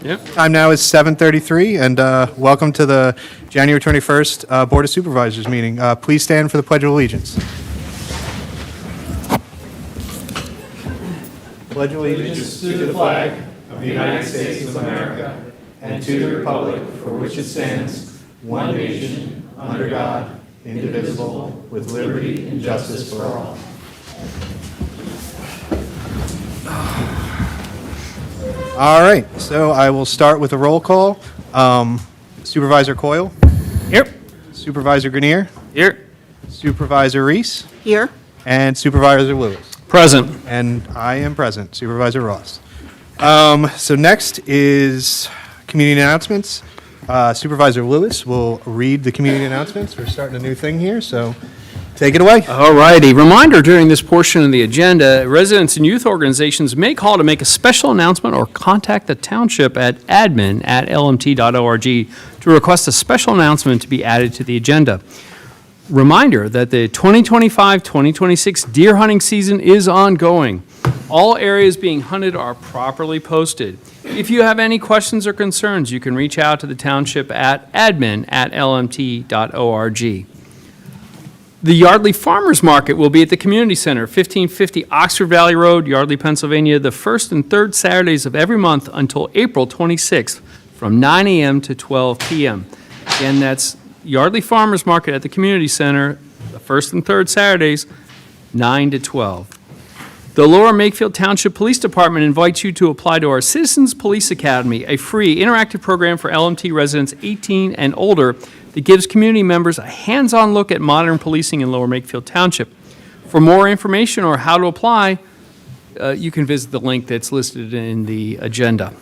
Yep. Time now is 7:33, and welcome to the January 21st Board of Supervisors meeting. Please stand for the Pledge of Allegiance. Pledge allegiance to the flag of the United States of America and to the republic for which it stands, one nation, under God, indivisible, with liberty and justice for all. All right, so I will start with a roll call. Supervisor Coyle? Here. Supervisor Grenier? Here. Supervisor Reese? Here. And Supervisor Lewis? Present. And I am present, Supervisor Ross. So next is community announcements. Supervisor Lewis will read the community announcements. We're starting a new thing here, so take it away. All righty. Reminder during this portion of the agenda, residents and youth organizations may call to make a special announcement or contact the township at admin@lmt.org to request a special announcement to be added to the agenda. Reminder that the 2025-2026 deer hunting season is ongoing. All areas being hunted are properly posted. If you have any questions or concerns, you can reach out to the township at admin@lmt.org. The Yardley Farmers Market will be at the Community Center, 1550 Oxford Valley Road, Yardley, Pennsylvania, the first and third Saturdays of every month until April 26th from 9 a.m. to 12 p.m. Again, that's Yardley Farmers Market at the Community Center, the first and third Saturdays, 9 to 12. The Lower Makefield Township Police Department invites you to apply to our Citizens Police Academy, a free interactive program for LMT residents 18 and older that gives community members a hands-on look at modern policing in Lower Makefield Township. For more information or how to apply, you can visit the link that's listed in the agenda.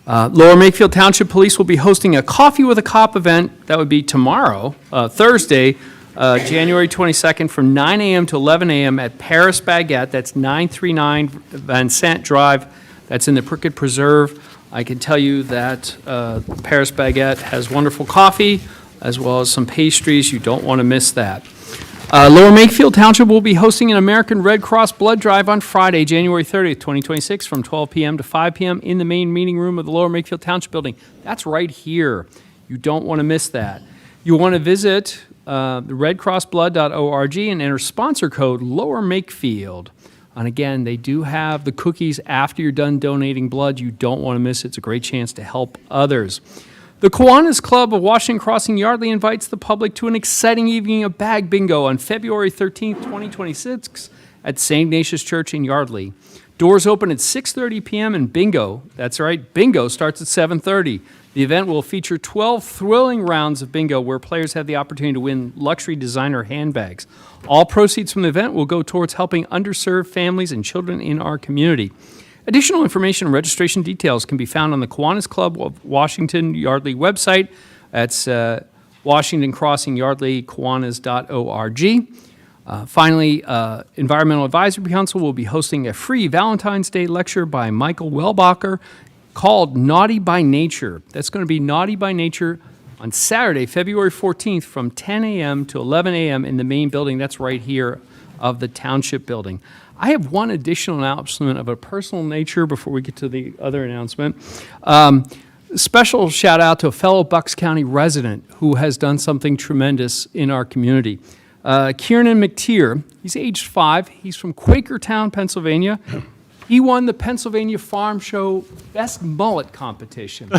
Lower Makefield Township Police will be hosting a Coffee with a Cop event. That would be tomorrow, Thursday, January 22nd from 9 a.m. to 11 a.m. at Paris Baguette. That's 939 Vincent Drive. That's in the Prickett Preserve. I can tell you that Paris Baguette has wonderful coffee as well as some pastries. You don't want to miss that. Lower Makefield Township will be hosting an American Red Cross blood drive on Friday, January 30th, 2026 from 12 p.m. to 5 p.m. in the main meeting room of the Lower Makefield Township building. That's right here. You don't want to miss that. You'll want to visit redcrossblood.org and enter sponsor code Lower Makefield. And again, they do have the cookies after you're done donating blood. You don't want to miss it. It's a great chance to help others. The Kiwanis Club of Washington Crossing Yardley invites the public to an exciting evening of bag bingo on February 13th, 2026 at St. Ignatius Church in Yardley. Doors open at 6:30 p.m. and bingo, that's right, bingo starts at 7:30. The event will feature 12 thrilling rounds of bingo where players have the opportunity to win luxury designer handbags. All proceeds from the event will go towards helping underserved families and children in our community. Additional information and registration details can be found on the Kiwanis Club of Washington Yardley website. That's Washington Crossing Yardley, Kiwanis.org. Finally, Environmental Advisory Council will be hosting a free Valentine's Day lecture by Michael Wellbacher called Naughty by Nature. That's going to be Naughty by Nature on Saturday, February 14th from 10 a.m. to 11 a.m. in the main building. That's right here of the Township Building. I have one additional announcement of a personal nature before we get to the other announcement. Special shout out to a fellow Bucks County resident who has done something tremendous in our community. Kieran McTeer, he's aged 5. He's from Quakertown, Pennsylvania. He won the Pennsylvania Farm Show Best Mullet Competition.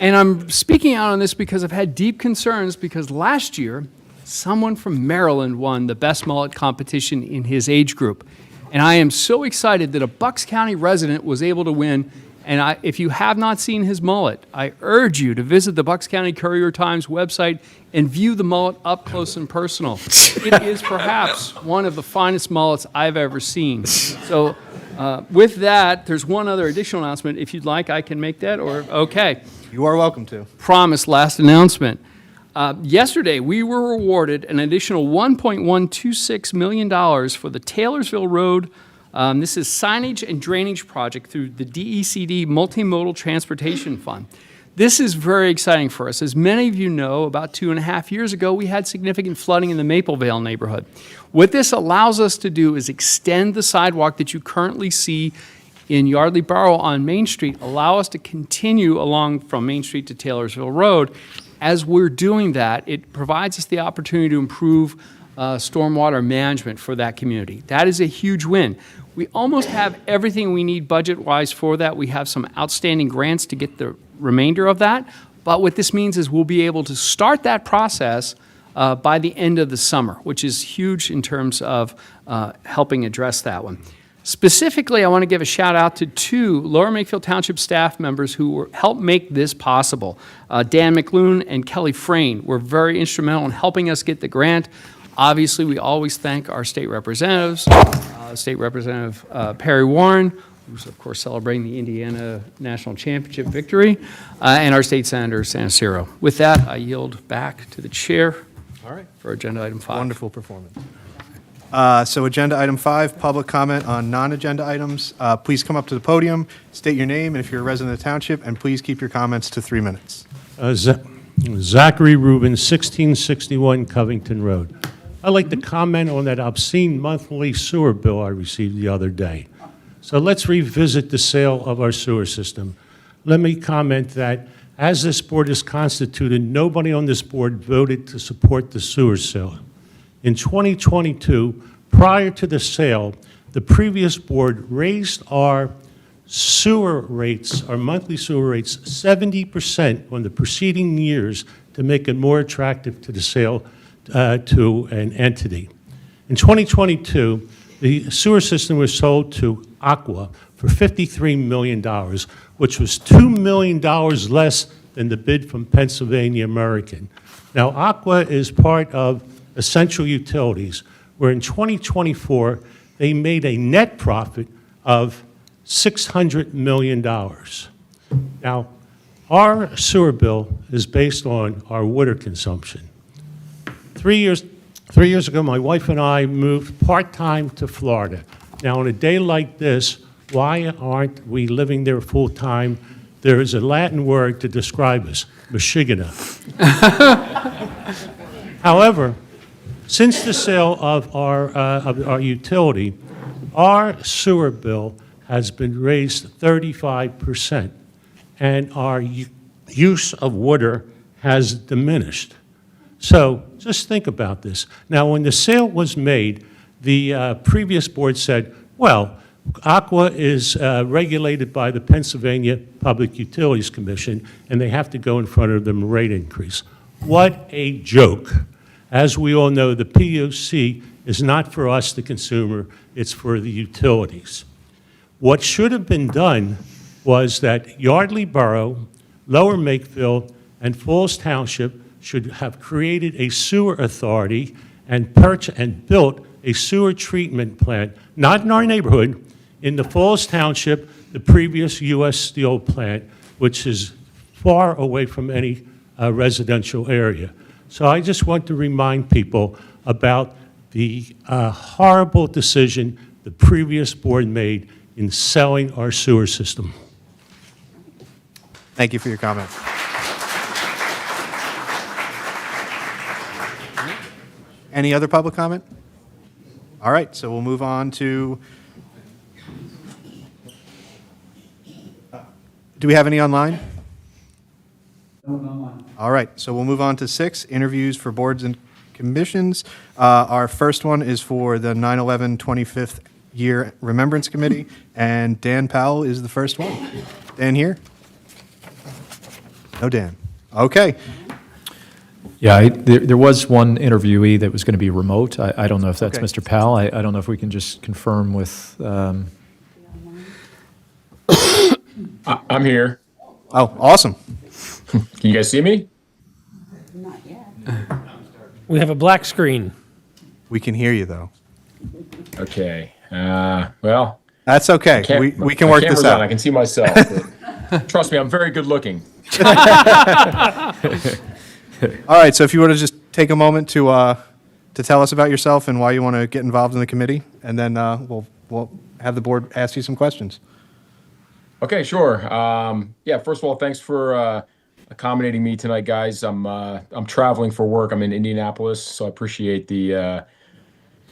And I'm speaking out on this because I've had deep concerns because last year, someone from Maryland won the Best Mullet Competition in his age group. And I am so excited that a Bucks County resident was able to win. And if you have not seen his mullet, I urge you to visit the Bucks County Courier-Times website and view the mullet up close and personal. It is perhaps one of the finest mullets I've ever seen. So with that, there's one other additional announcement. If you'd like, I can make that, or okay. You are welcome to. Promise, last announcement. Yesterday, we were awarded an additional $1.126 million for the Taylorsville Road. This is signage and drainage project through the DECD Multimodal Transportation Fund. This is very exciting for us. As many of you know, about 2.5 years ago, we had significant flooding in the Maplevale neighborhood. What this allows us to do is extend the sidewalk that you currently see in Yardley Borough on Main Street allow us to continue along from Main Street to Taylorsville Road. As we're doing that, it provides us the opportunity to improve stormwater management for that community. That is a huge win. We almost have everything we need budget-wise for that. We have some outstanding grants to get the remainder of that. But what this means is we'll be able to start that process by the end of the summer, which is huge in terms of helping address that one. Specifically, I want to give a shout out to two Lower Makefield Township staff members who helped make this possible. Dan McLoone and Kelly Frayne were very instrumental in helping us get the grant. Obviously, we always thank our state representatives, State Representative Perry Warren, who's of course celebrating the Indiana National Championship victory, and our state senator, Sanaciro. With that, I yield back to the chair. All right. For agenda item 5. Wonderful performance. So agenda item 5, public comment on non-agenda items. Please come up to the podium, state your name, and if you're a resident of the township, and please keep your comments to 3 minutes. Zachary Rubin, 1661 Covington Road. I'd like to comment on that obscene monthly sewer bill I received the other day. So let's revisit the sale of our sewer system. Let me comment that as this board is constituted, nobody on this board voted to support the sewer sale. In 2022, prior to the sale, the previous board raised our sewer rates, our monthly sewer rates, 70% on the preceding years to make it more attractive to the sale to an entity. In 2022, the sewer system was sold to Aqua for $53 million, which was $2 million less than the bid from Pennsylvania American. Now, Aqua is part of Essential Utilities, where in 2024, they made a net profit of $600 million. Now, our sewer bill is based on our water consumption. 3 years ago, my wife and I moved part-time to Florida. Now, on a day like this, why aren't we living there full-time? There is a Latin word to describe us, mashigana. However, since the sale of our utility, our sewer bill has been raised 35%, and our use of water has diminished. So just think about this. Now, when the sale was made, the previous board said, well, Aqua is regulated by the Pennsylvania Public Utilities Commission, and they have to go in front of them rate increase. What a joke. As we all know, the PUC is not for us, the consumer, it's for the utilities. What should have been done was that Yardley Borough, Lower Makefield, and Falls Township should have created a sewer authority and built a sewer treatment plant, not in our neighborhood, in the Falls Township, the previous U.S. Steel plant, which is far away from any residential area. So I just want to remind people about the horrible decision the previous board made in selling our sewer system. Thank you for your comment. Any other public comment? All right, so we'll move on to, do we have any online? No, online. All right, so we'll move on to 6, interviews for boards and commissions. Our first one is for the 9/11 25th Year Remembrance Committee, and Dan Powell is the first one. Dan here? No Dan. Okay. Yeah, there was one interviewee that was going to be remote. I don't know if that's Okay. Mr. Powell. I don't know if we can just confirm with, I'm here. Oh, awesome. Can you guys see me? Not yet. We have a black screen. We can hear you, though. Okay. Well, That's okay. We can work this camera's on. I out. can see myself. But trust me, I'm very good looking. All right, so if you want to just take a moment to tell us about yourself and why you want to get involved in the committee, and then we'll have the board ask you some questions. Okay, sure. Yeah, first of all, thanks for accommodating me tonight, guys. I'm traveling for work. I'm in Indianapolis, so I appreciate the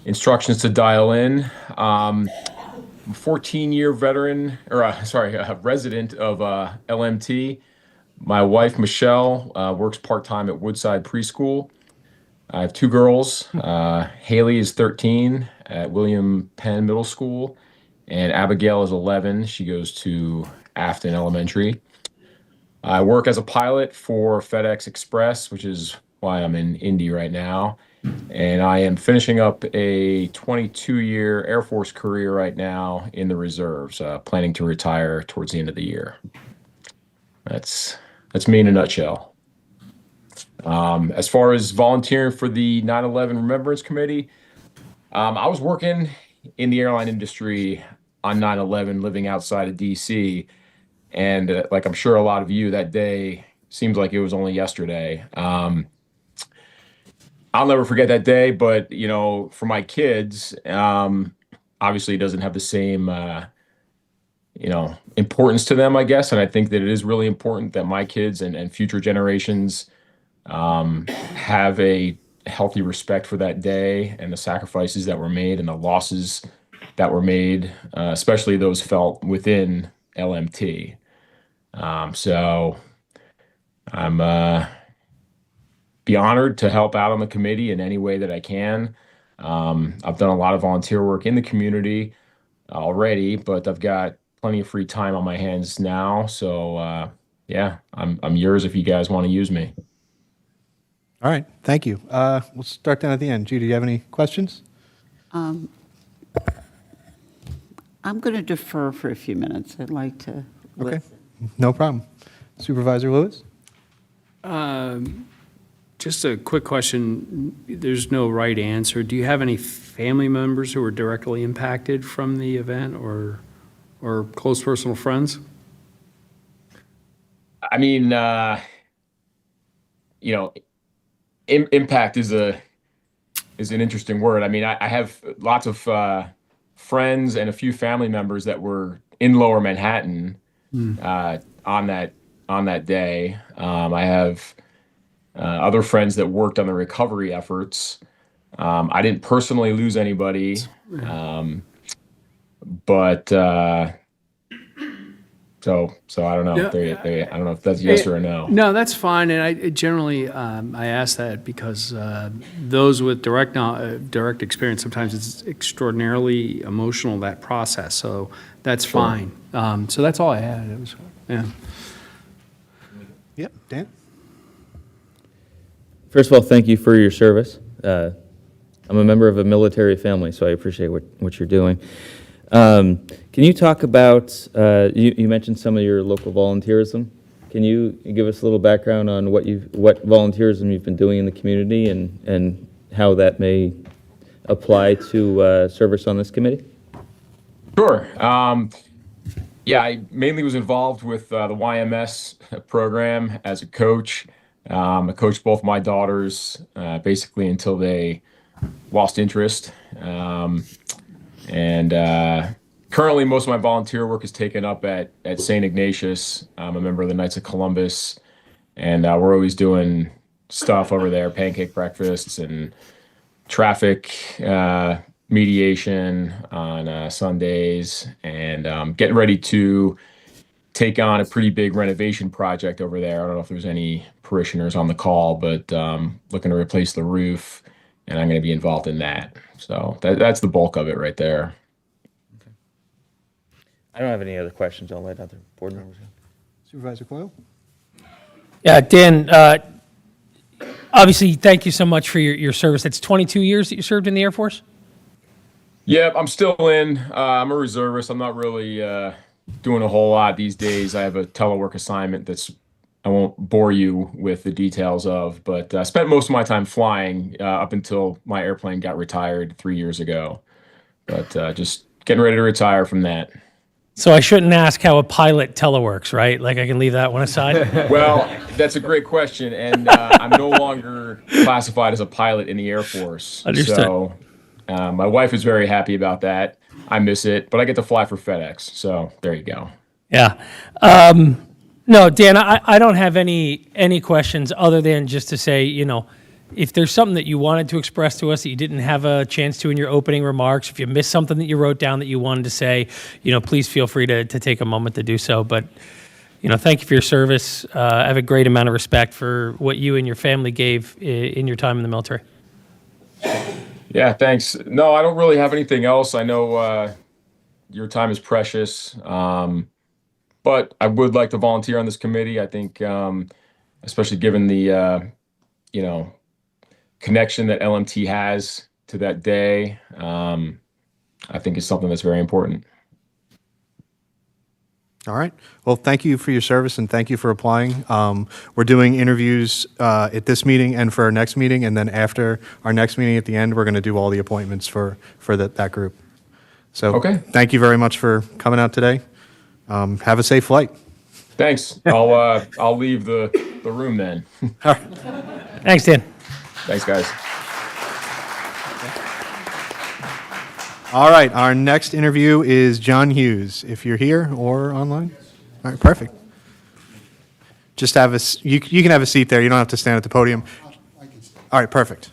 instructions to dial in. I'm a 14-year veteran, or resident of LMT. My wife, Michelle, works part-time at Woodside Preschool. I have two girls. Haley is 13 at William Penn Middle School, and Abigail is 11. She goes to Afton Elementary. I work as a pilot for FedEx Express, which is why I'm in Indy right now. And I am finishing up a 22-year Air Force career right now in the reserves, planning to retire towards the end of the year. That's me in a nutshell. As far as volunteering for the 9/11 Remembrance Committee, I was working in the airline industry on 9/11, living outside of DC. And like I'm sure a lot of you, that day seems like it was only yesterday. I'll never forget that day, but for my kids, obviously it doesn't have the same importance to them, I guess. And I think that it is really important that my kids and future generations have a healthy respect for that day and the sacrifices that were made and the losses that were made, especially those felt within LMT. So I'm be honored to help out on the committee in any way that I can. I've done a lot of volunteer work in the community already, but I've got plenty of free time on my hands now. So yeah, I'm yours if you guys want to use me. All right, thank you. We'll start down at the end. Judy, do you have any questions? I'm going to defer for a few minutes. I'd like to Okay, listen. no problem. Supervisor Lewis? Just a quick question. There's no right answer. Do you have any family members who were directly impacted from the event or close personal friends? I mean, impact is an interesting word. I mean, I have lots of friends and a few family members that were in Lower Manhattan on that day. I have other friends that worked on the recovery efforts. I didn't personally lose anybody, but so I don't know. Yeah. I don't know if that's yes or a no. No, that's fine. And I generally I ask that because those with direct experience, sometimes it's extraordinarily emotional, that process. So that's fine. So that's all I had. It was Yep, Dan? First of all, thank you for your service. I'm a member of a military family, so I appreciate what you're doing. Can you talk about, you mentioned some of your local volunteerism. Can you give us a little background on what volunteerism you've been doing in the community and how that may apply to service on this committee? Sure. Yeah, I mainly was involved with the YMS program as a coach. I coached both my daughters basically until they lost interest. And currently, most of my volunteer work is taken up at St. Ignatius. I'm a member of the Knights of Columbus, and we're always doing stuff over there, pancake breakfasts and traffic mediation on Sundays, and getting ready to take on a pretty big renovation project over there. I don't know if there's any parishioners on the call, but looking to replace the roof, and I'm going to be involved in that. So that's the bulk of it right there. Okay. I don't have any other questions. I'll let other board members go. Supervisor Coyle? Yeah, Dan, obviously, thank you so much for your service. It's 22 years that you served in the Air Force? Yeah, I'm still in. I'm a reservist. I'm not really doing a whole lot these days. I have a telework assignment I won't bore you with the details of, but I spent most of my time flying up until my airplane got retired 3 years ago. But just getting ready to retire from that. So I shouldn't ask how a pilot teleworks, right? Like I can leave that one aside? Well, that's a great question, and I'm no longer classified as a pilot in the Air Force. Understood. So my wife is very happy about that. I miss it, but I get to fly for FedEx, so there you go. Yeah. No, Dan, I don't have any questions other than just to say, if there's something that you wanted to express to us that you didn't have a chance to in your opening remarks, if you missed something that you wrote down that you wanted to say, please feel free to take a moment to do so. But, thank you for your service. I have a great amount of respect for what you and your family gave in your time in the military. Yeah, thanks. No, I don't really have anything else. I know your time is precious, but I would like to volunteer on this committee. I think, especially given the, connection that LMT has to that day, I think it's something that's very important. All right. Well, thank you for your service and thank you for applying. We're doing interviews at this meeting and for our next meeting, and then after our next meeting at the end, we're going to do all the appointments for that group. So Okay. Thank you very much for coming out today. Have a safe flight. Thanks. I'll leave the room then. Thanks, Dan. Thanks, guys. All right. Our next interview is John Hughes. If you're here or online. All right. Perfect. Just have you can have a seat there. You don't have to stand at the podium. All right. Perfect.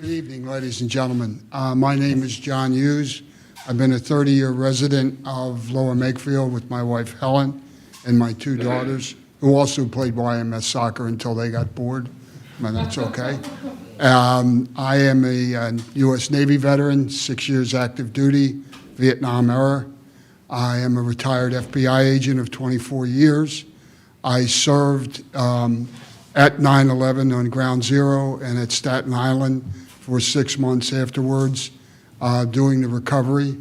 Good evening, ladies and gentlemen. My name is John Hughes. I've been a 30-year resident of Lower Makefield with my wife Helen and my two daughters, who also played YMS soccer until they got bored, but that's okay. I am a U.S. Navy veteran, 6 years active duty, Vietnam era. I am a retired FBI agent of 24 years. I served at 9/11 on Ground Zero and at Staten Island for 6 months afterwards doing the recovery.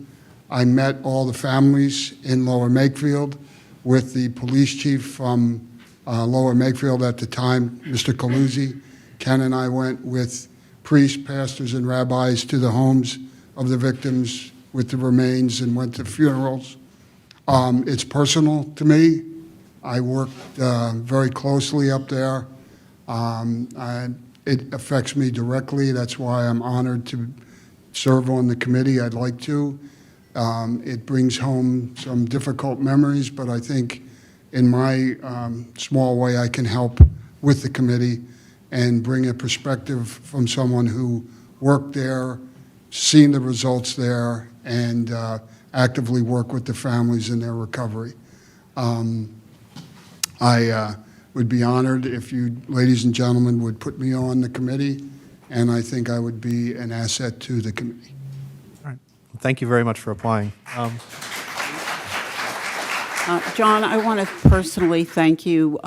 I met all the families in Lower Makefield with the police chief from Lower Makefield at the time, Mr. Caluzzi. Ken and I went with priests, pastors, and rabbis to the homes of the victims with the remains and went to funerals. It's personal to me. I worked very closely up there. It affects me directly. That's why I'm honored to serve on the committee. I'd like to. It brings home some difficult memories, but I think in my small way I can help with the committee and bring a perspective from someone who worked there, seen the results there, and actively work with the families in their recovery. I would be honored if you, ladies and gentlemen, would put me on the committee, and I think I would be an asset to the committee. All right. Well, thank you very much for applying. John, I want to personally thank you.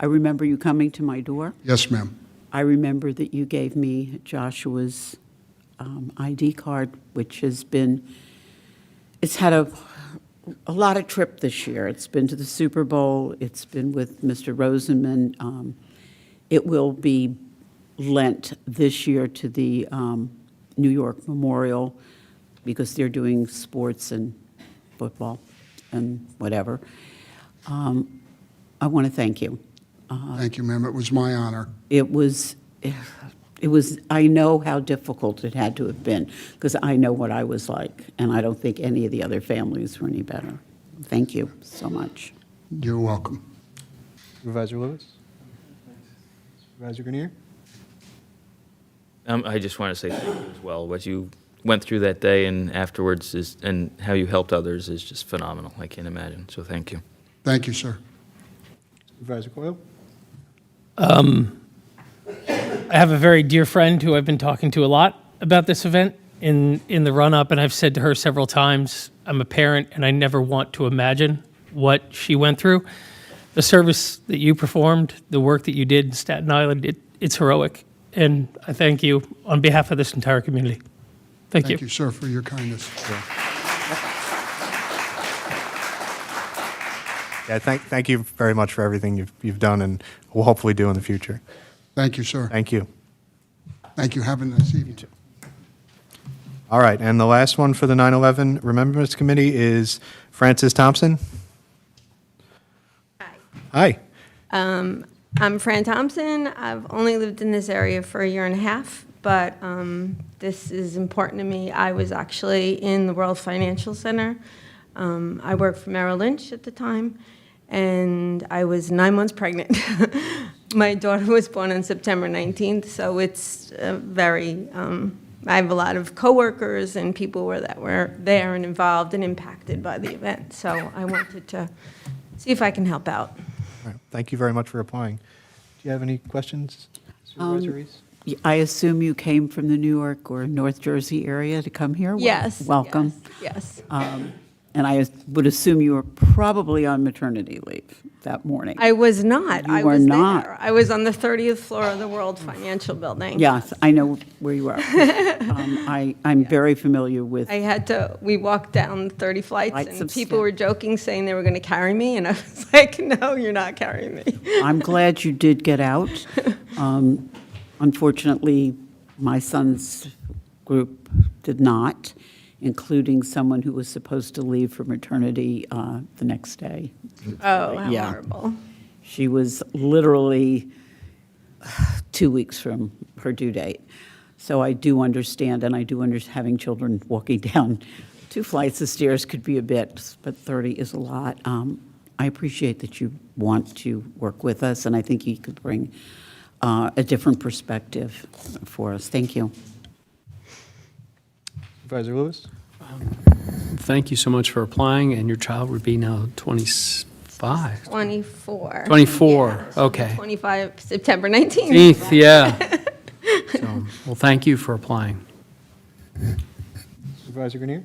I remember you coming to my door. Yes, ma'am. I remember that you gave me Joshua's ID card, which has been, it's had a lot of trip this year. It's been to the Super Bowl. It's been with Mr. Rosenman. It will be lent this year to the New York Memorial because they're doing sports and football and whatever. I want to thank you. Thank you, ma'am. It was my honor. It was, I know how difficult it had to have been, because I know what I was like, and I don't think any of the other families were any better. Thank you so much. You're welcome. Supervisor Lewis? Supervisor Grenier? I just want to say thank you as well. What you went through that day and afterwards and how you helped others is just phenomenal. I can't imagine. So thank you. Thank you, sir. Supervisor Coyle? I have a very dear friend who I've been talking to a lot about this event in the run-up, and I've said to her several times, I'm a parent, and I never want to imagine what she went through. The service that you performed, the work that you did in Staten Island, it's heroic, and I thank you on behalf of this entire community. Thank you. Thank you, sir, for your kindness. Yeah, thank you very much for everything you've done and will hopefully do in the future. Thank you, sir. Thank you. Thank you. Have a nice evening. All right, and the last one for the 9/11 Remembrance Committee is Frances Thompson. Hi. I'm Fran Thompson. I've only lived in this area for 1.5 years, but this is important to me. I was actually in the World Financial Center. I worked for Merrill Lynch at the time, and I was 9 months pregnant. My daughter was born on September 19th, so it's I have a lot of coworkers and people that were there and involved and impacted by the event. So I wanted to see if I can help out. All right, thank you very much for applying. Do you have any questions, Supervisor Reese? I assume you came from the New York or North Jersey area to come here? Yes. Welcome. Yes. And I would assume you were probably on maternity leave that morning. I was not. You I were was not. there. I was on the 30th floor of the World Financial Building. Yes, I know where you are. I'm very familiar with, We walked down 30 flights, Flights and of people steps. were joking, saying they were going to carry me, and I was like, no, you're not carrying me. I'm glad you did get out. Unfortunately, my son's group did not, including someone who was supposed to leave for maternity the next day. Oh, how Yeah. horrible. She was literally 2 weeks from her due date. So I do understand, and I do understand having children walking down 2 flights of stairs could be a bit, but 30 is a lot. I appreciate that you want to work with us, and I think you could bring a different perspective for us. Thank you. Supervisor Lewis? Thank you so much for applying, and your child would be now 25. 24. 24, Yeah, okay. 25, September 19th. 18th, yeah. So, well, thank you for applying. Supervisor Grenier?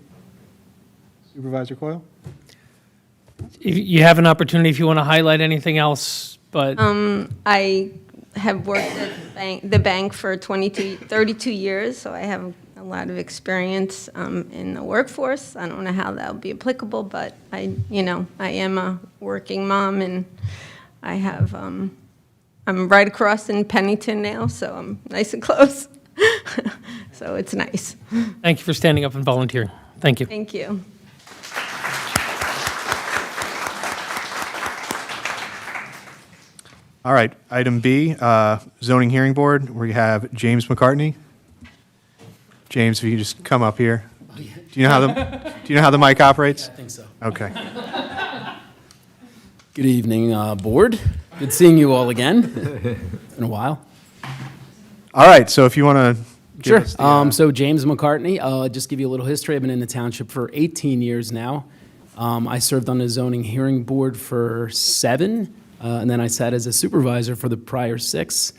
Supervisor Coyle? If you have an opportunity, if you want to highlight anything else, but I have worked at the bank for 32 years, so I have a lot of experience in the workforce. I don't know how that will be applicable, but I am a working mom, and I have, I'm right across in Pennington now, so I'm nice and close. So it's nice. thank you for standing up and volunteering. Thank you. Thank you. All right, item B, zoning hearing board, we have James McCartney. James, if you just come up here. Do you know how the mic operates? I think so. Okay. Good evening, board. Good seeing you all again. It's been a while. All right, so if you want to give Sure. us the, So James McCartney, just give you a little history. I've been in the township for 18 years now. I served on the zoning hearing board for 7, and then I sat as a supervisor for the prior 6.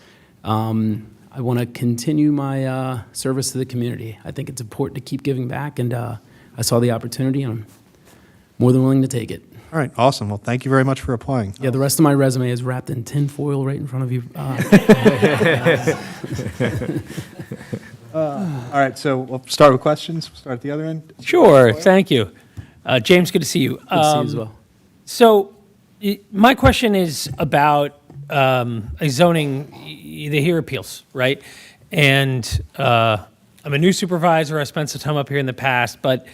I want to continue my service to the community. I think it's important to keep giving back, and I saw the opportunity, and I'm more than willing to take it. all right, awesome. Well, thank you very much for applying. Yeah, the rest of my resume is wrapped in tin foil right in front of you. All right, so we'll start with questions. We'll start at the other end. Sure, thank you. James, good to see you. Good to see you as well. So my question is about a zoning, the hear appeals, right? And I'm a new supervisor. I spent some time up here in the past, but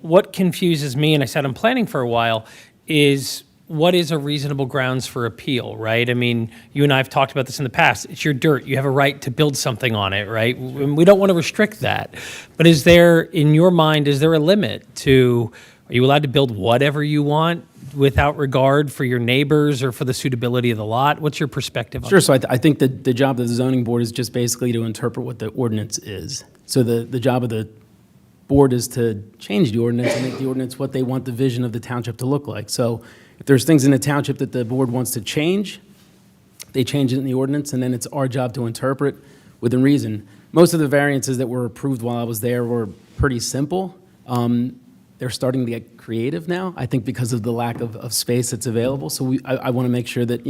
what confuses me, and I said I'm planning for a while, is what is a reasonable grounds for appeal, right? I mean, you and I have talked about this in the past. It's your dirt. You have a right to build something on it, right? We don't want to restrict that. But is there, in your mind, is there a limit to, are you allowed to build whatever you want without regard for your neighbors or for the suitability of the lot? What's your perspective on Sure, that? so I think that the job of the zoning board is just basically to interpret what the ordinance is. So the job of the board is to change the ordinance and make the ordinance what they want the vision of the township to look like. So if there's things in the township that the board wants to change, they change it in the ordinance, and then it's our job to interpret within reason. Most of the variances that were approved while I was there were pretty simple. They're starting to get creative now, I think because of the lack of space that's available. So I want to make sure that,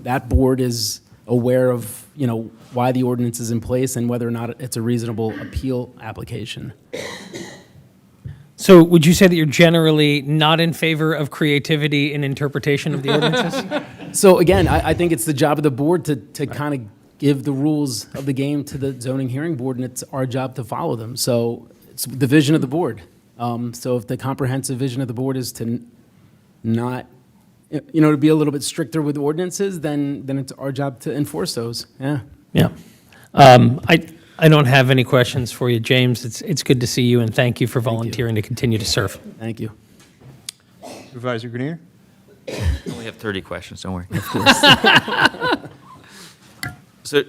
that board is aware of, why the ordinance is in place and whether or not it's a reasonable appeal application. So would you say that you're generally not in favor of creativity in interpretation of the ordinances? So again, I think it's the job of the board to kind of give the rules of the game to the zoning hearing board, and it's our job to follow them. So it's the vision of the board. So if the comprehensive vision of the board is to not, to be a little bit stricter with ordinances, then it's our job to enforce those. Yeah. Yeah. I don't have any questions for you, James. It's good to see you, and thank you for volunteering to continue to serve. Thank you. Supervisor Grenier? We only have 30 questions, don't worry. So,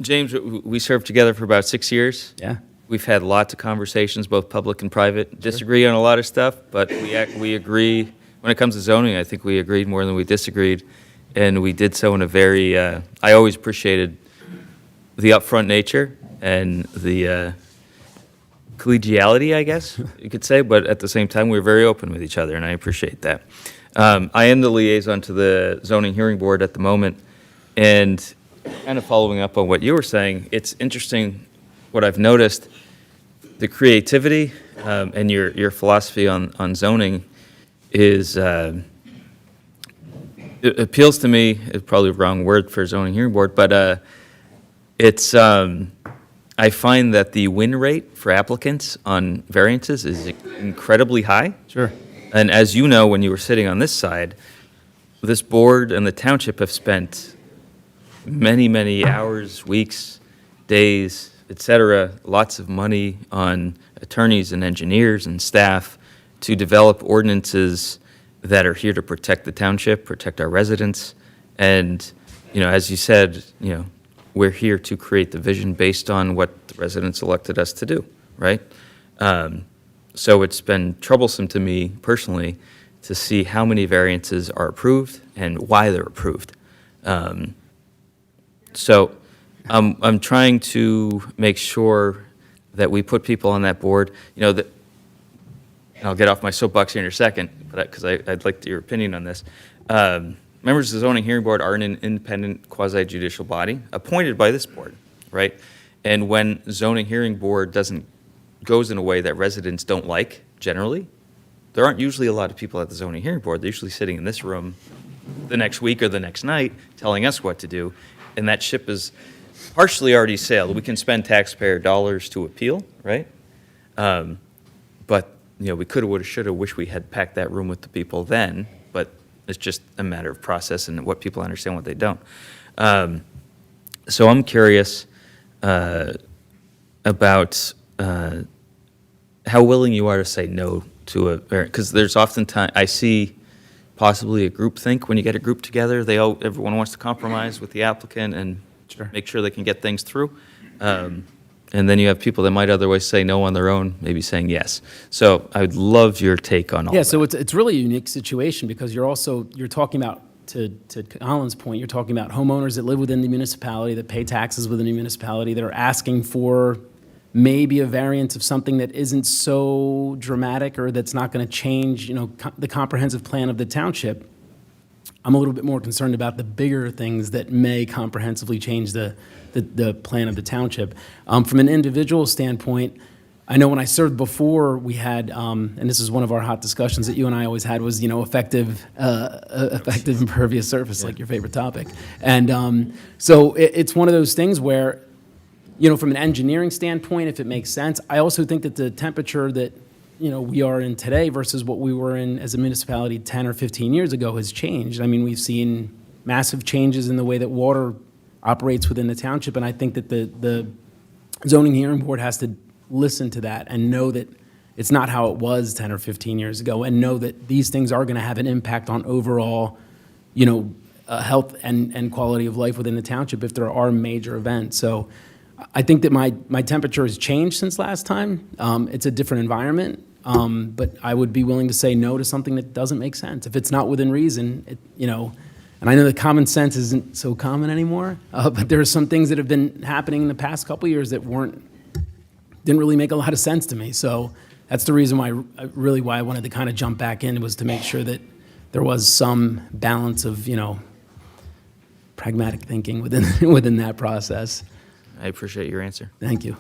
James, we served together for about 6 years. Yeah. We've had lots of conversations, both public and private. Disagree on a lot of stuff, but we agree. When it comes to zoning, I think we agreed more than we disagreed, and we did so in a very. I always appreciated the upfront nature and the collegiality, I guess you could say. But at the same time, we were very open with each other, and I appreciate that. I am the liaison to the zoning hearing board at the moment, and kind of following up on what you were saying, it's interesting what I've noticed, the creativity and your philosophy on zoning is, it appeals to me, it's probably the wrong word for zoning hearing board, but it's, I find that the win rate for applicants on variances is incredibly high. Sure. And as you know, when you were sitting on this side, this board and the township have spent many, many hours, weeks, days, et cetera, lots of money on attorneys and engineers and staff to develop ordinances that are here to protect the township, protect our residents. And, as you said, we're here to create the vision based on what the residents elected us to do, right? So it's been troublesome to me personally to see how many variances are approved and why they're approved. So I'm trying to make sure that we put people on that board, that, and I'll get off my soapbox here in a second, because I'd like your opinion on this. Members of the zoning hearing board are an independent quasi-judicial body appointed by this board, right? And when zoning hearing board goes in a way that residents don't like generally, there aren't usually a lot of people at the zoning hearing board. They're usually sitting in this room the next week or the next night telling us what to do, and that ship is partially already sailed. We can spend taxpayer dollars to appeal, right? But we coulda, woulda, shoulda, wish we had packed that room with the people then, but it's just a matter of process and what people understand, what they don't. So I'm curious about how willing you are to say no to a variant, because there's oftentimes, I see possibly a group think when you get a group together, everyone wants to compromise with the applicant and make sure they can get things through. And then you have people that might otherwise say no on their own, maybe saying yes. So I would love your take on all Yeah, that. so it's really a unique situation because you're talking about, to Colin's point, you're talking about homeowners that live within the municipality, that pay taxes within the municipality, that are asking for maybe a variance of something that isn't so dramatic or that's not going to change, the comprehensive plan of the township. I'm a little bit more concerned about the bigger things that may comprehensively change the plan of the township. From an individual standpoint, I know when I served before, we had, and this is one of our hot discussions that you and I always had, was effective impervious surface, like your favorite topic. And so it's one of those things where, from an engineering standpoint, if it makes sense, I also think that the temperature that we are in today versus what we were in as a municipality 10 or 15 years ago has changed. I mean, we've seen massive changes in the way that water operates within the township, and I think that the zoning hearing board has to listen to that and know that it's not how it was 10 or 15 years ago, and know that these things are going to have an impact on overall, health and quality of life within the township if there are major events. So I think that my temperature has changed since last time. It's a different environment, but I would be willing to say no to something that doesn't make sense. If it's not within reason, and I know that common sense isn't so common anymore, but there are some things that have been happening in the past couple of years that didn't really make a lot of sense to me. So that's the reason why I wanted to kind of jump back in, was to make sure that there was some balance of, pragmatic thinking within that process. I appreciate your answer. Thank you.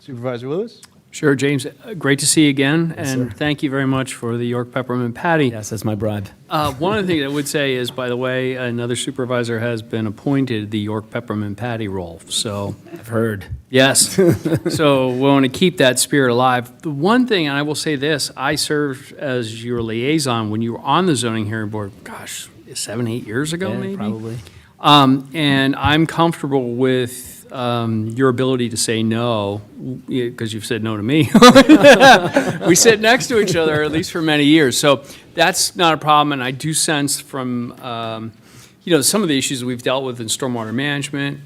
Supervisor Lewis? Sure, James. Great to see you again, Yes, and sir. thank you very much for the York Peppermint Patty. Yes, that's my bribe. One of the things I would say is, by the way, another supervisor has been appointed the York Peppermint Patty role. So, I've heard. yes. So we want to keep that spirit alive. The one thing, and I will say this, I served as your liaison when you were on the zoning hearing board, 7-8 years ago, Yeah, maybe? probably. And I'm comfortable with your ability to say no, because you've said no to me. We sit next to each other, at least for many years. So that's not a problem. And I do sense from, some of the issues we've dealt with in stormwater management,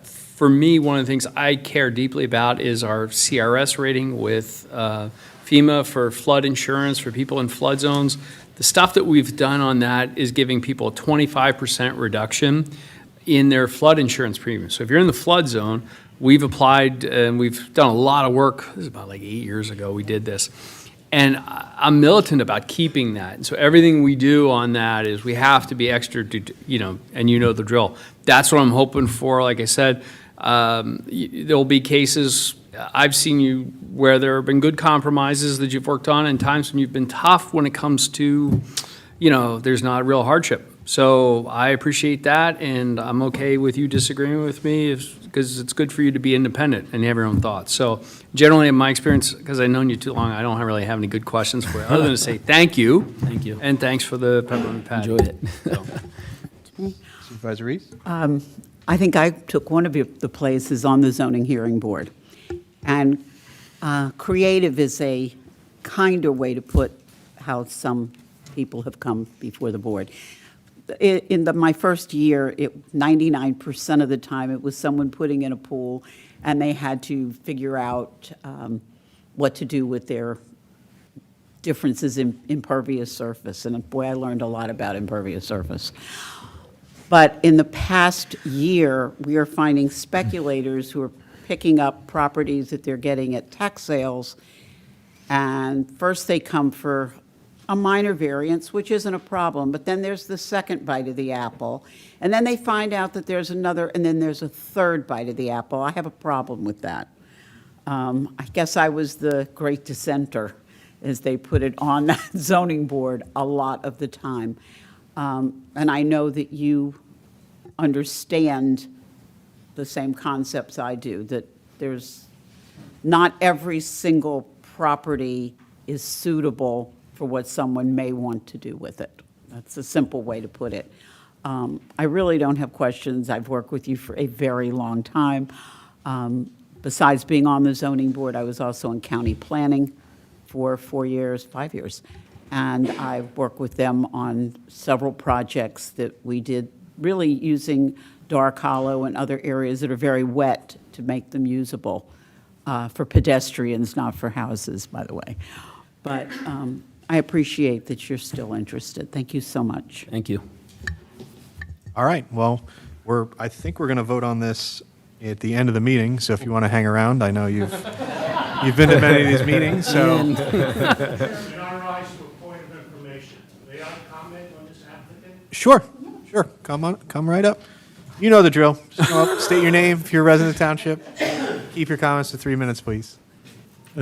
for me, one of the things I care deeply about is our CRS rating with FEMA for flood insurance for people in flood zones. The stuff that we've done on that is giving people a 25% reduction in their flood insurance premium. So if you're in the flood zone, we've applied and we've done a lot of work. This is about like 8 years ago we did this. And I'm militant about keeping that. And so everything we do on that is we have to be extra, and you know the drill. That's what I'm hoping for. Like I said, there'll be cases, I've seen you where there have been good compromises that you've worked on and times when you've been tough when it comes to, there's not real hardship. So I appreciate that, and I'm okay with you disagreeing with me because it's good for you to be independent and have your own thoughts. So generally, in my experience, because I've known you too long, I don't really have any good questions for you, other than to say thank you. Thank you. And thanks for the peppermint patty. Enjoyed it. So. Supervisor Reese? I think I took one of the places on the zoning hearing board. And creative is a kinder way to put how some people have come before the board. In my first year, 99% of the time, it was someone putting in a pool, and they had to figure out what to do with their differences in impervious surface. And boy, I learned a lot about impervious surface. But in the past year, we are finding speculators who are picking up properties that they're getting at tax sales, and first they come for a minor variance, which isn't a problem, but then there's the second bite of the apple, and then they find out that there's another, and then there's a third bite of the apple. I have a problem with that. I guess I was the great dissenter, as they put it, on that zoning board a lot of the time. And I know that you understand the same concepts I do, that there's not every single property is suitable for what someone may want to do with it. That's a simple way to put it. I really don't have questions. I've worked with you for a very long time. Besides being on the zoning board, I was also in county planning for 5 years. And I've worked with them on several projects that we did, really using Dark Hollow and other areas that are very wet to make them usable for pedestrians, not for houses, by the way. But I appreciate that you're still interested. Thank you so much. Thank you. All right, well, I think we're going to vote on this at the end of the meeting, so if you want to hang around, I know you've been to many of these meetings, so. In our eyes, to a point of information, may I comment on this applicant? Sure, come right up. You know the drill. Just come up, state your name if you're a resident of the township. Keep your comments to 3 minutes, please.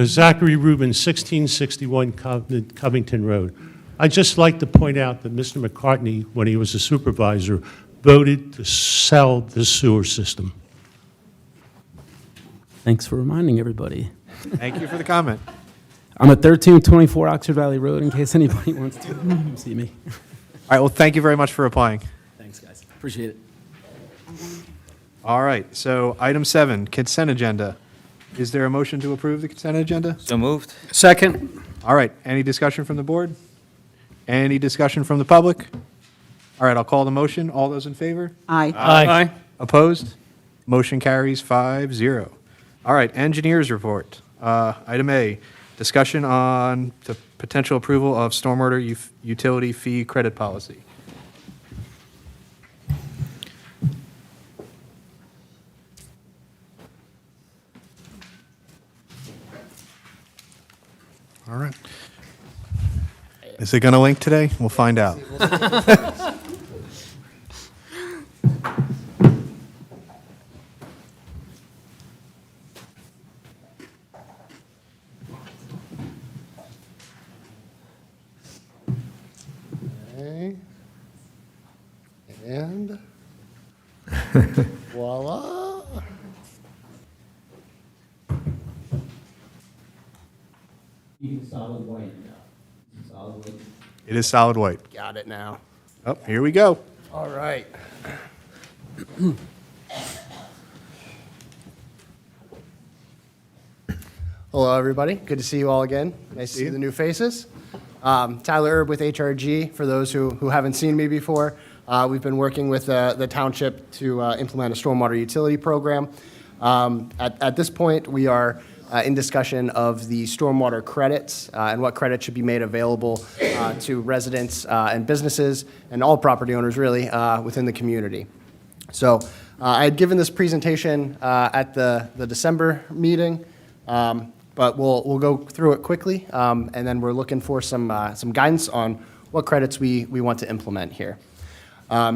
Zachary Rubin, 1661 Covington Road. I'd just like to point out that Mr. McCartney, when he was a supervisor, voted to sell the sewer system. Thanks for reminding everybody. Thank you for the comment. I'm at 1324 Oxford Valley Road, in case anybody wants to see me. All right, well, thank you very much for applying. Thanks, guys. Appreciate it. All right, so item 7, consent agenda. Is there a motion to approve the consent agenda? So moved. Second. All right, any discussion from the board? Any discussion from the public? All right, I'll call the motion. All those in favor? Aye. Aye. Opposed? Motion carries 5-0. All right, engineers report. Item A, discussion on the potential approval of stormwater utility fee credit policy. All right. Is it going to link today? We'll find out. Okay. And voila. Solid white. Solid white. It is solid white. Got it now. Oh, here we go. All right. Hello, everybody. Good to see you all again. Nice to see the new faces. Tyler Erb with HRG, for those who haven't seen me before. we've been working with the township to implement a stormwater utility program. At this point, we are in discussion of the stormwater credits and what credits should be made available to residents and businesses and all property owners really within the community. So I had given this presentation at the December meeting, but we'll go through it quickly, and then we're looking for some guidance on what credits we want to implement here.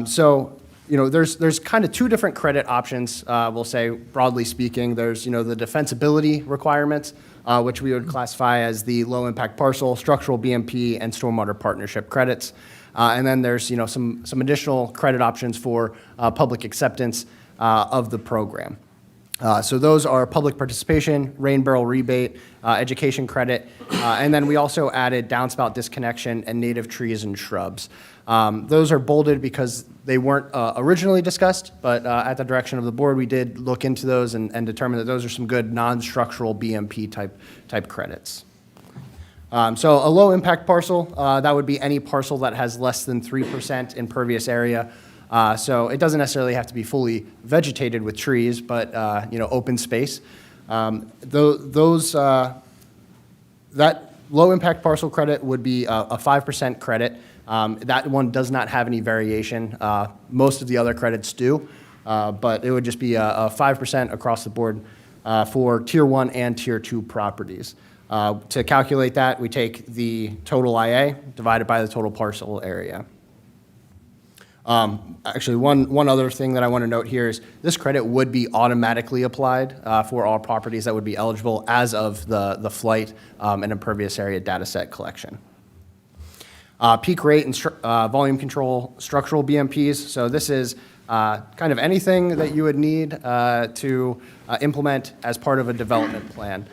So, there's kind of two different credit options, we'll say, broadly speaking. There's, the defensibility requirements, which we would classify as the low-impact parcel, structural BMP, and stormwater partnership credits. And then there's, some additional credit options for public acceptance of the program. So those are public participation, rain barrel rebate, education credit, and then we also added downspout disconnection and native trees and shrubs. Those are bolded because they weren't originally discussed, but at the direction of the board, we did look into those and determine that those are some good non-structural BMP type credits. So a low impact parcel, that would be any parcel that has less than 3% impervious area. So it doesn't necessarily have to be fully vegetated with trees, but open space. That low impact parcel credit would be a 5% credit. That one does not have any variation. Most of the other credits do, but it would just be a 5% across the board for Tier 1 and Tier 2 properties. To calculate that, we take the total IA divided by the total parcel area. Actually, one other thing that I want to note here is this credit would be automatically applied for all properties that would be eligible as of the flight and impervious area data set collection. Peak rate and volume control structural BMPs. So this is kind of anything that you would need to implement as part of a development plan.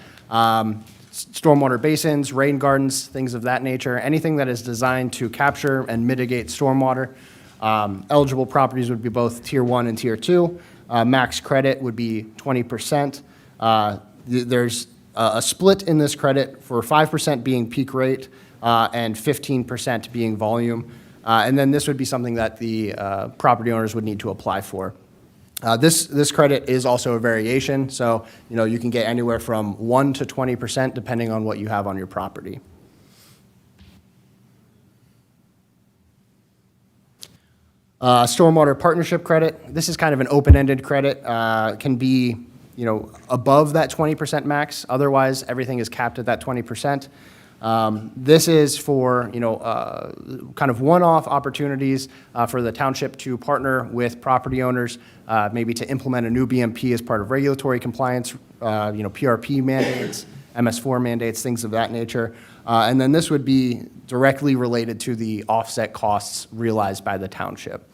Stormwater basins, rain gardens, things of that nature, anything that is designed to capture and mitigate stormwater. Eligible properties would be both Tier 1 and Tier 2. Max credit would be 20%. There's a split in this credit for 5% being peak rate and 15% being volume. And then this would be something that the property owners would need to apply for. This credit is also a variation, so you can get anywhere from 1 to 20% depending on what you have on your property. Stormwater partnership credit. This is kind of an open-ended credit. Can be above that 20% max. Otherwise, everything is capped at that 20%. This is for kind of one-off opportunities for the township to partner with property owners, maybe to implement a new BMP as part of regulatory compliance, PRP mandates, MS4 mandates, things of that nature. And then this would be directly related to the offset costs realized by the township.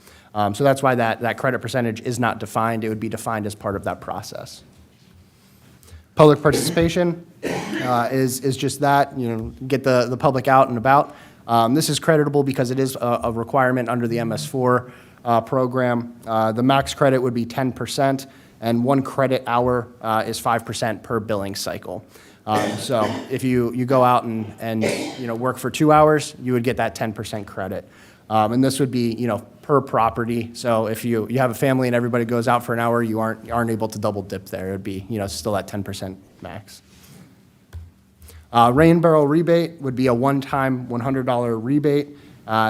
So that's why that credit percentage is not defined. It would be defined as part of that process. Public participation is just that, get the public out and about. This is creditable because it is a requirement under the MS4 program. The max credit would be 10%, and 1 credit hour is 5% per billing cycle. So if you go out and work for 2 hours, you would get that 10% credit. And this would be per property. So if you have a family and everybody goes out for an hour, you aren't able to double dip there. It would be still at 10% max. Rain barrel rebate would be a one-time $100 rebate.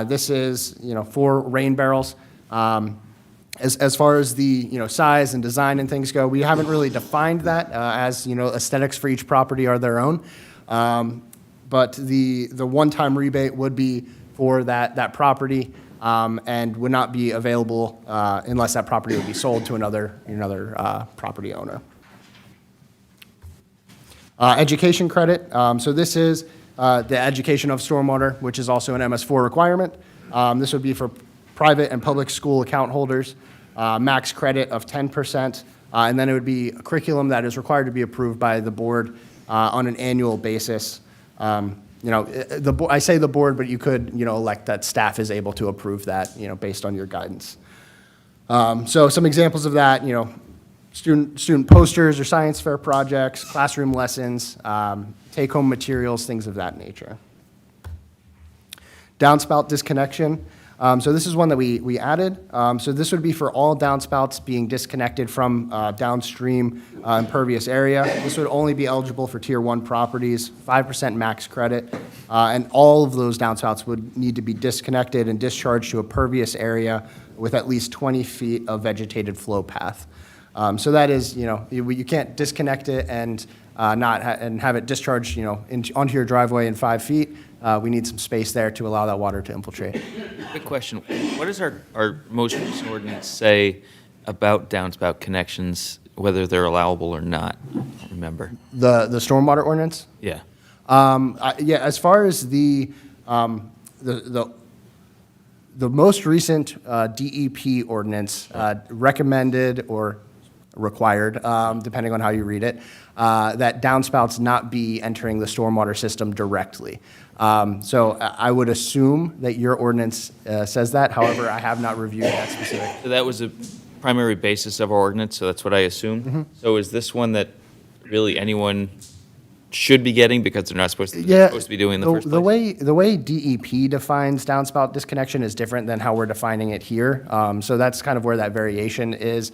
This is for rain barrels. As far as the size and design and things go, we haven't really defined that as aesthetics for each property are their own. But the one-time rebate would be for that property and would not be available unless that property would be sold to another property owner. Education credit. So this is the education of stormwater, which is also an MS4 requirement. This would be for private and public school account holders. Max credit of 10%, and then it would be a curriculum that is required to be approved by the board on an annual basis. I say the board, but you could elect that staff is able to approve that based on your guidance. So some examples of that, student posters or science fair projects, classroom lessons, take-home materials, things of that nature. Downspout disconnection. So this is one that we added. So this would be for all downspouts being disconnected from downstream impervious area. This would only be eligible for Tier 1 properties, 5% max credit, and all of those downspouts would need to be disconnected and discharged to a pervious area with at least 20 feet of vegetated flow path. So that is, you can't disconnect it and and have it discharged, onto your driveway in 5 feet. We need some space there to allow that water to infiltrate. Quick question. What does our most recent ordinance say about downspout connections, whether they're allowable or not? I don't remember. The stormwater ordinance? Yeah. Yeah, as far as the most recent DEP ordinance recommended or required, depending on how you read it, that downspouts not be entering the stormwater system directly. So I would assume that your ordinance says that. However, I have not reviewed that specific. So that was a primary basis of our ordinance, so that's what I assumed. So is this one that really anyone should be getting because they're not supposed to be doing in the first place? The way DEP defines downspout disconnection is different than how we're defining it here. So that's kind of where that variation is.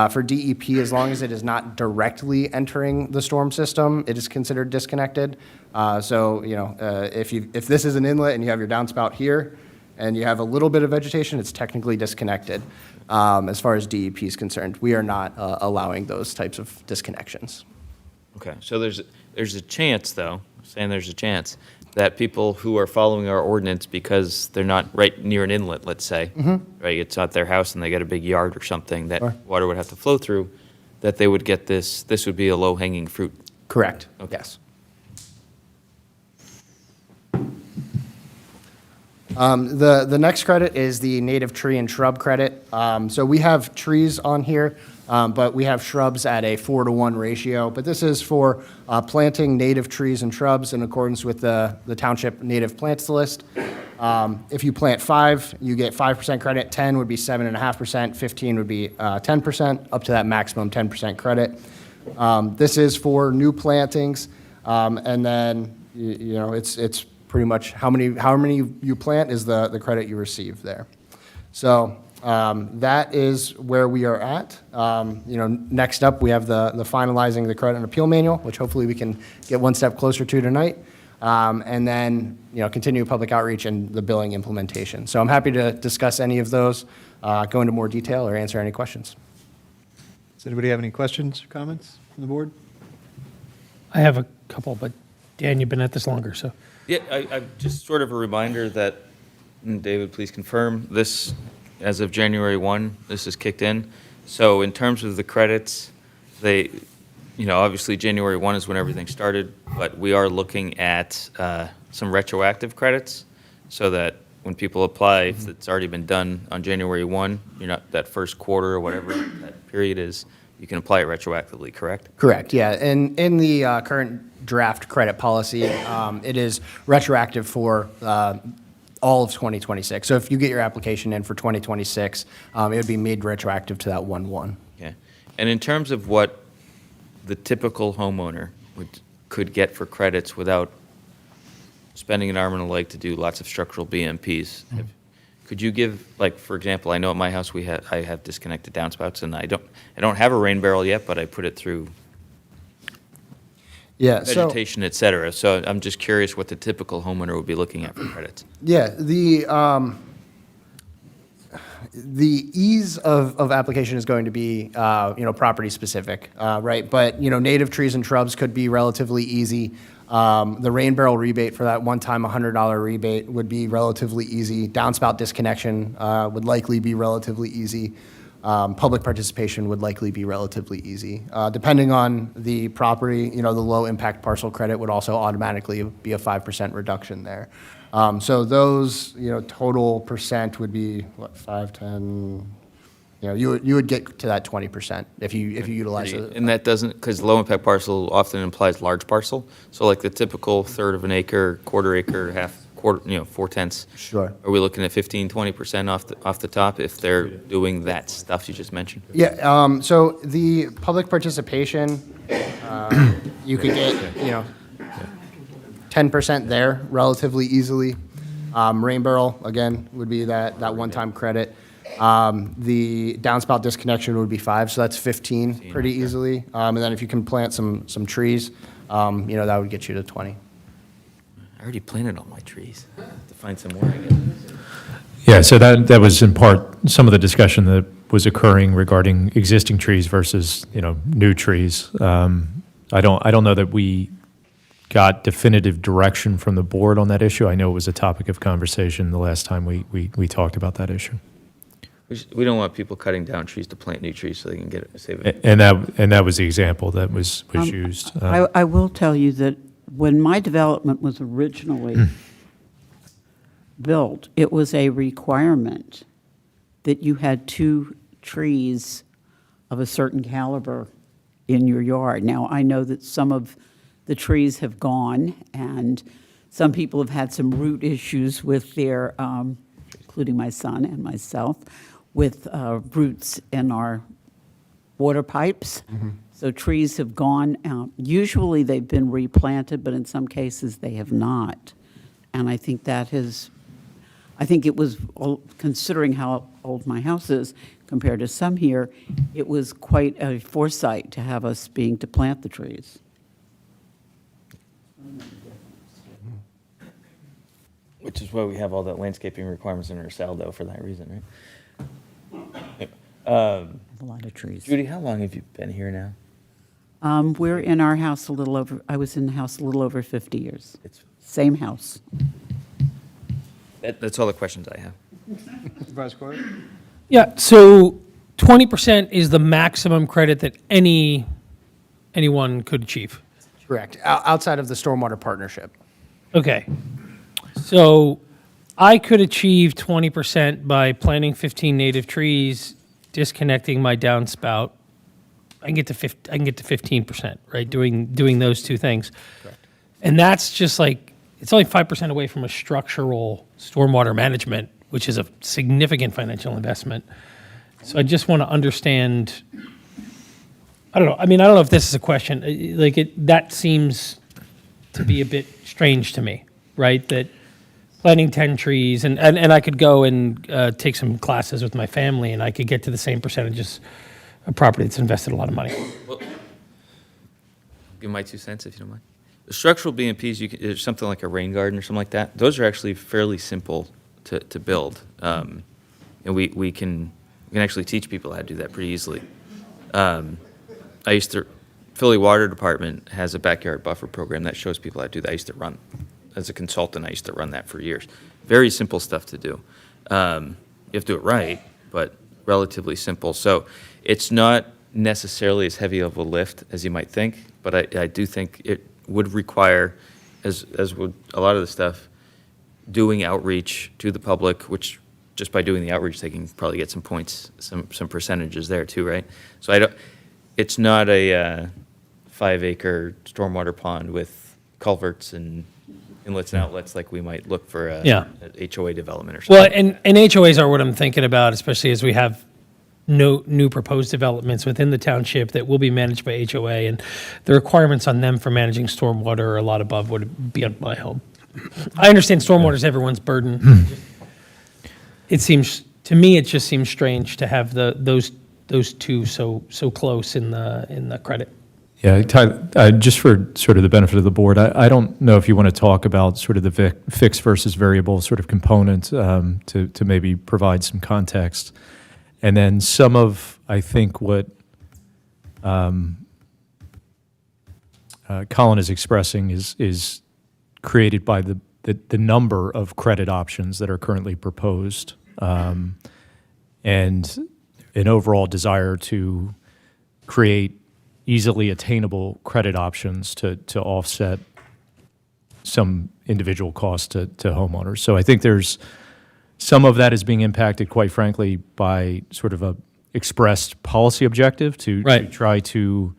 For DEP, as long as it is not directly entering the storm system, it is considered disconnected. So, if this is an inlet and you have your downspout here and you have a little bit of vegetation, it's technically disconnected. As far as DEP is concerned, we are not allowing those types of disconnections. Okay, so there's a chance, though, saying there's a chance, that people who are following our ordinance because they're not right near an inlet, let's say, right, it's not their house and they got a big yard or something that water would have to flow through, that they would get this would be a low-hanging fruit. Correct. Okay. Yes. The next credit is the native tree and shrub credit. So we have trees on here, but we have shrubs at a 4-to-1 ratio. But this is for planting native trees and shrubs in accordance with the township native plants list. If you plant 5, you get 5% credit. 10 would be 7.5%. 15 would be 10%, up to that maximum 10% credit. This is for new plantings, and then it's pretty much how many you plant is the credit you receive there. So that is where we are at. Next up, we have the finalizing the credit and appeal manual, which hopefully we can get one step closer to tonight. And then, continue public outreach and the billing implementation. So I'm happy to discuss any of those, go into more detail, or answer any questions. Does anybody have any questions or comments from the board? I have a couple, but Dan, you've been at this longer, so. Yeah, I just sort of a reminder that, and David, please confirm, this, as of January 1, this is kicked in. So in terms of the credits, they, obviously January 1 is when everything started, but we are looking at some retroactive credits so that when people apply, if it's already been done on January 1, you're not that first quarter or whatever that period is, you can apply it retroactively, correct? Correct, yeah. And in the current draft credit policy, it is retroactive for all of 2026. So if you get your application in for 2026, it would be made retroactive to that 1/1. Okay. And in terms of what the typical homeowner could get for credits without spending an arm and a leg to do lots of structural BMPs, could you give, like, for example, I know at my house I have disconnected downspouts, and I don't have a rain barrel yet, but I put it through vegetation, et cetera. So I'm just curious what the typical homeowner would be looking at for credits. Yeah, the ease of application is going to be, property specific, right? But, native trees and shrubs could be relatively easy. The rain barrel rebate for that one-time $100 rebate would be relatively easy. Downspout disconnection would likely be relatively easy. Public participation would likely be relatively easy. Depending on the property, the low impact parcel credit would also automatically be a 5% reduction there. So those, total percent would be, 5, 10, you would get to that 20% if you utilize it. And that doesn't, because low impact parcel often implies large parcel. So like the typical third of an acre, quarter acre, half, quarter, 4/10. Sure. Are we looking at 15, 20% off the top if they're doing that stuff you just mentioned? Yeah, so the public participation, you could get, 10% there relatively easily. Rain barrel, again, would be that one-time credit. The downspout disconnection would be 5, so that's 15 pretty easily. And then if you can plant some trees, that would get you to 20. I already planted all my trees. To find some more, I guess. Yeah, so that was in part some of the discussion that was occurring regarding existing trees versus, new trees. I don't know that we got definitive direction from the board on that issue. I know it was a topic of conversation the last time we talked about that issue. We don't want people cutting down trees to plant new trees so they can save it. And that was the example that was used. I will tell you that when my development was originally built, it was a requirement that you had 2 trees of a certain caliber in your yard. Now, I know that some of the trees have gone, and some people have had some root issues with their, including my son and myself, with roots in our water pipes. So trees have gone out. Usually they've been replanted, but in some cases they have not. And I think it was, considering how old my house is compared to some here, it was quite a foresight to have us being to plant the trees. Which is why we have all the landscaping requirements in our saldo for that reason, right? A lot of trees. Judy, how long have you been here now? We're in our house I was in the house a little over 50 years. Same house. That's all the questions I have. Vice Chair? Yeah, so 20% is the maximum credit that anyone could achieve. Correct. Outside of the stormwater partnership. Okay. So I could achieve 20% by planting 15 native trees, disconnecting my downspout. I can get to 15%, right? Doing those 2 things. Correct. And that's just like, it's only 5% away from a structural stormwater management, which is a significant financial investment. So I just want to understand, I don't know. I mean, I don't know if this is a question. That seems to be a bit strange to me, right? That planting 10 trees, and I could go and take some classes with my family, and I could get to the same percentages of property that's invested a lot of money. Well, give my 2 cents if you don't mind. The structural BMPs, there's something like a rain garden or something like that. Those are actually fairly simple to build. And we can actually teach people how to do that pretty easily. Philly Water Department has a backyard buffer program that shows people how to do that. I used to run, as a consultant, I used to run that for years. Very simple stuff to do. You have to do it right, but relatively simple. So it's not necessarily as heavy of a lift as you might think, but I do think it would require, as would a lot of the stuff, doing outreach to the public, which just by doing the outreach, they can probably get some points, some percentages there too, right? So it's not a 5-acre stormwater pond with culverts and inlets and outlets like we might look for an HOA development or something. Well, and HOAs are what I'm thinking about, especially as we have no new proposed developments within the township that will be managed by HOA, and the requirements on them for managing stormwater are a lot above what would be on my home. I understand stormwater is everyone's burden. It seems, to me, it just seems strange to have those 2 so close in the credit. Yeah, just for sort of the benefit of the board, I don't know if you want to talk about sort of the fixed versus variable sort of component to maybe provide some context. And then some of, I think, what Colin is expressing is created by the number of credit options that are currently proposed, and an overall desire to create easily attainable credit options to offset some individual costs to homeowners. So I think there's some of that is being impacted, quite frankly, by sort of a expressed policy objective to try to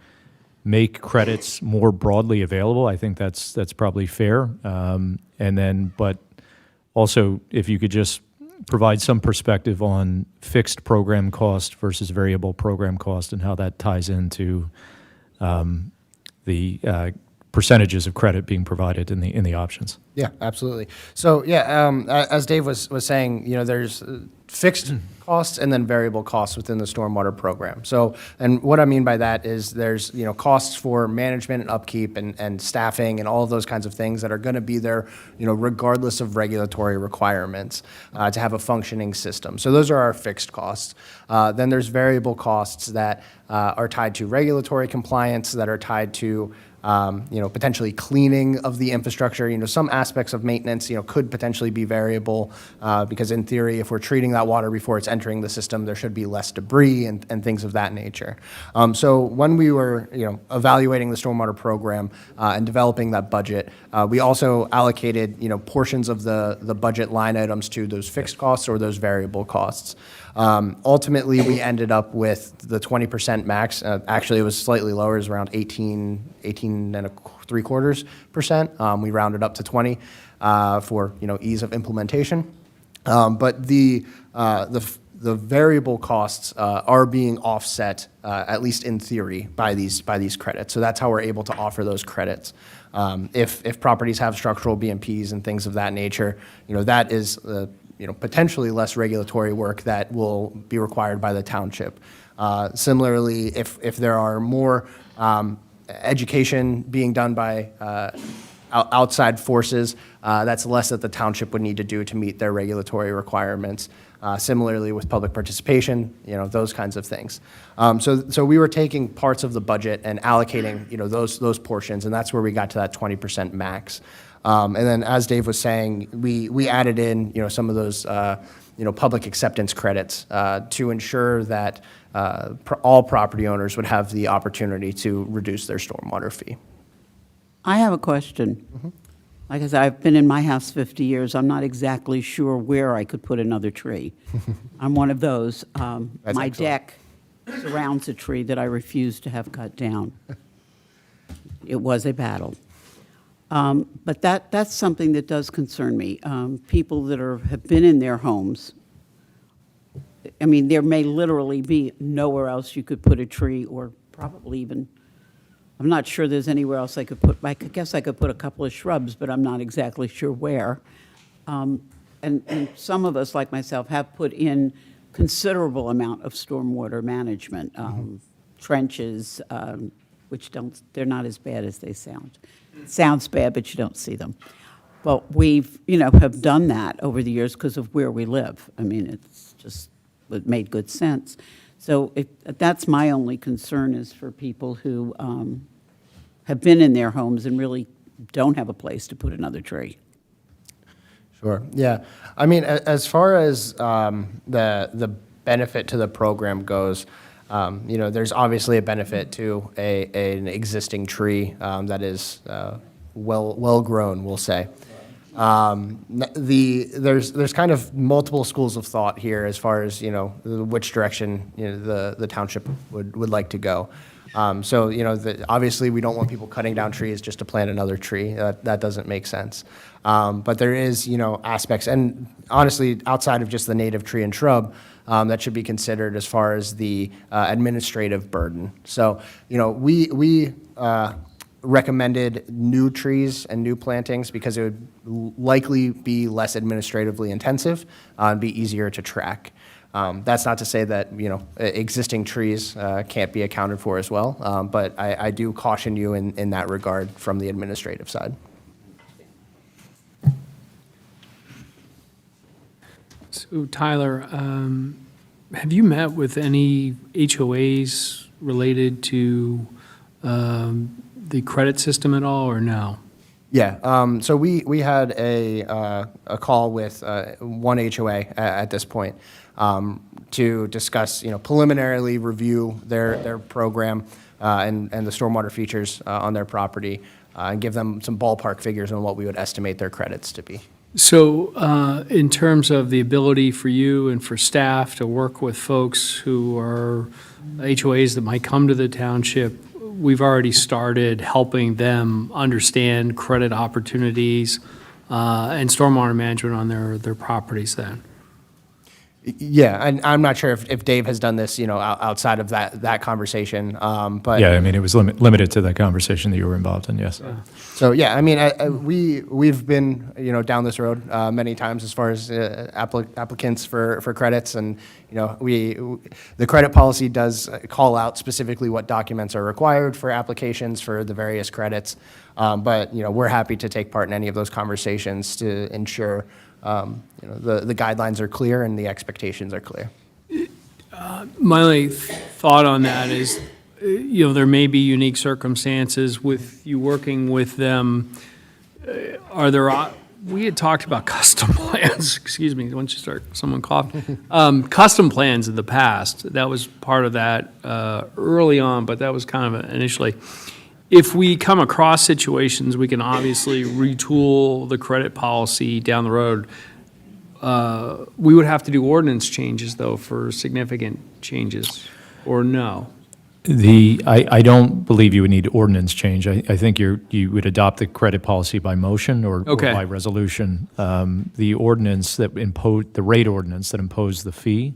make credits more broadly available. I think that's probably fair. But also, if you could just provide some perspective on fixed program cost versus variable program cost and how that ties into the percentages of credit being provided in the options. Yeah, absolutely. So, yeah, as Dave was saying, there's fixed costs and then variable costs within the stormwater program. So, and what I mean by that is there's, costs for management and upkeep and staffing and all of those kinds of things that are going to be there, regardless of regulatory requirements to have a functioning system. So those are our fixed costs. Then there's variable costs that are tied to regulatory compliance, that are tied to potentially cleaning of the infrastructure. Some aspects of maintenance, could potentially be variable because in theory, if we're treating that water before it's entering the system, there should be less debris and things of that nature. So when we were, evaluating the stormwater program and developing that budget, we also allocated, portions of the budget line items to those fixed costs or those variable costs. Ultimately, we ended up with the 20% max. Actually, it was slightly lower, it was around 18.75%. We rounded up to 20 for ease of implementation. But the variable costs are being offset, at least in theory, by these credits. So that's how we're able to offer those credits. If properties have structural BMPs and things of that nature, that is potentially less regulatory work that will be required by the township. Similarly, if there are more education being done by outside forces, that's less that the township would need to do to meet their regulatory requirements. Similarly with public participation, those kinds of things. So we were taking parts of the budget and allocating, those portions, and that's where we got to that 20% max. And then, as Dave was saying, we added in, some of those, public acceptance credits to ensure that all property owners would have the opportunity to reduce their stormwater fee. I have a question. Like I said, I've been in my house 50 years. I'm not exactly sure where I could put another tree. I'm one of those. My excellent. deck surrounds a tree that I refuse to have cut down. It was a battle. But that's something that does concern me. People that have been in their homes, I mean, there may literally be nowhere else you could put a tree, or probably even, I'm not sure there's anywhere else I could put, I guess I could put a couple of shrubs, but I'm not exactly sure where. And some of us, like myself, have put in considerable amount of stormwater management, trenches, which they're not as bad as they sound. It sounds bad, but you don't see them. But we've, have done that over the years because of where we live. I mean, it made good sense. So that's my only concern, is for people who have been in their homes and really don't have a place to put another tree. Sure. Yeah. I mean, as far as the benefit to the program goes, there's obviously a benefit to an existing tree that is well grown, we'll say. There's kind of multiple schools of thought here as far as which direction the township would like to go. So obviously we don't want people cutting down trees just to plant another tree. That doesn't make sense. But there is aspects, and honestly, outside of just the native tree and shrub, that should be considered as far as the administrative burden. So we recommended new trees and new plantings because it would likely be less administratively intensive and be easier to track. That's not to say that existing trees can't be accounted for as well, but I do caution you in that regard from the administrative side. So Tyler, have you met with any HOAs related to the credit system at all, or no? Yeah, so we had a call with one HOA at this point to discuss, preliminarily review their program and the stormwater features on their property and give them some ballpark figures on what we would estimate their credits to be. So in terms of the ability for you and for staff to work with folks who are HOAs that might come to the township, we've already started helping them understand credit opportunities and stormwater management on their properties then. Yeah, and I'm not sure if Dave has done this, outside of that conversation, but. Yeah, I mean, it was limited to that conversation that you were involved in, yes. So, yeah, I mean, we've been, down this road many times as far as applicants for credits, and, the credit policy does call out specifically what documents are required for applications for the various credits, but, we're happy to take part in any of those conversations to ensure, the guidelines are clear and the expectations are clear. My only thought on that is, there may be unique circumstances with you working with them. We had talked about custom plans, excuse me, once you start, someone coughed. Custom plans in the past, that was part of that early on, but that was kind of initially. If we come across situations, we can obviously retool the credit policy down the road. We would have to do ordinance changes, though, for significant changes, or no? I don't believe you would need ordinance change. I think you would adopt the credit policy by motion or Okay. by resolution. The ordinance that the rate ordinance that imposed the fee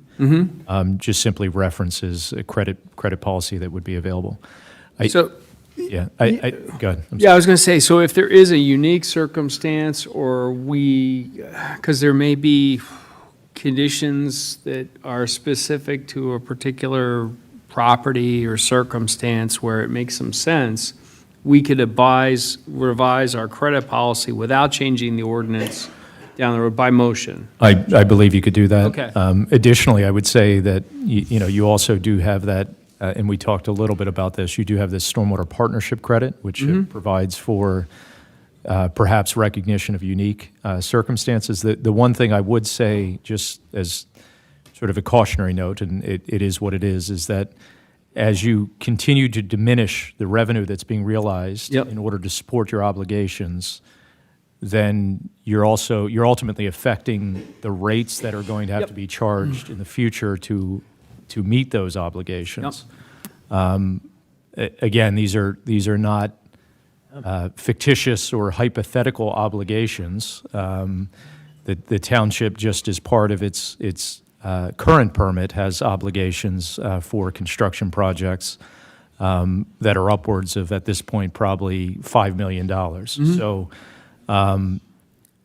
just simply references a credit policy that would be available. So, Yeah, go ahead. I'm yeah, I was going to say, so if there is a unique circumstance, or because there may be conditions that are specific to a particular property or circumstance where it makes some sense, we could revise our credit policy without changing the ordinance down the road by motion. I believe you could do that. Okay. Additionally, I would say that, you also do have that, and we talked a little bit about this, you do have this stormwater partnership credit, which provides for perhaps recognition of unique circumstances. The one thing I would say, just as sort of a cautionary note, and it is what it is that as you continue to diminish the revenue that's being realized in order to support your obligations, then you're ultimately affecting the rates that are going to have to be charged in the future to meet those obligations. Again, these are not fictitious or hypothetical obligations. The township, just as part of its current permit, has obligations for construction projects that are upwards of, at this point, probably $5 million. So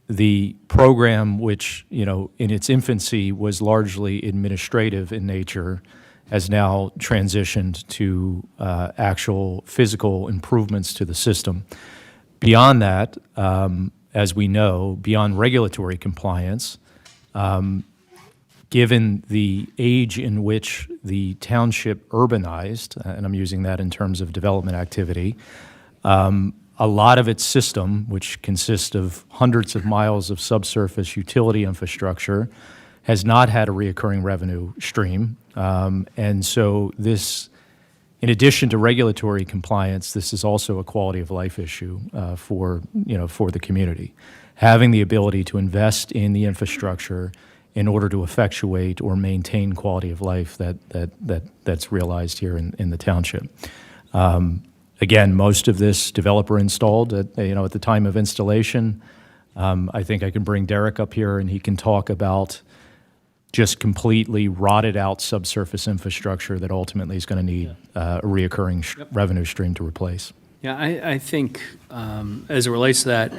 the program, which, in its infancy was largely administrative in nature, has now transitioned to actual physical improvements to the system. Beyond that, as we know, beyond regulatory compliance, given the age in which the township urbanized, and I'm using that in terms of development activity, a lot of its system, which consists of hundreds of miles of subsurface utility infrastructure, has not had a reoccurring revenue stream. And so this, in addition to regulatory compliance, this is also a quality of life issue for the community. Having the ability to invest in the infrastructure in order to effectuate or maintain quality of life that's realized here in the township. Again, most of this developer installed at the time of installation. I think I can bring Derek up here and he can talk about just completely rotted out subsurface infrastructure that ultimately is going to need a reoccurring revenue stream to replace. Yeah, I think as it relates to that,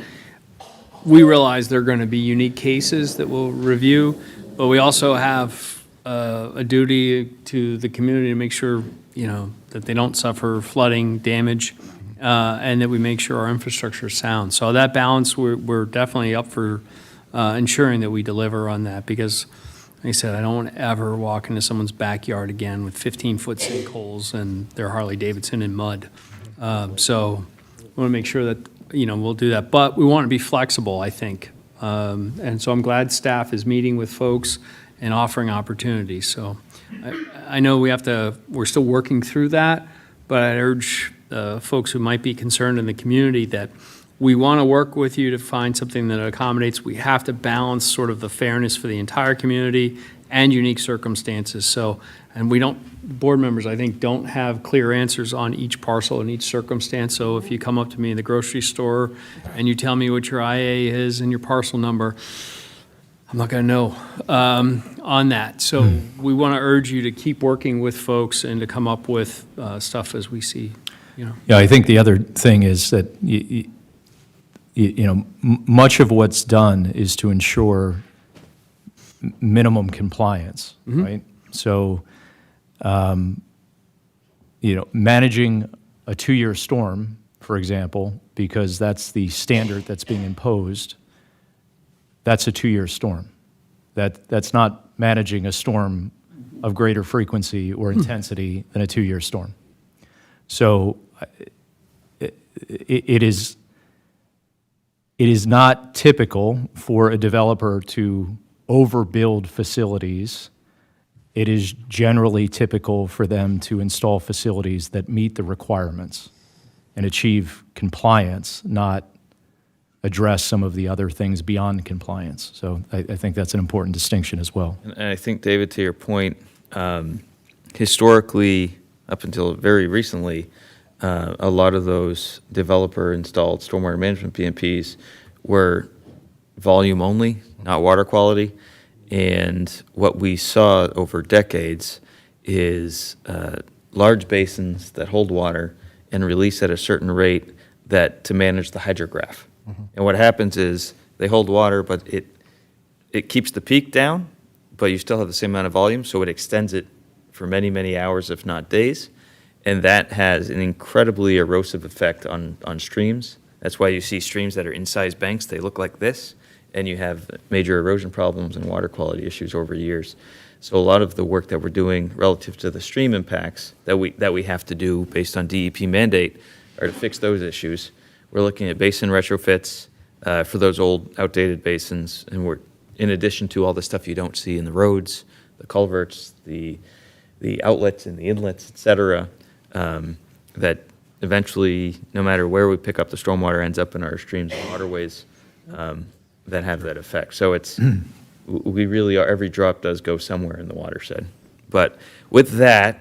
we realize there are going to be unique cases that we'll review, but we also have a duty to the community to make sure, that they don't suffer flooding damage, and that we make sure our infrastructure is sound. So that balance, we're definitely up for ensuring that we deliver on that, because, like I said, I don't want to ever walk into someone's backyard again with 15-foot sinkholes and their Harley-Davidson in mud. So we want to make sure that, we'll do that. But we want to be flexible, I think. And so I'm glad staff is meeting with folks and offering opportunities. So I know we're still working through that, but I urge folks who might be concerned in the community that we want to work with you to find something that accommodates. We have to balance sort of the fairness for the entire community and unique circumstances. So, and board members, I think, don't have clear answers on each parcel and each circumstance. So if you come up to me in the grocery store and you tell me what your IA is and your parcel number, I'm not going to know on that. So we want to urge you to keep working with folks and to come up with stuff as we see, you know. Yeah, I think the other thing is that, much of what's done is to ensure minimum compliance, right? So, managing a 2-year storm, for example, because that's the standard that's being imposed, that's a 2-year storm. That's not managing a storm of greater frequency or intensity than a 2-year storm. So it is not typical for a developer to overbuild facilities. It is generally typical for them to install facilities that meet the requirements and achieve compliance, not address some of the other things beyond compliance. So I think that's an important distinction as well. And I think, David, to your point, historically, up until very recently, a lot of those developer-installed stormwater management BMPs were volume only, not water quality. And what we saw over decades is large basins that hold water and release at a certain rate that to manage the hydrograph. And what happens is they hold water, but it keeps the peak down, but you still have the same amount of volume, so it extends it for many, many hours, if not days. And that has an incredibly erosive effect on streams. That's why you see streams that are incised banks, they look like this, and you have major erosion problems and water quality issues over years. So a lot of the work that we're doing relative to the stream impacts that we have to do based on DEP mandate are to fix those issues. We're looking at basin retrofits for those old, outdated basins, and we're, in addition to all the stuff you don't see in the roads, the culverts, the outlets and the inlets, et cetera, that eventually, no matter where we pick up the stormwater, ends up in our streams and waterways that have that effect. So it's, we really are, every drop does go somewhere in the watershed. But with that,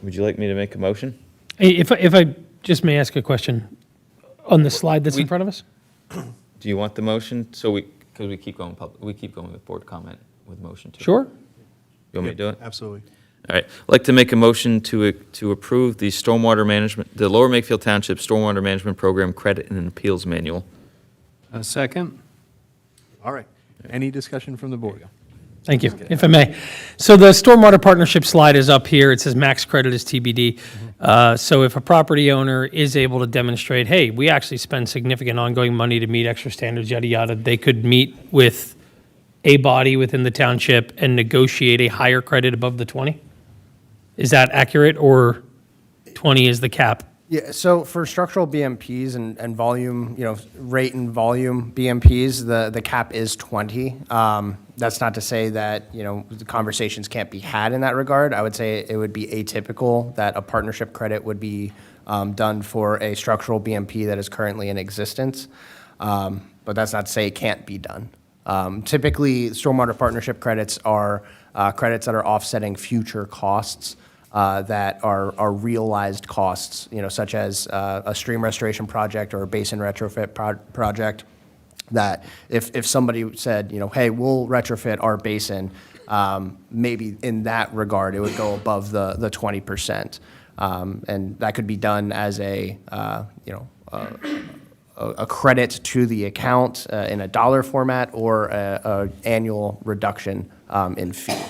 would you like me to make a motion? Hey, if I just may ask a question on the slide that's in front of us? Do you want the motion? So because we keep going we keep going with board comment with motion too. Sure. You want me to do it? Absolutely. All right. I'd like to make a motion to approve the stormwater management, the Lower Makefield Township Stormwater Management Program Credit and Appeals Manual. A second? All right. Any discussion from the board? Thank you, if I may. So the stormwater partnership slide is up here. It says max credit is TBD. So if a property owner is able to demonstrate, hey, we actually spend significant ongoing money to meet extra standards, yada, yada, they could meet with a body within the township and negotiate a higher credit above the 20? Is that accurate, or 20 is the cap? Yeah, so for structural BMPs and volume, rate and volume BMPs, the cap is 20. That's not to say that, the conversations can't be had in that regard. I would say it would be atypical that a partnership credit would be done for a structural BMP that is currently in existence. But that's not to say it can't be done. Typically, stormwater partnership credits are credits that are offsetting future costs that are realized costs, such as a stream restoration project or a basin retrofit project, that if somebody said, hey, we'll retrofit our basin, maybe in that regard, it would go above the 20%. And that could be done as a credit to the account in a dollar format or a annual reduction in fee.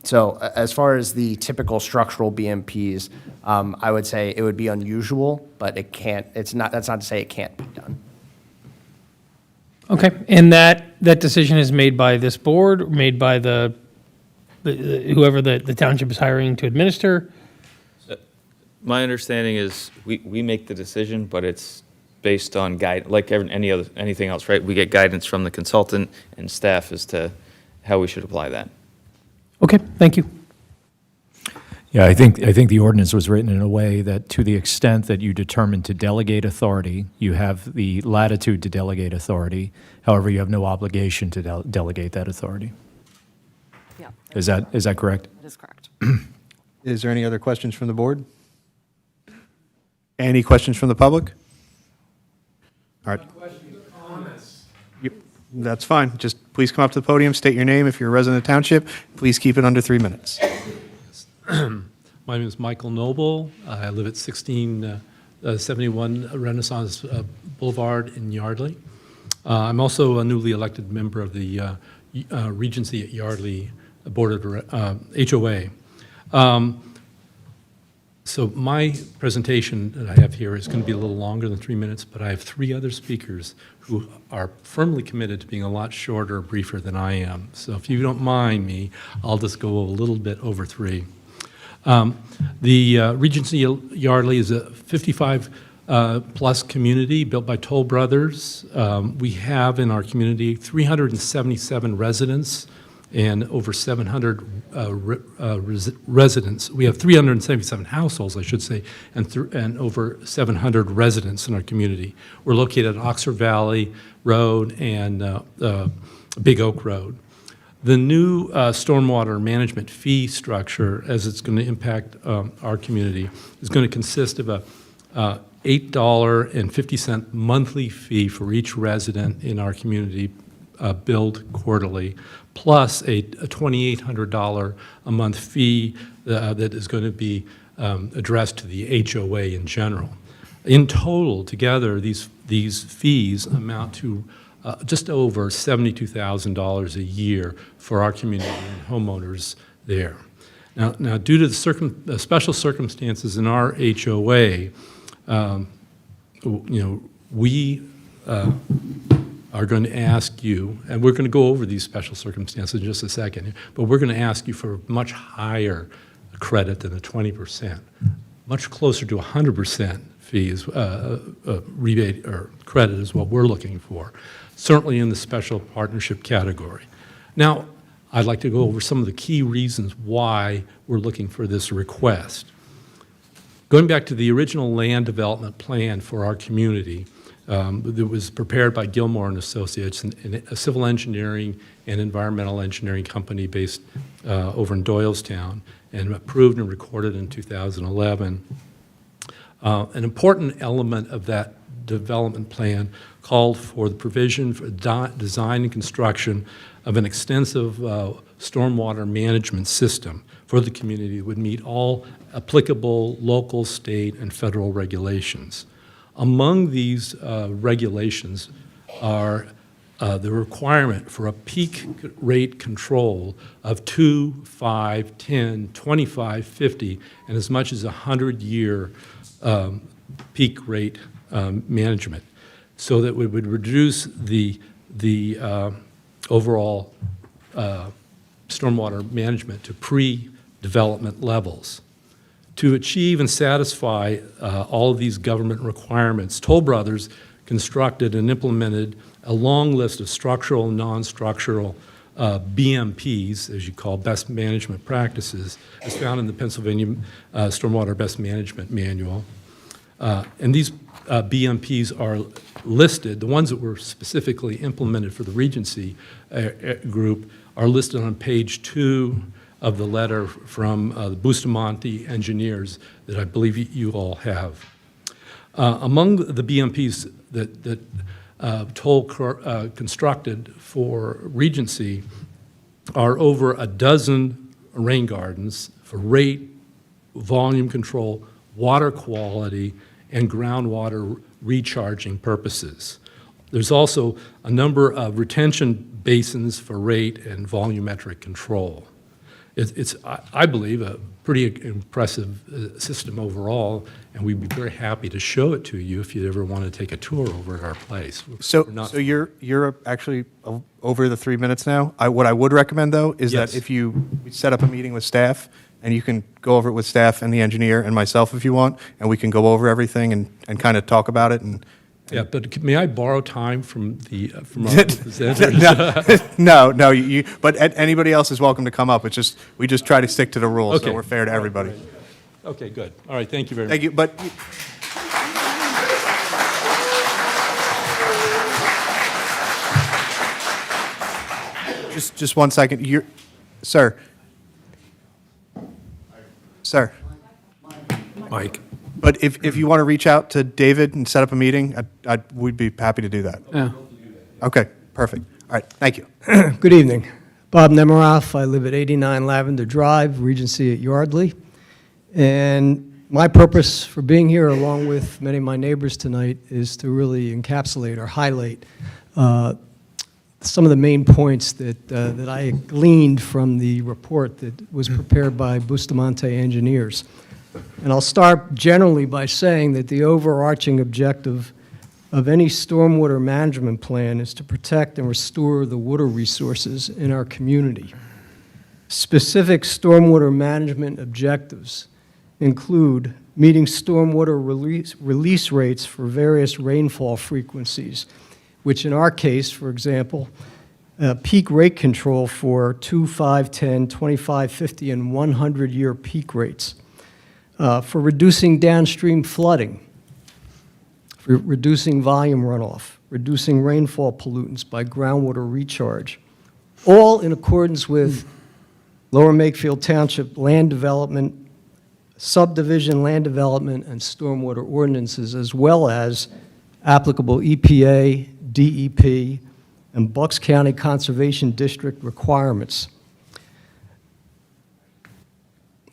So as far as the typical structural BMPs, I would say it would be unusual, but that's not to say it can't be done. Okay, and that decision is made by this board, made by whoever the township is hiring to administer? My understanding is we make the decision, but it's based on like anything else, right? We get guidance from the consultant and staff as to how we should apply that. Okay, thank you. Yeah, I think the ordinance was written in a way that to the extent that you determine to delegate authority, you have the latitude to delegate authority. However, you have no obligation to delegate that authority. Yeah. Is that correct? That is correct. Is there any other questions from the board? Any questions from the public? All right. That's fine. Just please come up to the podium, state your name if you're a resident of the township. Please keep it under 3 minutes. My name is Michael Noble. I live at 1671 Renaissance Boulevard in Yardley. I'm also a newly elected member of the Regency at Yardley Board of HOA. So my presentation that I have here is going to be a little longer than 3 minutes, but I have 3 other speakers who are firmly committed to being a lot shorter or briefer than I am. So if you don't mind me, I'll just go a little bit over 3. The Regency Yardley is a 55 plus community built by Toll Brothers. We have in our community 377 residents and over 700 residents. We have 377 households, I should say, and over 700 residents in our community. We're located at Oxford Valley Road and Big Oak Road. The new stormwater management fee structure, as it's going to impact our community, is going to consist of a $8.50 monthly fee for each resident in our community billed quarterly, plus a $2,800 a month fee that is going to be addressed to the HOA in general. In total, together, these fees amount to just over $72,000 a year for our community and homeowners there. Now due to the special circumstances in our HOA, we are going to ask you, and we're going to go over these special circumstances in just a second, but we're going to ask you for a much higher credit than the 20%, much closer to 100% fees, rebate or credit is what we're looking for, certainly in the special partnership category. Now, I'd like to go over some of the key reasons why we're looking for this request. Going back to the original land development plan for our community, that was prepared by Gilmore and Associates, a civil engineering and environmental engineering company based over in Doylestown, and approved and recorded in 2011. An important element of that development plan called for the provision for design and construction of an extensive stormwater management system for the community that would meet all applicable local, state, and federal regulations. Among these regulations are the requirement for a peak rate control of 2, 5, 10, 25, 50, and as much as 100-year peak rate management, so that we would reduce the overall stormwater management to pre-development levels. To achieve and satisfy all of these government requirements, Toll Brothers constructed and implemented a long list of structural and non-structural BMPs, as you call best management practices, as found in the Pennsylvania Stormwater Best Management Manual. And these BMPs are listed, the ones that were specifically implemented for the Regency group are listed on page 2 of the letter from the Bustamante engineers that I believe you all have. Among the BMPs that Toll constructed for Regency are over a dozen rain gardens for rate, volume control, water quality, and groundwater recharging purposes. There's also a number of retention basins for rate and volumetric control. It's, I believe, a pretty impressive system overall, and we'd be very happy to show it to you if you ever want to take a tour over at our place. So you're actually over the 3 minutes now. What I would recommend, though, is Yes. that if you set up a meeting with staff, and you can go over it with staff and the engineer and myself if you want, and we can go over everything and kind of talk about it. And Yeah, but may I borrow time from our presenters? No, but anybody else is welcome to come up. It's just, we just try to stick to the rules, so Okay. we're fair to everybody. Okay, good. All right, thank you very much. Thank you, but just 1 second. Sir. Mike. But if you want to reach out to David and set up a meeting, we'd be happy to do that. Yeah. Okay, perfect. All right, thank you. Good evening. Bob Nemiroff. I live at 89 Lavender Drive, Regency at Yardley. And my purpose for being here, along with many of my neighbors tonight, is to really encapsulate or highlight some of the main points that I gleaned from the report that was prepared by Bustamante Engineers. And I'll start generally by saying that the overarching objective of any stormwater management plan is to protect and restore the water resources in our community. Specific stormwater management objectives include meeting stormwater release rates for various rainfall frequencies, which in our case, for example, peak rate control for 2, 5, 10, 25, 50, and 100-year peak rates, for reducing downstream flooding, for reducing volume runoff, reducing rainfall pollutants by groundwater recharge, all in accordance with Lower Makefield Township land development, subdivision land development, and stormwater ordinances, as well as applicable EPA, DEP, and Bucks County Conservation District requirements.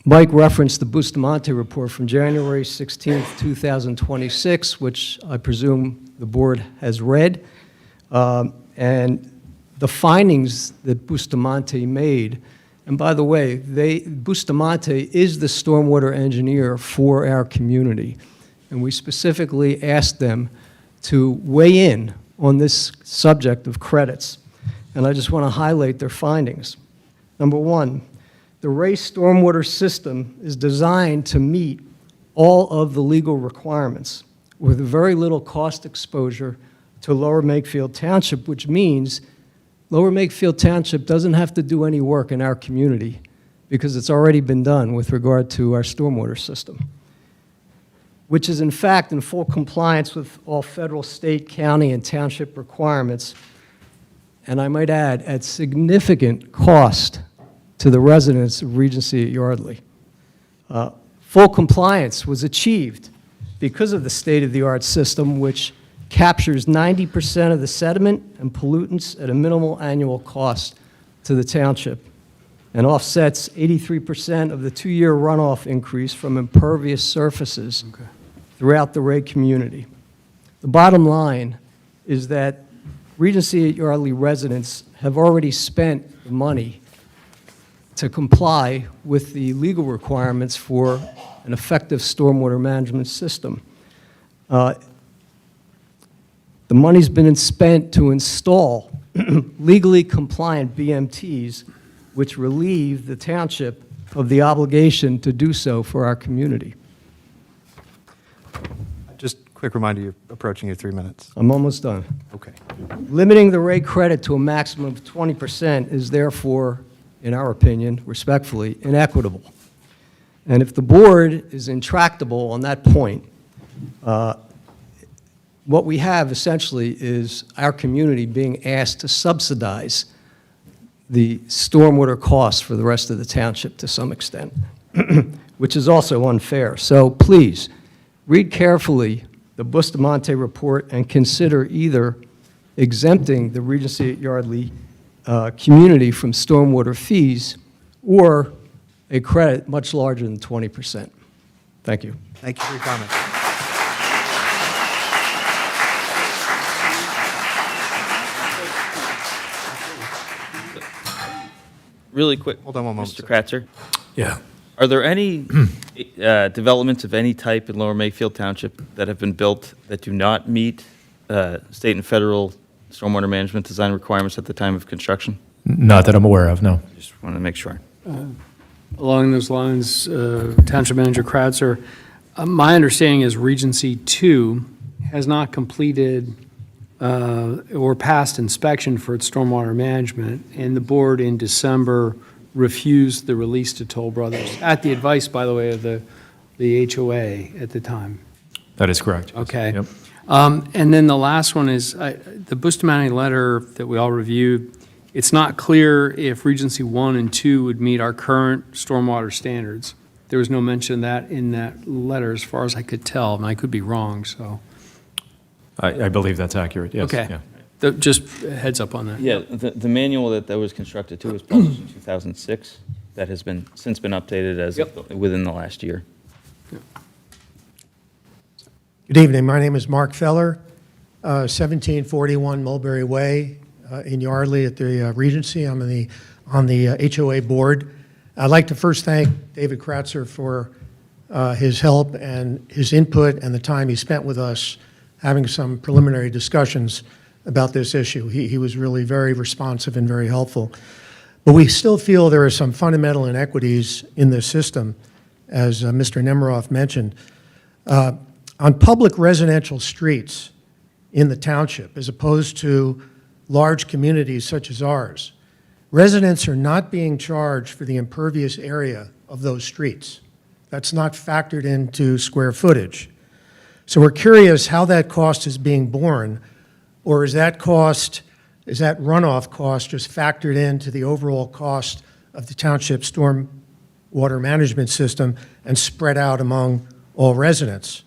Mike referenced the Bustamante report from January 16, 2026, which I presume the board has read. And the findings that Bustamante made, and by the way, Bustamante is the stormwater engineer for our community. And we specifically asked them to weigh in on this subject of credits. And I just want to highlight their findings. Number one, the Ray stormwater system is designed to meet all of the legal requirements with very little cost exposure to Lower Makefield Township, which means Lower Makefield Township doesn't have to do any work in our community because it's already been done with regard to our stormwater system, which is in fact in full compliance with all federal, state, county, and township requirements, and I might add, at significant cost to the residents of Regency at Yardley. Full compliance was achieved because of the state-of-the-art system, which captures 90% of the sediment and pollutants at a minimal annual cost to the township and offsets 83% of the 2-year runoff increase from impervious surfaces throughout the Ray community. The bottom line is that Regency at Yardley residents have already spent the money to comply with the legal requirements for an effective stormwater management system. The money's been spent to install legally compliant BMTs, which relieve the township of the obligation to do so for our community. Just quick reminder, you're approaching your 3 minutes. I'm almost done. Okay. Limiting the rate credit to a maximum of 20% is therefore, in our opinion, respectfully, inequitable. And if the board is intractable on that point, what we have essentially is our community being asked to subsidize the stormwater costs for the rest of the township to some extent, which is also unfair. So please, read carefully the Bustamante report and consider either exempting the Regency at Yardley community from stormwater fees or a credit much larger than 20%. Thank you. Thank you for your comments. Really quick. Hold on one moment, Mr. sir. Kratzer, Yeah. are there any developments of any type in Lower Makefield Township that have been built that do not meet state and federal stormwater management design requirements at the time of construction? Not that I'm aware of, no. Just want to make sure. Along those lines, Township Manager Kratzer, my understanding is Regency 2 has not completed or passed inspection for its stormwater management, and the board in December refused the release to Toll Brothers, at the advice, by the way, of the HOA at the time. That is correct. Okay. Yep. And then the last one is the Bustamante letter that we all reviewed. It's not clear if Regency 1 and 2 would meet our current stormwater standards. There was no mention of that in that letter, as far as I could tell, and I could be wrong, so. I believe that's accurate, yes. Okay. Yeah. Just a heads up on that. Yeah, the manual that was constructed too was published in 2006. That has since been updated as within the last year. Good evening. My name is Mark Feller, 1741 Mulberry Way in Yardley at the Regency. I'm on the HOA board. I'd like to first thank David Kratzer for his help and his input and the time he spent with us having some preliminary discussions about this issue. He was really very responsive and very helpful. But we still feel there are some fundamental inequities in this system, as Mr. Nemiroff mentioned. On public residential streets in the township, as opposed to large communities such as ours, residents are not being charged for the impervious area of those streets. That's not factored into square footage. So we're curious how that cost is being borne, or is that runoff cost just factored into the overall cost of the township storm water management system and spread out among all residents?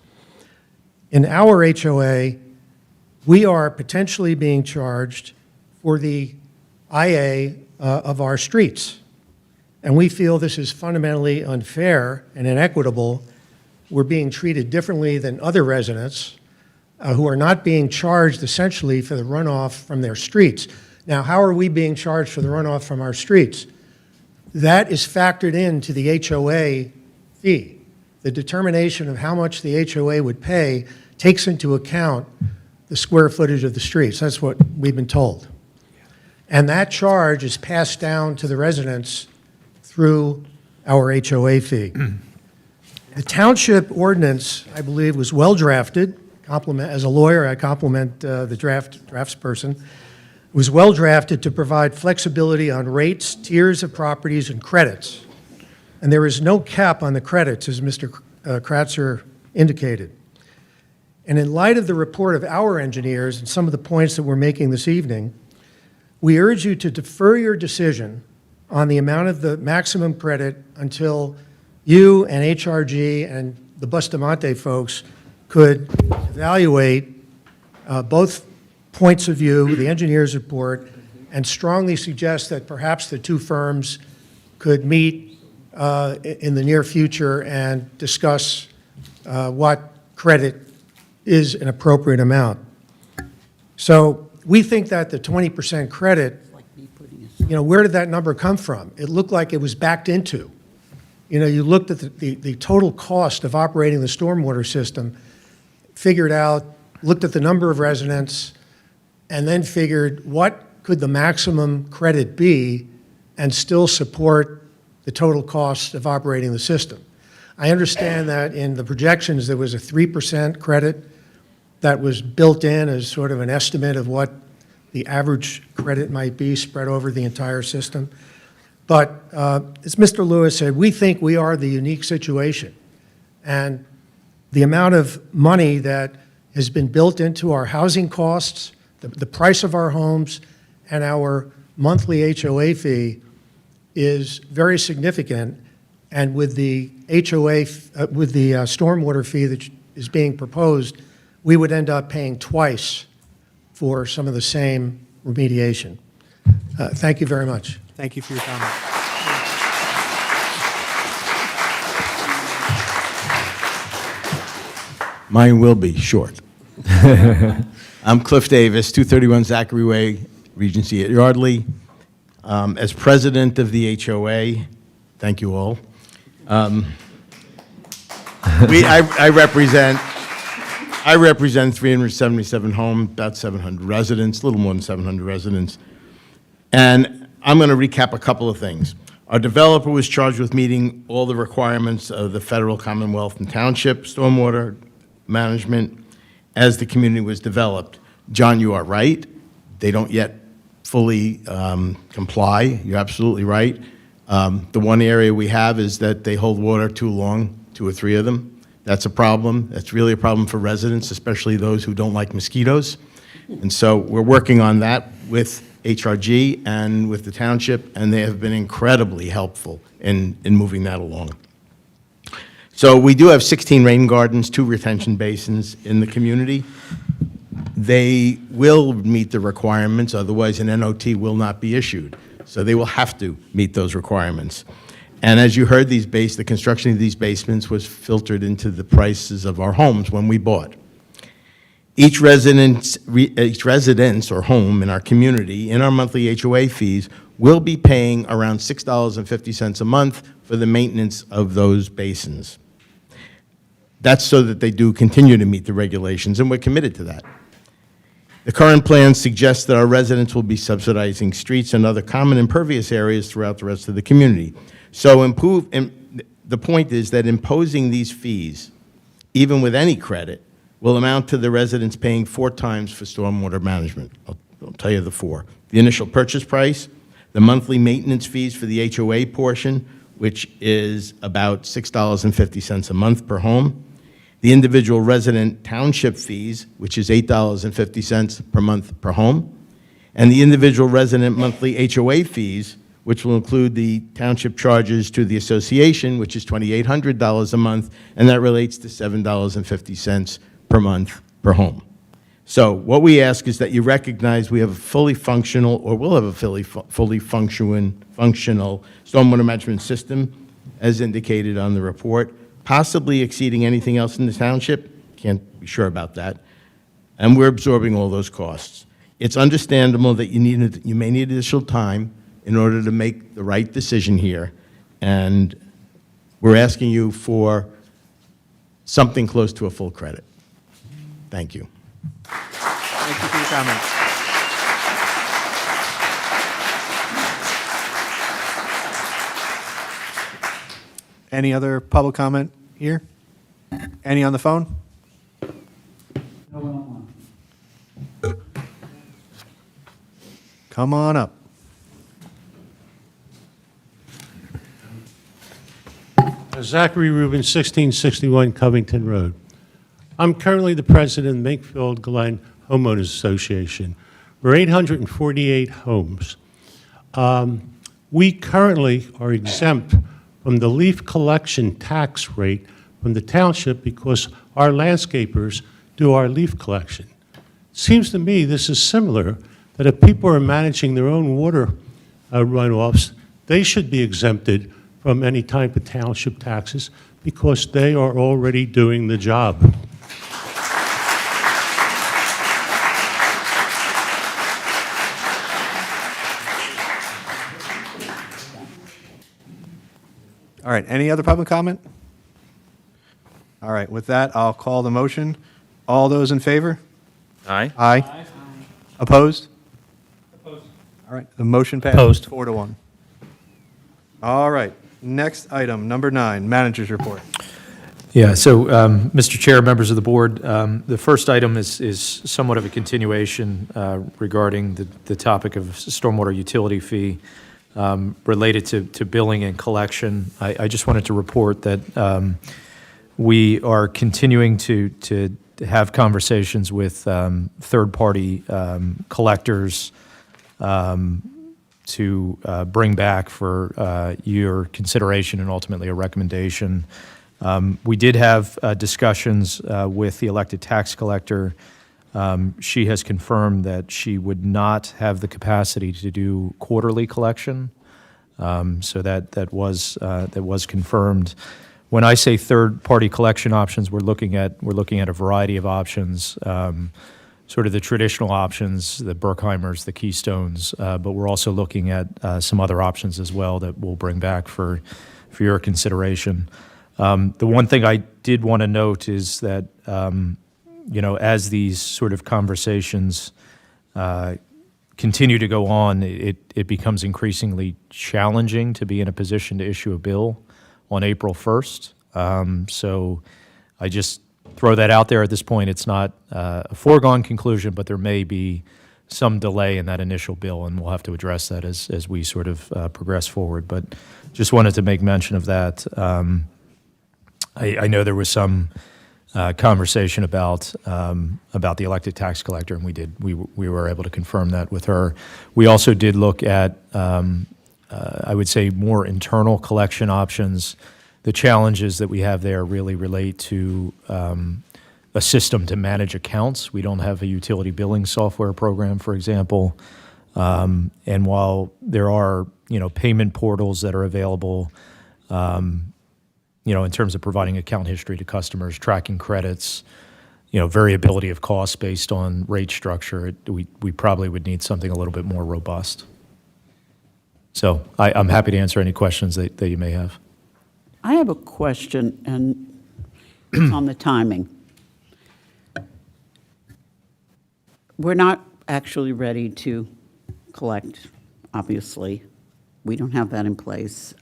In our HOA, we are potentially being charged for the IA of our streets. And we feel this is fundamentally unfair and inequitable. We're being treated differently than other residents who are not being charged essentially for the runoff from their streets. Now, how are we being charged for the runoff from our streets? That is factored into the HOA fee. The determination of how much the HOA would pay takes into account the square footage of the streets. That's what we've been told. And that charge is passed down to the residents through our HOA fee. The township ordinance, I believe, was well-drafted. As a lawyer, I compliment the draftsperson. It was well-drafted to provide flexibility on rates, tiers of properties, and credits. And there is no cap on the credits, as Mr. Kratzer indicated. And in light of the report of our engineers and some of the points that we're making this evening, we urge you to defer your decision on the amount of the maximum credit until you and HRG and the Bustamante folks could evaluate both points of view, the engineer's report, and strongly suggest that perhaps the two firms could meet in the near future and discuss what credit is an appropriate amount. So we think that the 20% credit, where did that number come from? It looked like it was backed into. You looked at the total cost of operating the stormwater system, figured out, looked at the number of residents, and then figured what could the maximum credit be and still support the total cost of operating the system. I understand that in the projections there was a 3% credit that was built in as sort of an estimate of what the average credit might be spread over the entire system. But as Mr. Lewis said, we think we are the unique situation. And the amount of money that has been built into our housing costs, the price of our homes, and our monthly HOA fee is very significant. And with the with the stormwater fee that is being proposed, we would end up paying twice for some of the same remediation. Thank you very much. Thank you for your comment. Mine will be short. I'm Cliff Davis, 231 Zachary Way, Regency at Yardley. As president of the HOA, thank you all. I represent 377 homes, about 700 residents, a little more than 700 residents. And I'm going to recap a couple of things. Our developer was charged with meeting all the requirements of the federal, Commonwealth, and township stormwater management as the community was developed. John, you are right. They don't yet fully comply. You're absolutely right. The one area we have is that they hold water too long, 2 or 3 of them. That's a problem. That's really a problem for residents, especially those who don't like mosquitoes. And so we're working on that with HRG and with the township, and they have been incredibly helpful in moving that along. So we do have 16 rain gardens, 2 retention basins in the community. they will meet the requirements, otherwise an NOT will not be issued. So they will have to meet those requirements. And as you heard, the construction of these basements was filtered into the prices of our homes when we bought. Each residence or home in our community, in our monthly HOA fees, will be paying around $6.50 a month for the maintenance of those basins. That's so that they do continue to meet the regulations, and we're committed to that. The current plan suggests that our residents will be subsidizing streets and other common impervious areas throughout the rest of the community. So the point is that imposing these fees, even with any credit, will amount to the residents paying 4 times for stormwater management. I'll tell you the 4. The initial purchase price, the monthly maintenance fees for the HOA portion, which is about $6.50 a month per home, the individual resident township fees, which is $8.50 per month per home, and the individual resident monthly HOA fees, which will include the township charges to the association, which is $2,800 a month, and that relates to $7.50 per month per home. So what we ask is that you recognize we have a fully functional, or will have a fully functional stormwater management system, as indicated on the report, possibly exceeding anything else in the township. Can't be sure about that. And we're absorbing all those costs. It's understandable that you may need additional time in order to make the right decision here, and we're asking you for something close to a full credit. Thank you. Thank you for your comments. Any other public comment here? Any on the phone? Come on up. Zachary Rubin, 1661 Covington Road. I'm currently the president of Makefield Glen Homeowners Association. We're 848 homes. We currently are exempt from the leaf collection tax rate from the township because our landscapers do our leaf collection. It seems to me this is similar, that if people are managing their own water runoffs, they should be exempted from any type of township taxes because they are already doing the job. All right, any other public comment? All right, with that, I'll call the motion. All those in favor? Aye. Aye. Opposed? Opposed. All right, the motion passed. Opposed. 4-1. All right, next item, number 9, manager's report. Yeah, so, Mr. Chair, members of the board, the first item is somewhat of a continuation regarding the topic of stormwater utility fee related to billing and collection. I just wanted to report that we are continuing to have conversations with third-party collectors to bring back for your consideration and ultimately a recommendation. We did have discussions with the elected tax collector. She has confirmed that she would not have the capacity to do quarterly collection. So that was confirmed. When I say third-party collection options, we're looking at a variety of options, sort of the traditional options, the Berkheimers, the Keystones, but we're also looking at some other options as well that we'll bring back for your consideration. The one thing I did want to note is that, as these sort of conversations continue to go on, it becomes increasingly challenging to be in a position to issue a bill on April 1st. So I just throw that out there at this point. It's not a foregone conclusion, but there may be some delay in that initial bill, and we'll have to address that as we sort of progress forward. But just wanted to make mention of that. I know there was some conversation about the elected tax collector, and we were able to confirm that with her. We also did look at, I would say, more internal collection options. The challenges that we have there really relate to a system to manage accounts. We don't have a utility billing software program, for example. And while there are, payment portals that are available, in terms of providing account history to customers, tracking credits, variability of costs based on rate structure, we probably would need something a little bit more robust. So I'm happy to answer any questions that you may have. I have a question, and it's on the timing. We're not actually ready to collect, obviously. We don't have that in place.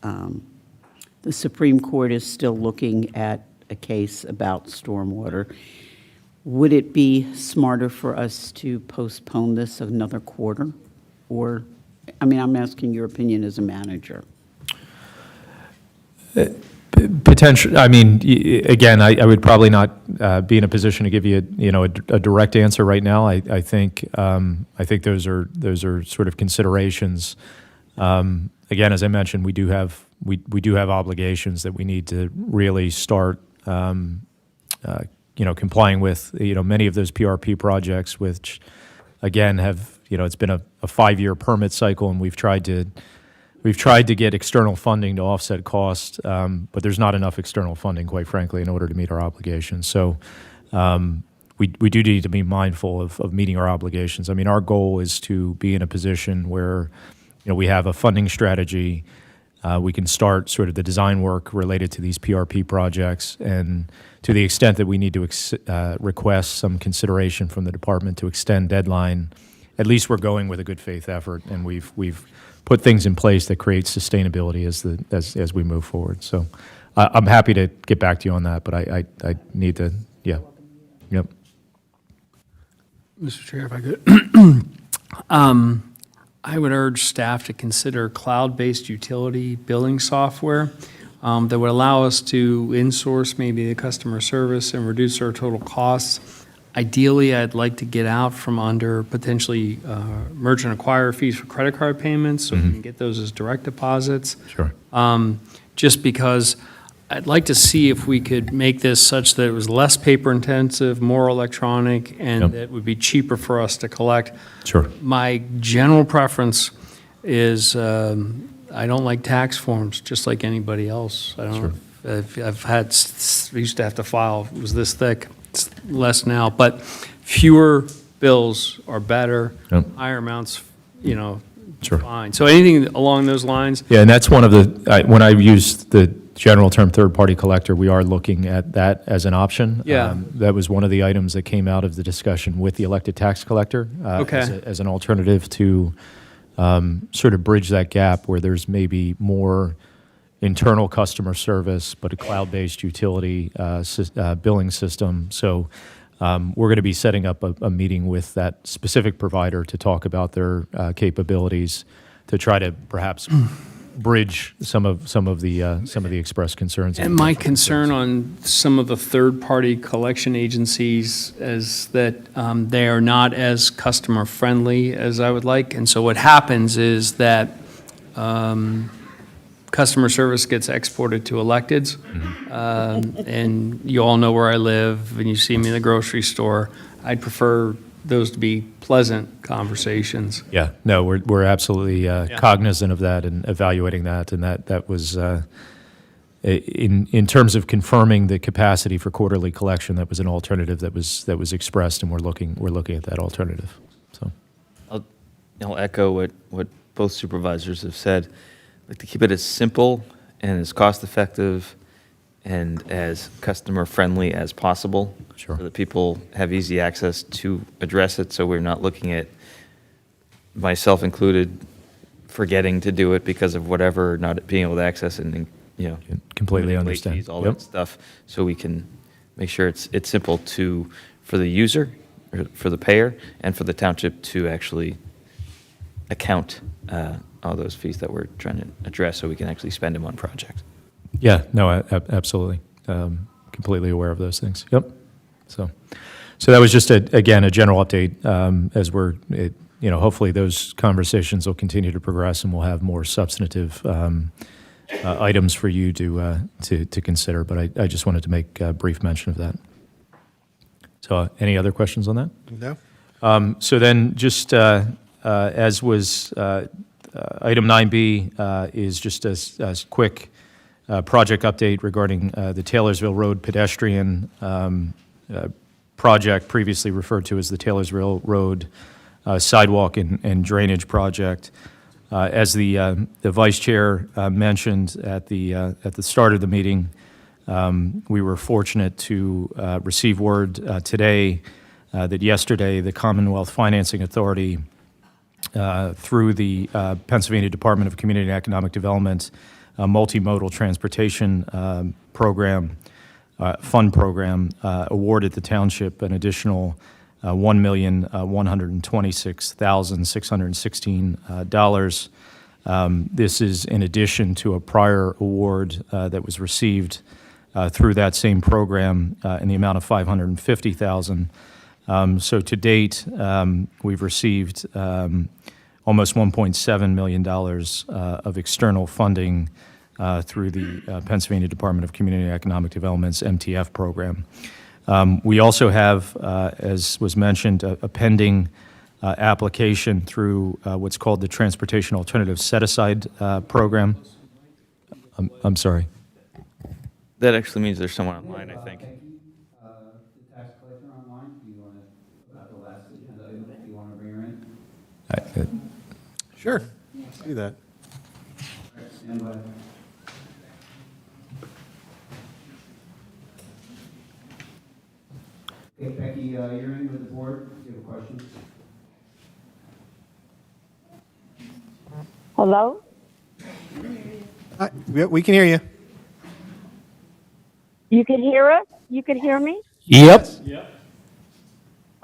The Supreme Court is still looking at a case about stormwater. Would it be smarter for us to postpone this another quarter? Or, I'm asking your opinion as a manager. Potential. Again, I would probably not be in a position to give you a direct answer right now. I think those are sort of considerations. Again, as I mentioned, we do have obligations that we need to really start complying with. Many of those PRP projects, which again have it's been a 5-year permit cycle, and we've tried to get external funding to offset costs, but there's not enough external funding, quite frankly, in order to meet our obligations. So we do need to be mindful of meeting our obligations. Our goal is to be in a position where we have a funding strategy. We can start sort of the design work related to these PRP projects, and to the extent that we need to request some consideration from the department to extend deadline, at least we're going with a good faith effort, and we've put things in place that create sustainability as we move forward. So I'm happy to get back to you on that, but I need to, yeah. Yep. Mr. Chair, if I could. I would urge staff to consider cloud-based utility billing software that would allow us to insource maybe the customer service and reduce our total costs. Ideally, I'd like to get out from under potentially merchant acquirer fees for credit card payments, so we can get those as direct deposits. Sure. Just because I'd like to see if we could make this such that it was less paper intensive, more electronic, and it would be cheaper for us to collect. Sure. My general preference is I don't like tax forms, just like anybody else. I don't. We used to have to file. It was this thick. It's less now, but fewer bills are better. Higher amounts, fine. So anything along those lines. Yeah, and that's one of the when I used the general term third-party collector, we are looking at that as an option. Yeah. That was one of the items that came out of the discussion with the elected tax collector as an alternative to sort of bridge that gap where there's maybe more internal customer service, but a cloud-based utility billing system. So we're going to be setting up a meeting with that specific provider to talk about their capabilities to try to perhaps bridge some of the expressed concerns. And my concern on some of the third-party collection agencies is that they are not as customer-friendly as I would like. And so what happens is that customer service gets exported to electeds, and you all know where I live, and you see me in the grocery store. I'd prefer those to be pleasant conversations. Yeah, no, we're absolutely cognizant of that and evaluating that, and that was in terms of confirming the capacity for quarterly collection. That was an alternative that was expressed, and we're looking at that alternative. So I'll echo what both supervisors have said. I'd like to keep it as simple and as cost-effective and as customer-friendly as possible. Sure. So that people have easy access to address it, so we're not looking at, myself included, forgetting to do it because of whatever, not being able to access it, and completely late understand. fees, all that stuff, so we can make sure it's simple for the user, or for the payer, and for the township to actually account all those fees that we're trying to address, so we can actually spend them on projects. Yeah, no, absolutely. Completely aware of those things. Yep. So that was just again a general update as we're hopefully those conversations will continue to progress, and we'll have more substantive items for you to consider. But I just wanted to make a brief mention of that. So any other questions on that? No? So then, just as was item 9B, is just a quick project update regarding the Taylorsville Road pedestrian project, previously referred to as the Taylorsville Road sidewalk and drainage project. As the vice chair mentioned at the start of the meeting, we were fortunate to receive word today that yesterday the Commonwealth Financing Authority, through the Pennsylvania Department of Community and Economic Development multimodal transportation program, fund program, awarded the township an additional $1,126,616. This is in addition to a prior award that was received through that same program in the amount of $550,000. So to date, we've received almost $1.7 million of external funding through the Pennsylvania Department of Community and Economic Development's MTF program. We also have, as was mentioned, a pending application through what's called the Transportation Alternative Set-Aside Program. I'm sorry. That actually means there's someone online, I think. The tax collector online, do you want to, about the last agenda item, do you want to bring her in? Sure, let's do that. Stand by. Okay, Becky, you're in with the board. Do you have a question? Hello? Hi, we can hear you. You can hear us? You can hear me? Yep.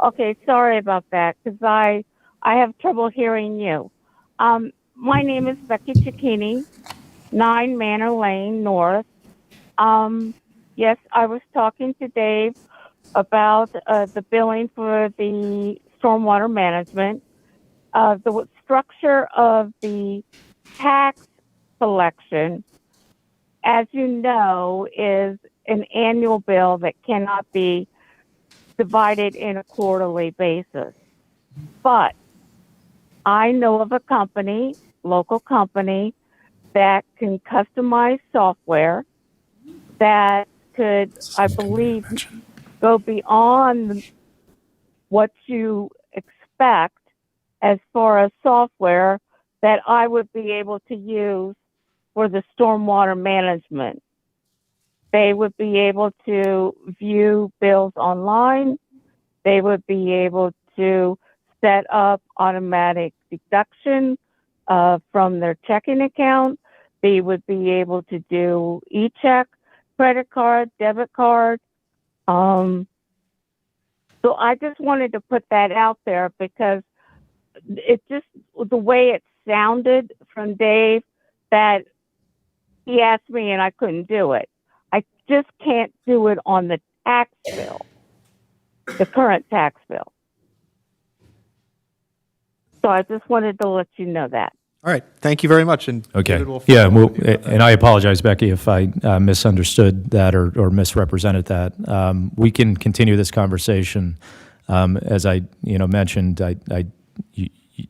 Okay, sorry about that, because I have trouble hearing you. My name is Becky Cicchini, 9 Manor Lane North. Yes, I was talking to Dave about the billing for the stormwater management. The structure of the tax collection, as you know, is an annual bill that cannot be divided in a quarterly basis. But I know of a company, local company, that can customize software that could, I believe, go beyond what you expect as far as software that I would be able to use for the stormwater management. They would be able to view bills online. They would be able to set up automatic deduction from their checking account. They would be able to do e-check, credit card, debit card. So I just wanted to put that out there because it just, the way it sounded from Dave, that he asked me and I couldn't do it. I just can't do it on the tax bill, the current tax bill. So I just wanted to let you know that. All right, thank you very much. And Okay. David will Yeah, follow well, up with you about that. and I apologize, Becky, if I misunderstood that or misrepresented that. We can continue this conversation. As I mentioned,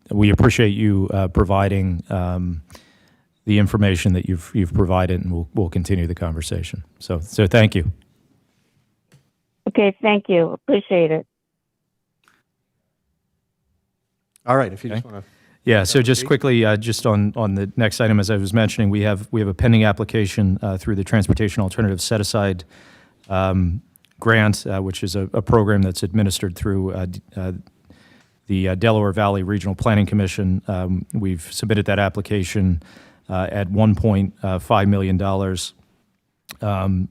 we appreciate you providing the information that you've provided, and we'll continue the conversation. So thank you. Okay, thank you. Appreciate it. All right, if you just want to. Yeah, so just quickly, just on the next item, as I was mentioning, we have a pending application through the Transportation Alternative Set-Aside Grant, which is a program that's administered through the Delaware Valley Regional Planning Commission. We've submitted that application at $1.5 million.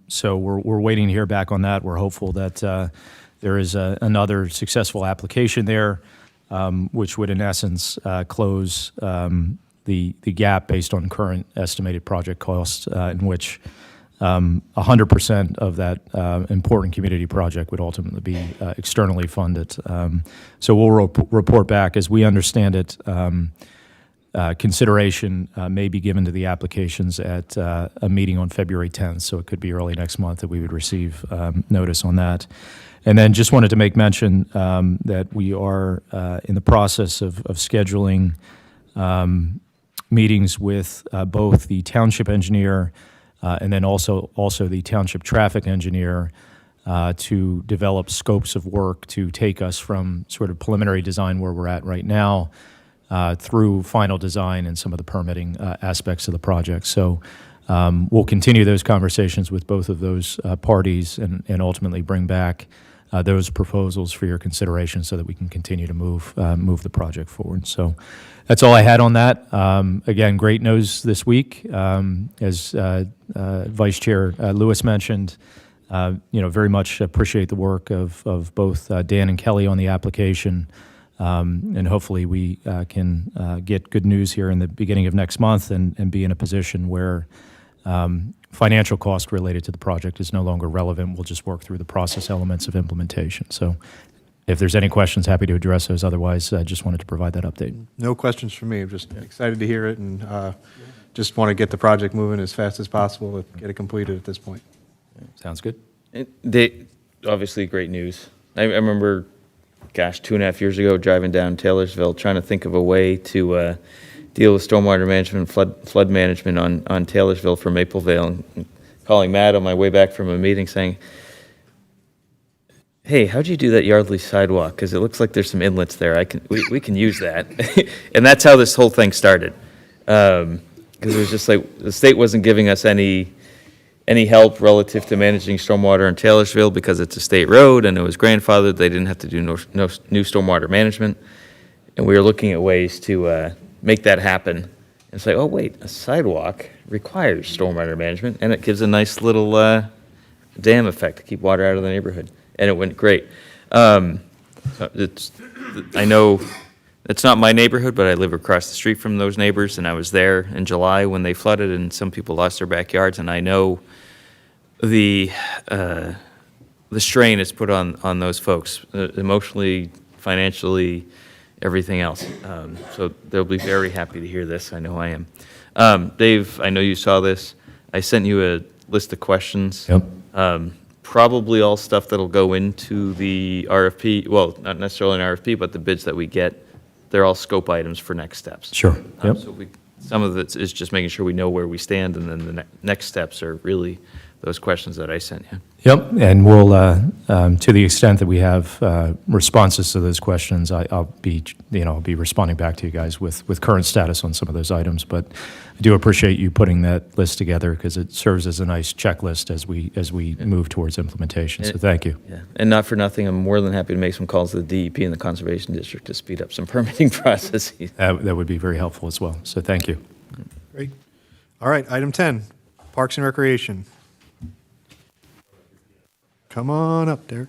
So we're waiting to hear back on that. We're hopeful that there is another successful application there, which would in essence close the gap based on current estimated project costs, in which 100% of that important community project would ultimately be externally funded. So we'll report back. As we understand it, consideration may be given to the applications at a meeting on February 10th, so it could be early next month that we would receive notice on that. And then just wanted to make mention that we are in the process of scheduling meetings with both the township engineer and then also the township traffic engineer to develop scopes of work to take us from sort of preliminary design where we're at right now through final design and some of the permitting aspects of the project. So we'll continue those conversations with both of those parties and ultimately bring back those proposals for your consideration so that we can continue to move the project forward. So that's all I had on that. Again, great news this week. As Vice Chair Lewis mentioned, very much appreciate the work of both Dan and Kelly on the application. And hopefully we can get good news here in the beginning of next month and be in a position where financial cost related to the project is no longer relevant. We'll just work through the process elements of implementation. So if there's any questions, happy to address those. Otherwise, I just wanted to provide that update. No questions from me. I'm just excited to hear it and just want to get the project moving as fast as possible to get it completed at this point. Sounds good. Obviously, great news. I remember, 2.5 years ago, driving down Taylorsville, trying to think of a way to deal with stormwater management, flood management on Taylorsville for Mapleville, and calling Matt on my way back from a meeting saying, hey, how'd you do that Yardley sidewalk? Because it looks like there's some inlets there. We can use that. And that's how this whole thing started. Because it was just like the state wasn't giving us any help relative to managing stormwater in Taylorsville because it's a state road and it was grandfathered. They didn't have to do no new stormwater management. And we were looking at ways to make that happen. And it's like, oh, wait, a sidewalk requires stormwater management, and it gives a nice little dam effect to keep water out of the neighborhood. And it went great. I know it's not my neighborhood, but I live across the street from those neighbors, and I was there in July when they flooded and some people lost their backyards, and I know the strain it's put on those folks, emotionally, financially, everything else. So they'll be very happy to hear this. I know I am. Dave, I know you saw this. I sent you a list of questions. Yep. Probably all stuff that'll go into the RFP, well, not necessarily an RFP, but the bids that we get, they're all scope items for next steps. Sure. Yep. So some of it is just making sure we know where we stand, and then the next steps are really those questions that I sent you. Yep, and we'll, to the extent that we have responses to those questions, I'll be responding back to you guys with current status on some of those items. But I do appreciate you putting that list together because it serves as a nice checklist as we move towards implementation. So thank you. Yeah, and not for nothing, I'm more than happy to make some calls to the DEP and the Conservation District to speed up some permitting processes. That would be very helpful as well. So thank you. Great. All right, item 10, Parks and Recreation. Come on up, Derek.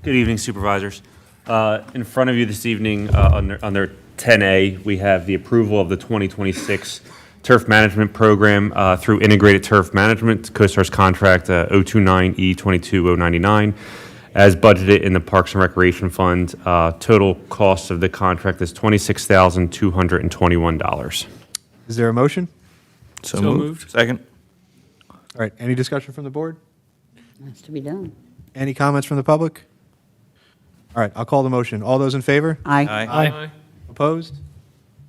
Good evening, Supervisors. In front of you this evening, under 10A, we have the approval of the 2026 Turf Management Program through Integrated Turf Management, CoStar's contract 029E22099, as budgeted in the Parks and Recreation Fund. Total cost of the contract is $26,221. Is there a motion? So moved. Second. All right, any discussion from the board? Has to be done. Any comments from the public? All right, I'll call the motion. All those in favor? Aye. Aye. Opposed?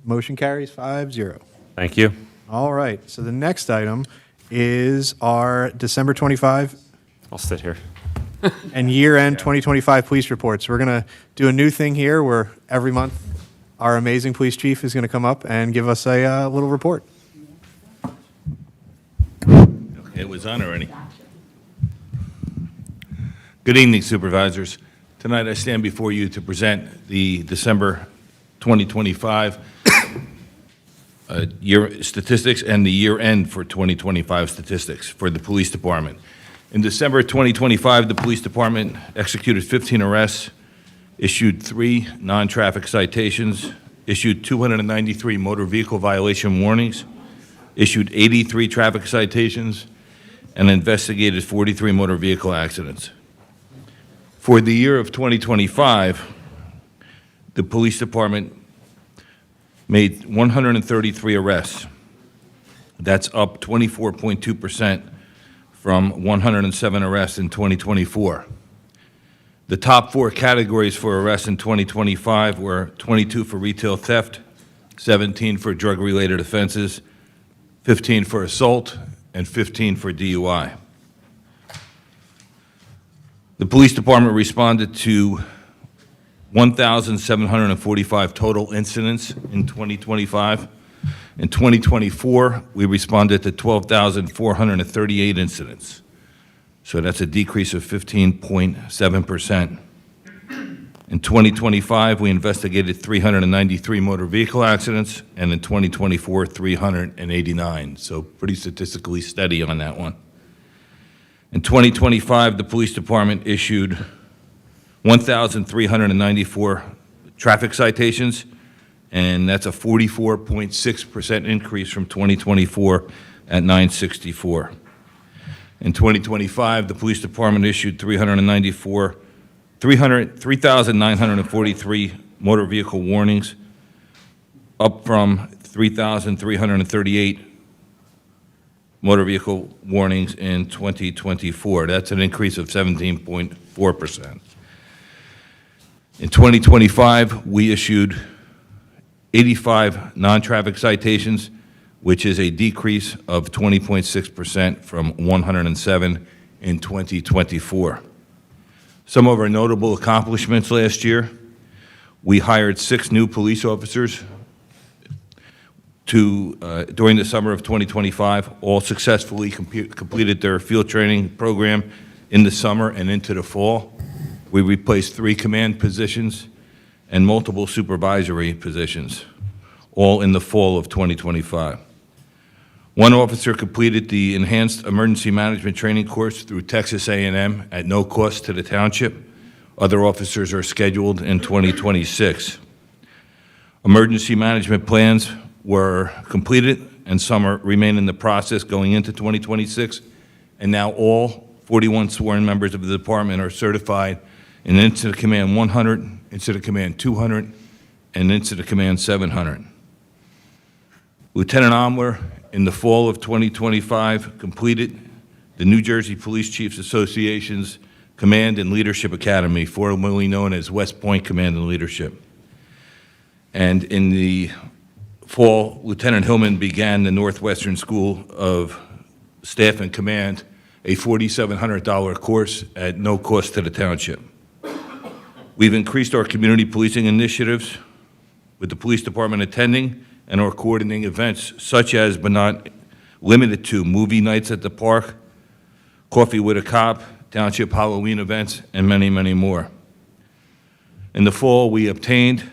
Motion carries 5-0. Thank you. All right, so the next item is our December 25 I'll sit here. and year-end 2025 police reports. We're going to do a new thing here where every month our amazing police chief is going to come up and give us a little report. It was on already. Good evening, Supervisors. Tonight I stand before you to present the December 2025 year statistics and the year-end for 2025 statistics for the Police Department. In December 2025, the Police Department executed 15 arrests, issued 3 non-traffic citations, issued 293 motor vehicle violation warnings, issued 83 traffic citations, and investigated 43 motor vehicle accidents. For the year of 2025, the police department made 133 arrests. That's up 24.2% from 107 arrests in 2024. The top 4 categories for arrests in 2025 were 22 for retail theft, 17 for drug-related offenses, 15 for assault, and 15 for DUI. The police department responded to 1,745 total incidents in 2025. In 2024, we responded to 12,438 incidents. So that's a decrease of 15.7%. In 2025, we investigated 393 motor vehicle accidents, and in 2024, 389. So pretty statistically steady on that one. In 2025, the police department issued 1,394 traffic citations, and that's a 44.6% increase from 2024 at 964. In 2025, the police department issued 3,943 motor vehicle warnings, up from 3,338 motor vehicle warnings in 2024. That's an increase of 17.4%. In 2025, we issued 85 non-traffic citations, which is a decrease of 20.6% from 107 in 2024. Some of our notable accomplishments last year: we hired 6 new police officers during the summer of 2025. All successfully completed their field training program in the summer and into the fall. We replaced 3 command positions and multiple supervisory positions, all in the fall of 2025. 1 officer completed the Enhanced Emergency Management Training course through Texas A&M at no cost to the township. Other officers are scheduled in 2026. Emergency management plans were completed, and some remain in the process going into 2026. And now all 41 sworn members of the department are certified in Incident Command 100, Incident Command 200, and Incident Command 700. Lieutenant Omler, in the fall of 2025, completed the New Jersey Police Chiefs Association's Command and Leadership Academy, formerly known as West Point Command and Leadership. And in the fall, Lieutenant Hillman began the Northwestern School of Staff and Command, a $4,700 course at no cost to the township. We've increased our community policing initiatives, with the police department attending and are coordinating events such as, but not limited to, movie nights at the park, Coffee with a Cop, township Halloween events, and many, many more. In the fall, we obtained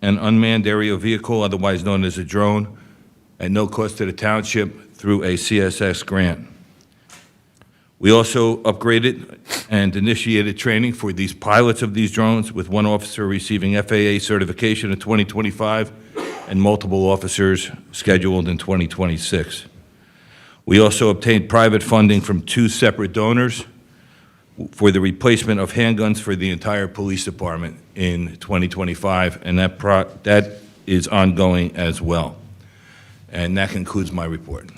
an unmanned aerial vehicle, otherwise known as a drone, at no cost to the township through a CSX grant. We also upgraded and initiated training for these pilots of these drones, with 1 officer receiving FAA certification in 2025 and multiple officers scheduled in 2026. We also obtained private funding from 2 separate donors for the replacement of handguns for the entire police department in 2025, and that is ongoing as well. And that concludes my report.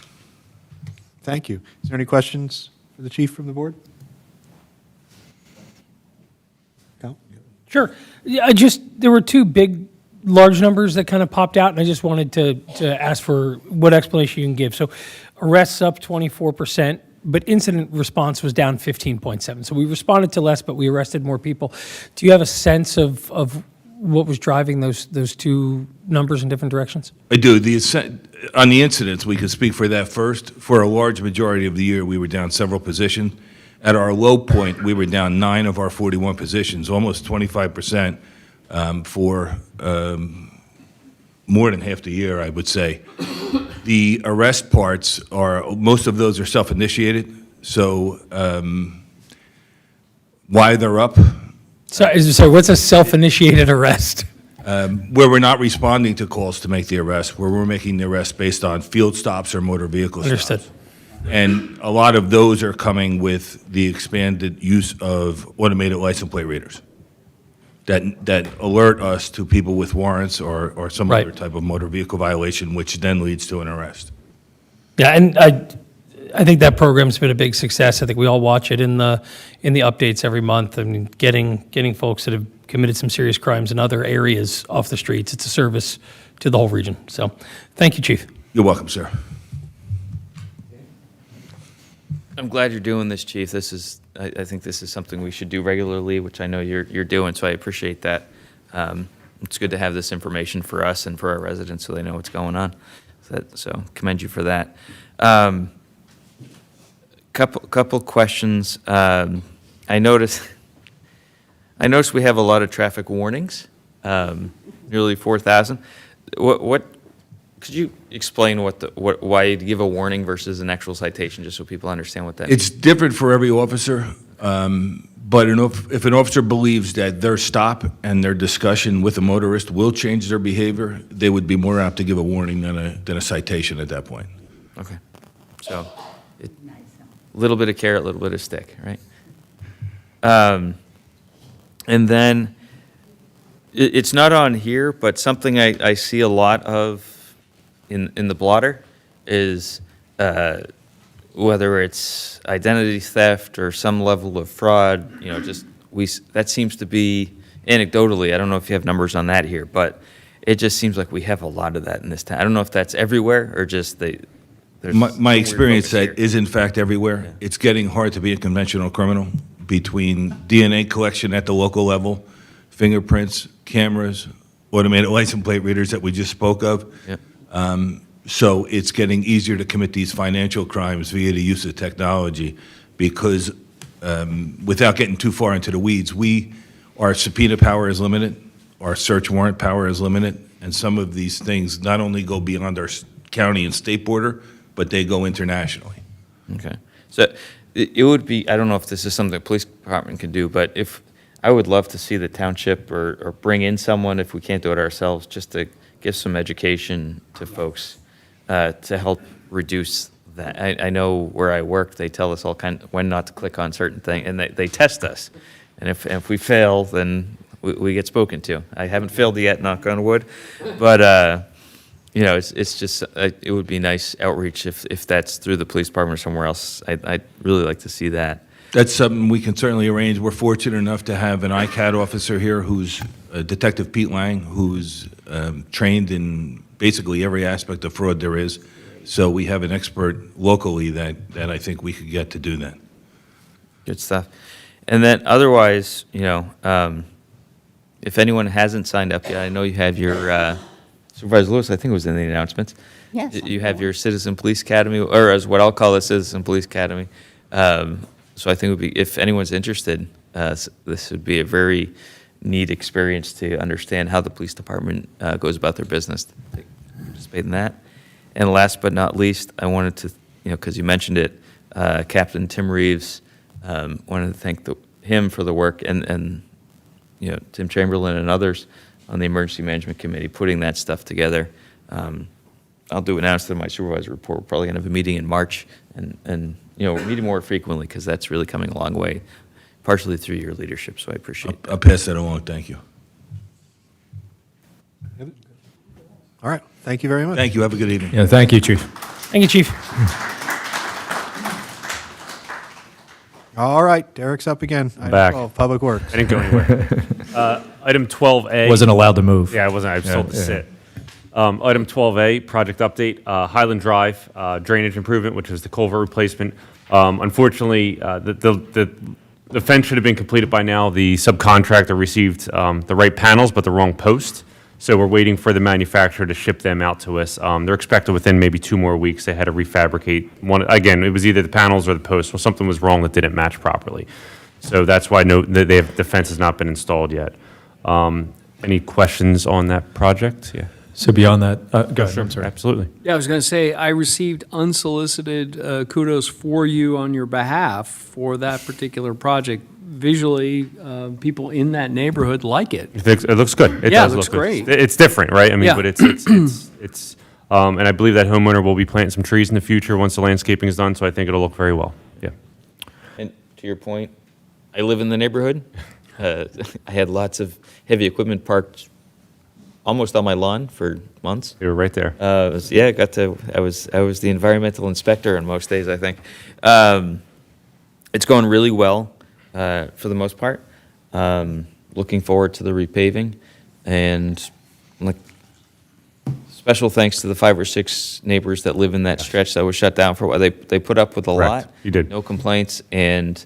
Thank you. Is there any questions for the chief from the board? Cal? Sure. Yeah, there were 2 big, large numbers that kind of popped out, and I just wanted to ask for what explanation you can give. So arrests up 24%, but incident response was down 15.7%. So we responded to less, but we arrested more people. Do you have a sense of what was driving those 2 numbers in different directions? I do. On the incidents, we could speak for that first. For a large majority of the year, we were down several positions. At our low point, we were down 9 of our 41 positions, almost 25% for more than half the year, I would say. The arrest parts most of those are self-initiated, so why they're up? So what's a self-initiated arrest? Where we're not responding to calls to make the arrest, where we're making the arrest based on field stops or motor vehicle stops. Understood. And a lot of those are coming with the expanded use of automated license plate readers that alert us to people with warrants or some Right. other type of motor vehicle violation, which then leads to an arrest. Yeah, and I think that program's been a big success. I think we all watch it in the updates every month. I mean, getting folks that have committed some serious crimes in other areas off the streets. It's a service to the whole region. So, thank you, Chief. You're welcome, sir. I'm glad you're doing this, Chief. I think this is something we should do regularly, which I know you're doing, so I appreciate that. It's good to have this information for us and for our residents so they know what's going on. So commend you for that. Couple questions. I noticed we have a lot of traffic warnings, nearly 4,000. What could you explain why you'd give a warning versus an actual citation, just so people understand what that means? It's different for every officer, but if an officer believes that their stop and their discussion with a motorist will change their behavior, they would be more apt to give a warning than a citation at that point. Okay. So, a little bit of carrot, a little bit of stick, right? And then, it's not on here, but something I see a lot of in the blotter is whether it's identity theft or some level of fraud, that seems to be anecdotally, I don't know if you have numbers on that here, but it just seems like we have a lot of that in this town. I don't know if that's everywhere or just there's My experience here. is in fact everywhere. Yeah. It's getting hard to be a conventional criminal between DNA collection at the local level, fingerprints, cameras, automated license plate readers that we just spoke of. Yep. So it's getting easier to commit these financial crimes via the use of technology because without getting too far into the weeds, our subpoena power is limited, our search warrant power is limited, and some of these things not only go beyond our county and state border, but they go internationally. Okay. So it would be, I don't know if this is something the police department can do, but I would love to see the township or bring in someone, if we can't do it ourselves, just to give some education to folks to help reduce that. I know where I work, they tell us when not to click on certain things, and they test us. And if we fail, then we get spoken to. I haven't failed yet, knock on wood, but it's just it would be nice outreach if that's through the police department or somewhere else. I'd really like to see that. That's something we can certainly arrange. We're fortunate enough to have an ICAD officer here who's Detective Pete Lang, who's trained in basically every aspect of fraud there is. So we have an expert locally that I think we could get to do that. Good stuff. And then otherwise, if anyone hasn't signed up yet, I know you have your, Supervisor Lewis, I think it was in the announcements. Yes. You have your Citizen Police Academy, or as what I'll call a Citizen Police Academy. So I think it would be, if anyone's interested, this would be a very neat experience to understand how the police department goes about their business. Participate in that. And last but not least, I wanted to, because you mentioned it, Captain Tim Reeves, wanted to thank him for the work, and Tim Chamberlain and others on the Emergency Management Committee putting that stuff together. I'll do announce that in my supervisor report. We're probably going to have a meeting in March, and we're meeting more frequently because that's really coming a long way, partially through your leadership. So I appreciate that. I'll pass that along. Thank you. All right. Thank you very much. Thank you. Have a good evening. Yeah, thank you, Chief. Thank you, Chief. All right. Derek's up again. Item Back. 12, Public Works. I didn't go anywhere. Item 12A. Wasn't allowed to move. Yeah, I wasn't. I was told to Yeah. sit. Item 12A, project update, Highland Drive drainage improvement, which is the culvert replacement. Unfortunately, the fence should have been completed by now. The subcontractor received the right panels, but the wrong post. So we're waiting for the manufacturer to ship them out to us. They're expected within maybe 2 more weeks. They had to refabricate one. Again, it was either the panels or the post. Well, something was wrong that didn't match properly. So that's why the fence has not been installed yet. Any questions on that project? Yeah. So beyond that, go ahead. Sure, I'm sorry. absolutely. Yeah, I was going to say, I received unsolicited kudos for you on your behalf for that particular project. Visually, people in that neighborhood like it. It looks good. It Yeah, does it looks look good. great. It's different, right? I mean, Yeah. but it's And I believe that homeowner will be planting some trees in the future once the landscaping is done, so I think it'll look very well. Yeah. And to your point, I live in the neighborhood. I had lots of heavy equipment parked almost on my lawn for months. You were right there. Yeah, I was the environmental inspector on most days, I think. It's going really well for the most part. Looking forward to the repaving, and like, special thanks to the 5 or 6 neighbors that live in that stretch that was shut down for a while. They put up with a Correct. lot. You did. No complaints, and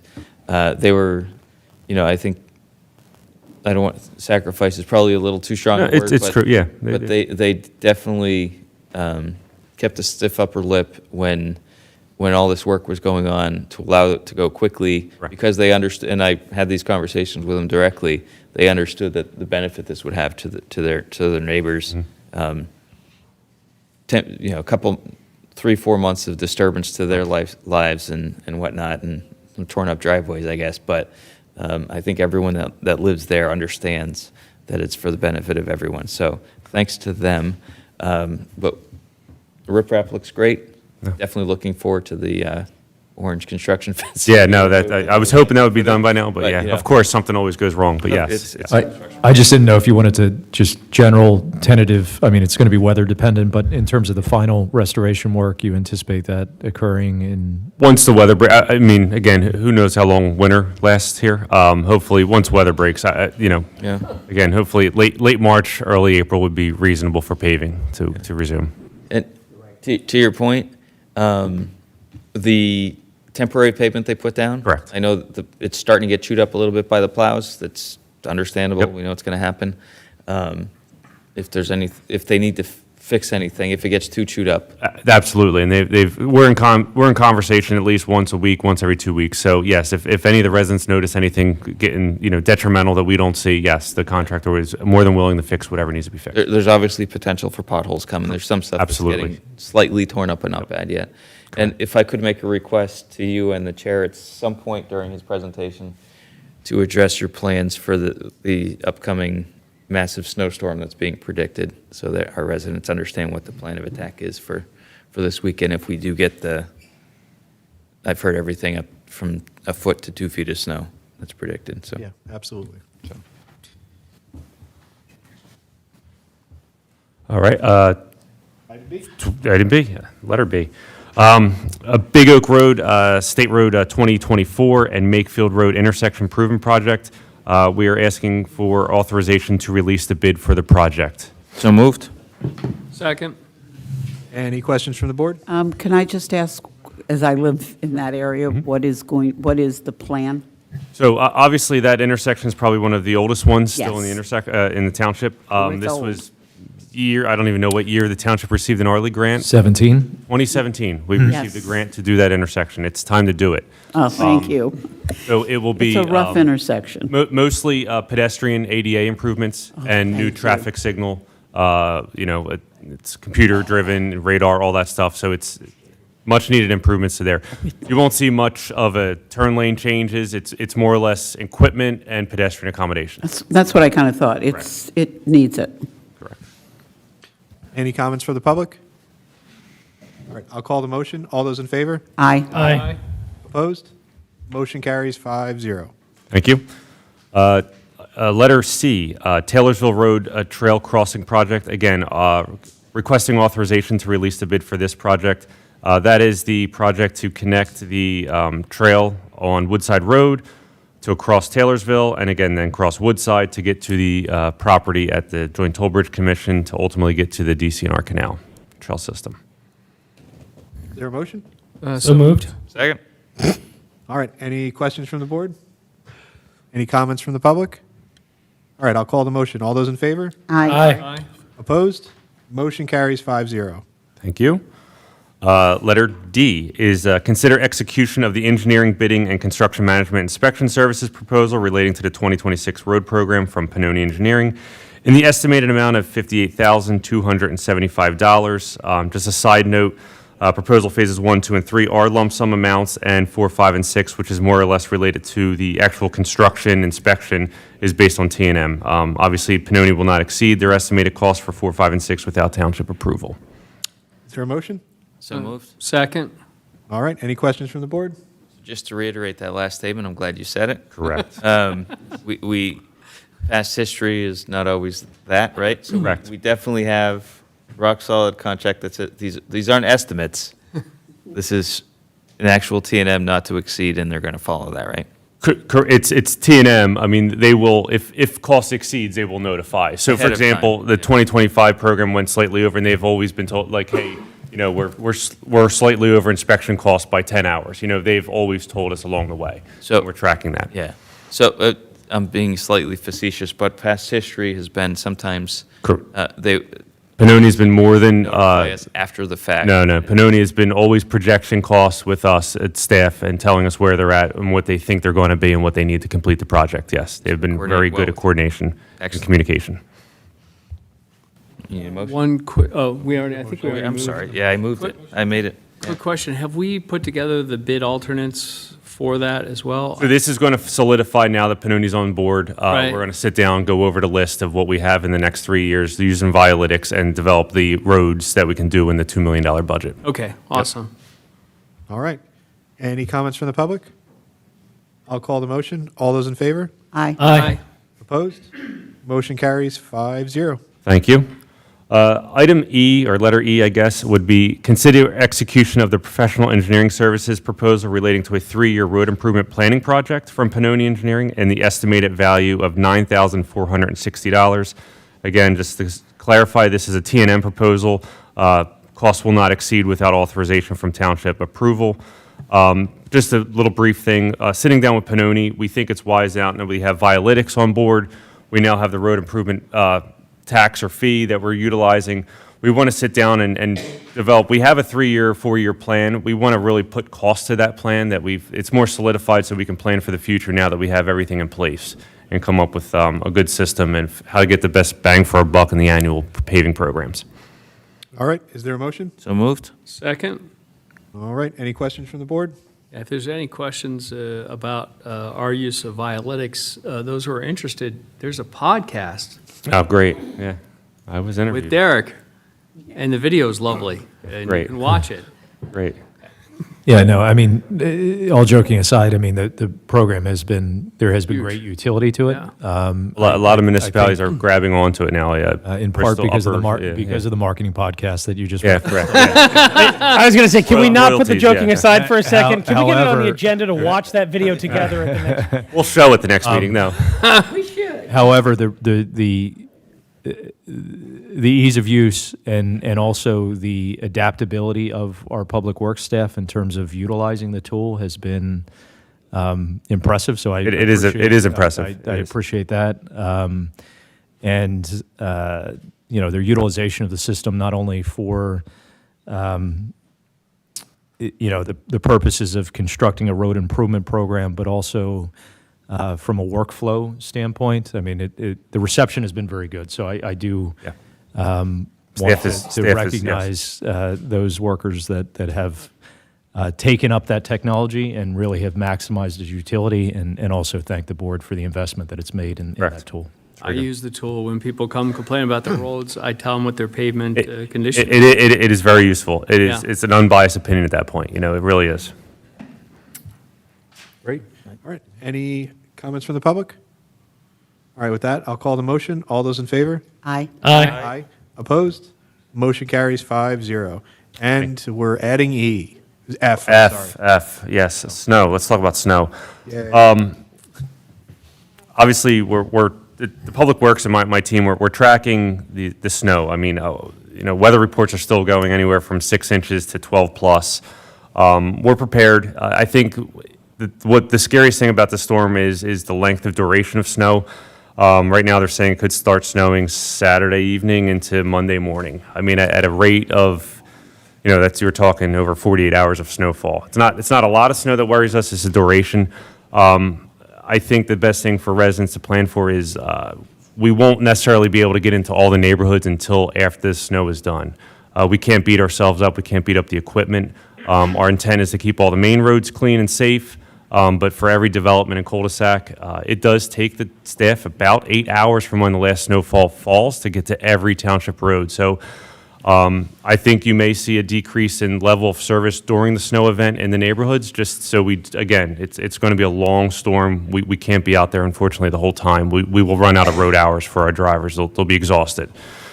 they were, I think, I don't want, sacrifice is probably a little too strong No, a word. it's true, yeah. But they definitely kept a stiff upper lip when all this work was going on, to allow it to go quickly, because they understood, and I had these conversations with them directly, they understood that the benefit this would have to their neighbors. Mm-hmm. A couple, 3-4 months of disturbance to their lives and whatnot, and some torn up driveways, I guess, but I think everyone that lives there understands that it's for the benefit of everyone. So thanks to them. But the riprap looks great. Definitely looking forward to the orange construction fence. Yeah, no, I was hoping that would be done by now, but yeah, of course, something always goes wrong, but yes. I just didn't know if you wanted to just general tentative, I mean, it's going to be weather dependent, but in terms of the final restoration work, you anticipate that occurring in? Once the weather I mean, again, who knows how long winter lasts here? Hopefully, once weather breaks, again, hopefully late March, early April would be reasonable for paving to resume. And to your point, the temporary pavement they put down? Correct. I know it's starting to get chewed up a little bit by the plows. That's understandable. We know it's going to happen. If they need to fix anything, if it gets too chewed up. Absolutely, and we're in conversation at least once a week, once every 2 weeks. So yes, if any of the residents notice anything getting detrimental that we don't see, yes, the contractor is more than willing to fix whatever needs to be fixed. There's obviously potential for potholes coming. There's some stuff Absolutely. that's getting slightly torn up but not bad yet. And if I could make a request to you and the chair at some point during his presentation to address your plans for the upcoming massive snowstorm that's being predicted, so that our residents understand what the plan of attack is for this weekend if we do get I've heard everything up from a foot to 2 feet of snow that's predicted. So Yeah, absolutely. So. All right. Item B. Item B, letter B. Big Oak Road, State Road 2024, and Makefield Road intersection improvement project. We are asking for authorization to release the bid for the project. So moved. Second. Any questions from the board? Can I just ask, as I live in that area, what is the plan? So obviously, that intersection is probably one of the oldest ones still in Yes. the in the township. it's This old. was I don't even know what year the township received an Yardley grant. 17? 2017, we Yes. received a grant to do that intersection. It's time to do it. Oh, thank you. So it will be. It's a rough intersection. Mostly pedestrian ADA improvements and new thank you. traffic signal. It's computer-driven, radar, all that stuff. So it's much-needed improvements to there. You won't see much of a turn lane changes. It's more or less equipment and pedestrian accommodations. That's what I kind of thought. It needs it. Correct. Any comments for the public? All right, I'll call the motion. All those in favor? Aye. Aye. Opposed? Motion carries 5-0. Thank you. Letter C, Taylorsville Road Trail Crossing Project. Again, requesting authorization to release the bid for this project. That is the project to connect the trail on Woodside Road to across Taylorsville, and again, then cross Woodside to get to the property at the Joint Toll Bridge Commission to ultimately get to the DCNR Canal trail system. Is there a motion? So moved. Second. All right, any questions from the board? Any comments from the public? All right, I'll call the motion. All those in favor? Aye. Opposed? Motion carries 5-0. Thank you. Letter D is consider execution of the engineering, bidding, and construction management inspection services proposal relating to the 2026 road program from Pannoni Engineering in the estimated amount of $58,275. Just a side note, proposal phases 1, 2, and 3 are lump sum amounts, and 4, 5, and 6, which is more or less related to the actual construction inspection, is based on T&M. Obviously, Pannoni will not exceed their estimated cost for 4, 5, and 6 without township approval. Is there a motion? So moved. Second. All right, any questions from the board? Just to reiterate that last statement, I'm glad you said it. Correct. Past history is not always that, right? So Correct. We definitely have rock-solid contract that's, these aren't estimates. This is an actual T&M not to exceed, and they're going to follow that, right? It's T&M. I mean, they will, if cost exceeds, they will notify. So, for Ahead of time. example, the 2025 program went slightly over, and they've always been told, like, hey, you know, we're slightly over inspection costs by 10 hours. You know, they've always told us along the way. So we're tracking that. Yeah. So I'm being slightly facetious, but past history has been sometimes they Pannoni's been more than notify us after the fact. No. Pannoni has been always projection costs with us at staff and telling us where they're at and what they think they're going to be and what they need to complete the project. Yes, they've been very good at coordination and communication. You need a motion? One quick, I think we already I'm moved. sorry. Yeah, I moved it. I made it. Quick question, have we put together the bid alternates for that as well? So this is going to solidify now that Pannoni's on board. Right. We're going to sit down, go over the list of what we have in the next 3 years using Violytics and develop the roads that we can do in the $2 million budget. Okay, awesome. All right. Any comments from the public? I'll call the motion. All those in favor? Aye. Aye. Opposed? Motion carries 5-0. Thank you. Item E, or letter E, I guess, would be consider execution of the professional engineering services proposal relating to a 3-year road improvement planning project from Pannoni Engineering and the estimated value of $9,460. Again, just to clarify, this is a T&M proposal. Costs will not exceed without authorization from township approval. Just a little brief thing. Sitting down with Pannoni, we think it's wise out and we have Violytics on board. We now have the road improvement tax or fee that we're utilizing. We want to sit down and develop. We have a 3-year, 4-year plan. We want to really put cost to that plan that it's more solidified so we can plan for the future now that we have everything in place and come up with a good system and how to get the best bang for our buck in the annual paving programs. All right. Is there a motion? So moved. Second. All right. Any questions from the board? If there's any questions about our use of Violytics, those who are interested, there's a podcast Oh, great. Yeah. I was interviewed. with Derek, and the video is lovely. And Great. you can watch it. Great. Yeah, no, I mean, all joking aside, I mean, the program has been, there has been great utility to it. Yeah. A lot of municipalities are grabbing onto it now. In part Bristol, because of the Upper, because of the marketing podcast that you just. Yeah, correct. Yeah. I was going to say, can we not put the Royalties, joking yeah. aside for a second? Can we get it on the However- agenda to watch that video together at the next? We'll show at the next meeting, no. However, the ease of use and also the adaptability of our public works staff in terms of utilizing the tool has been impressive. So It is impressive. I appreciate that. And their utilization of the system not only for the purposes of constructing a road improvement program, but also from a workflow standpoint. I mean, the reception has been very good. So I do want to recognize those workers that have taken up that technology and really have maximized its utility, and also thank the board for the investment that it's made in that tool. I use the tool when people come complain about the roads. I tell them what their pavement condition. It is very useful. It is. Yeah. It's an unbiased opinion at that point. It really is. Great. All right. Any comments from the public? All right. With that, I'll call the motion. All those in favor? Aye. Aye. Opposed? Motion carries 5-0. And we're adding E. F. I'm sorry. F. Yes. Snow. Let's talk about snow. Yeah. Obviously, the Public Works and my team, we're tracking the snow. I mean, weather reports are still going anywhere from 6 inches to 12 plus. We're prepared. I think what the scariest thing about the storm is the length of duration of snow. Right now, they're saying it could start snowing Saturday evening into Monday morning. I mean, at a rate of, you're talking over 48 hours of snowfall. It's not a lot of snow that worries us. It's the duration. I think the best thing for residents to plan for is we won't necessarily be able to get into all the neighborhoods until after the snow is done. We can't beat ourselves up. We can't beat up the equipment. Our intent is to keep all the main roads clean and safe, but for every development in cul-de-sac, it does take the staff about 8 hours from when the last snowfall falls to get to every township road. So I think you may see a decrease in level of service during the snow event in the neighborhoods, just so again, it's going to be a long storm. We can't be out there, unfortunately, the whole time. We will run out of road hours for our drivers. They'll be exhausted.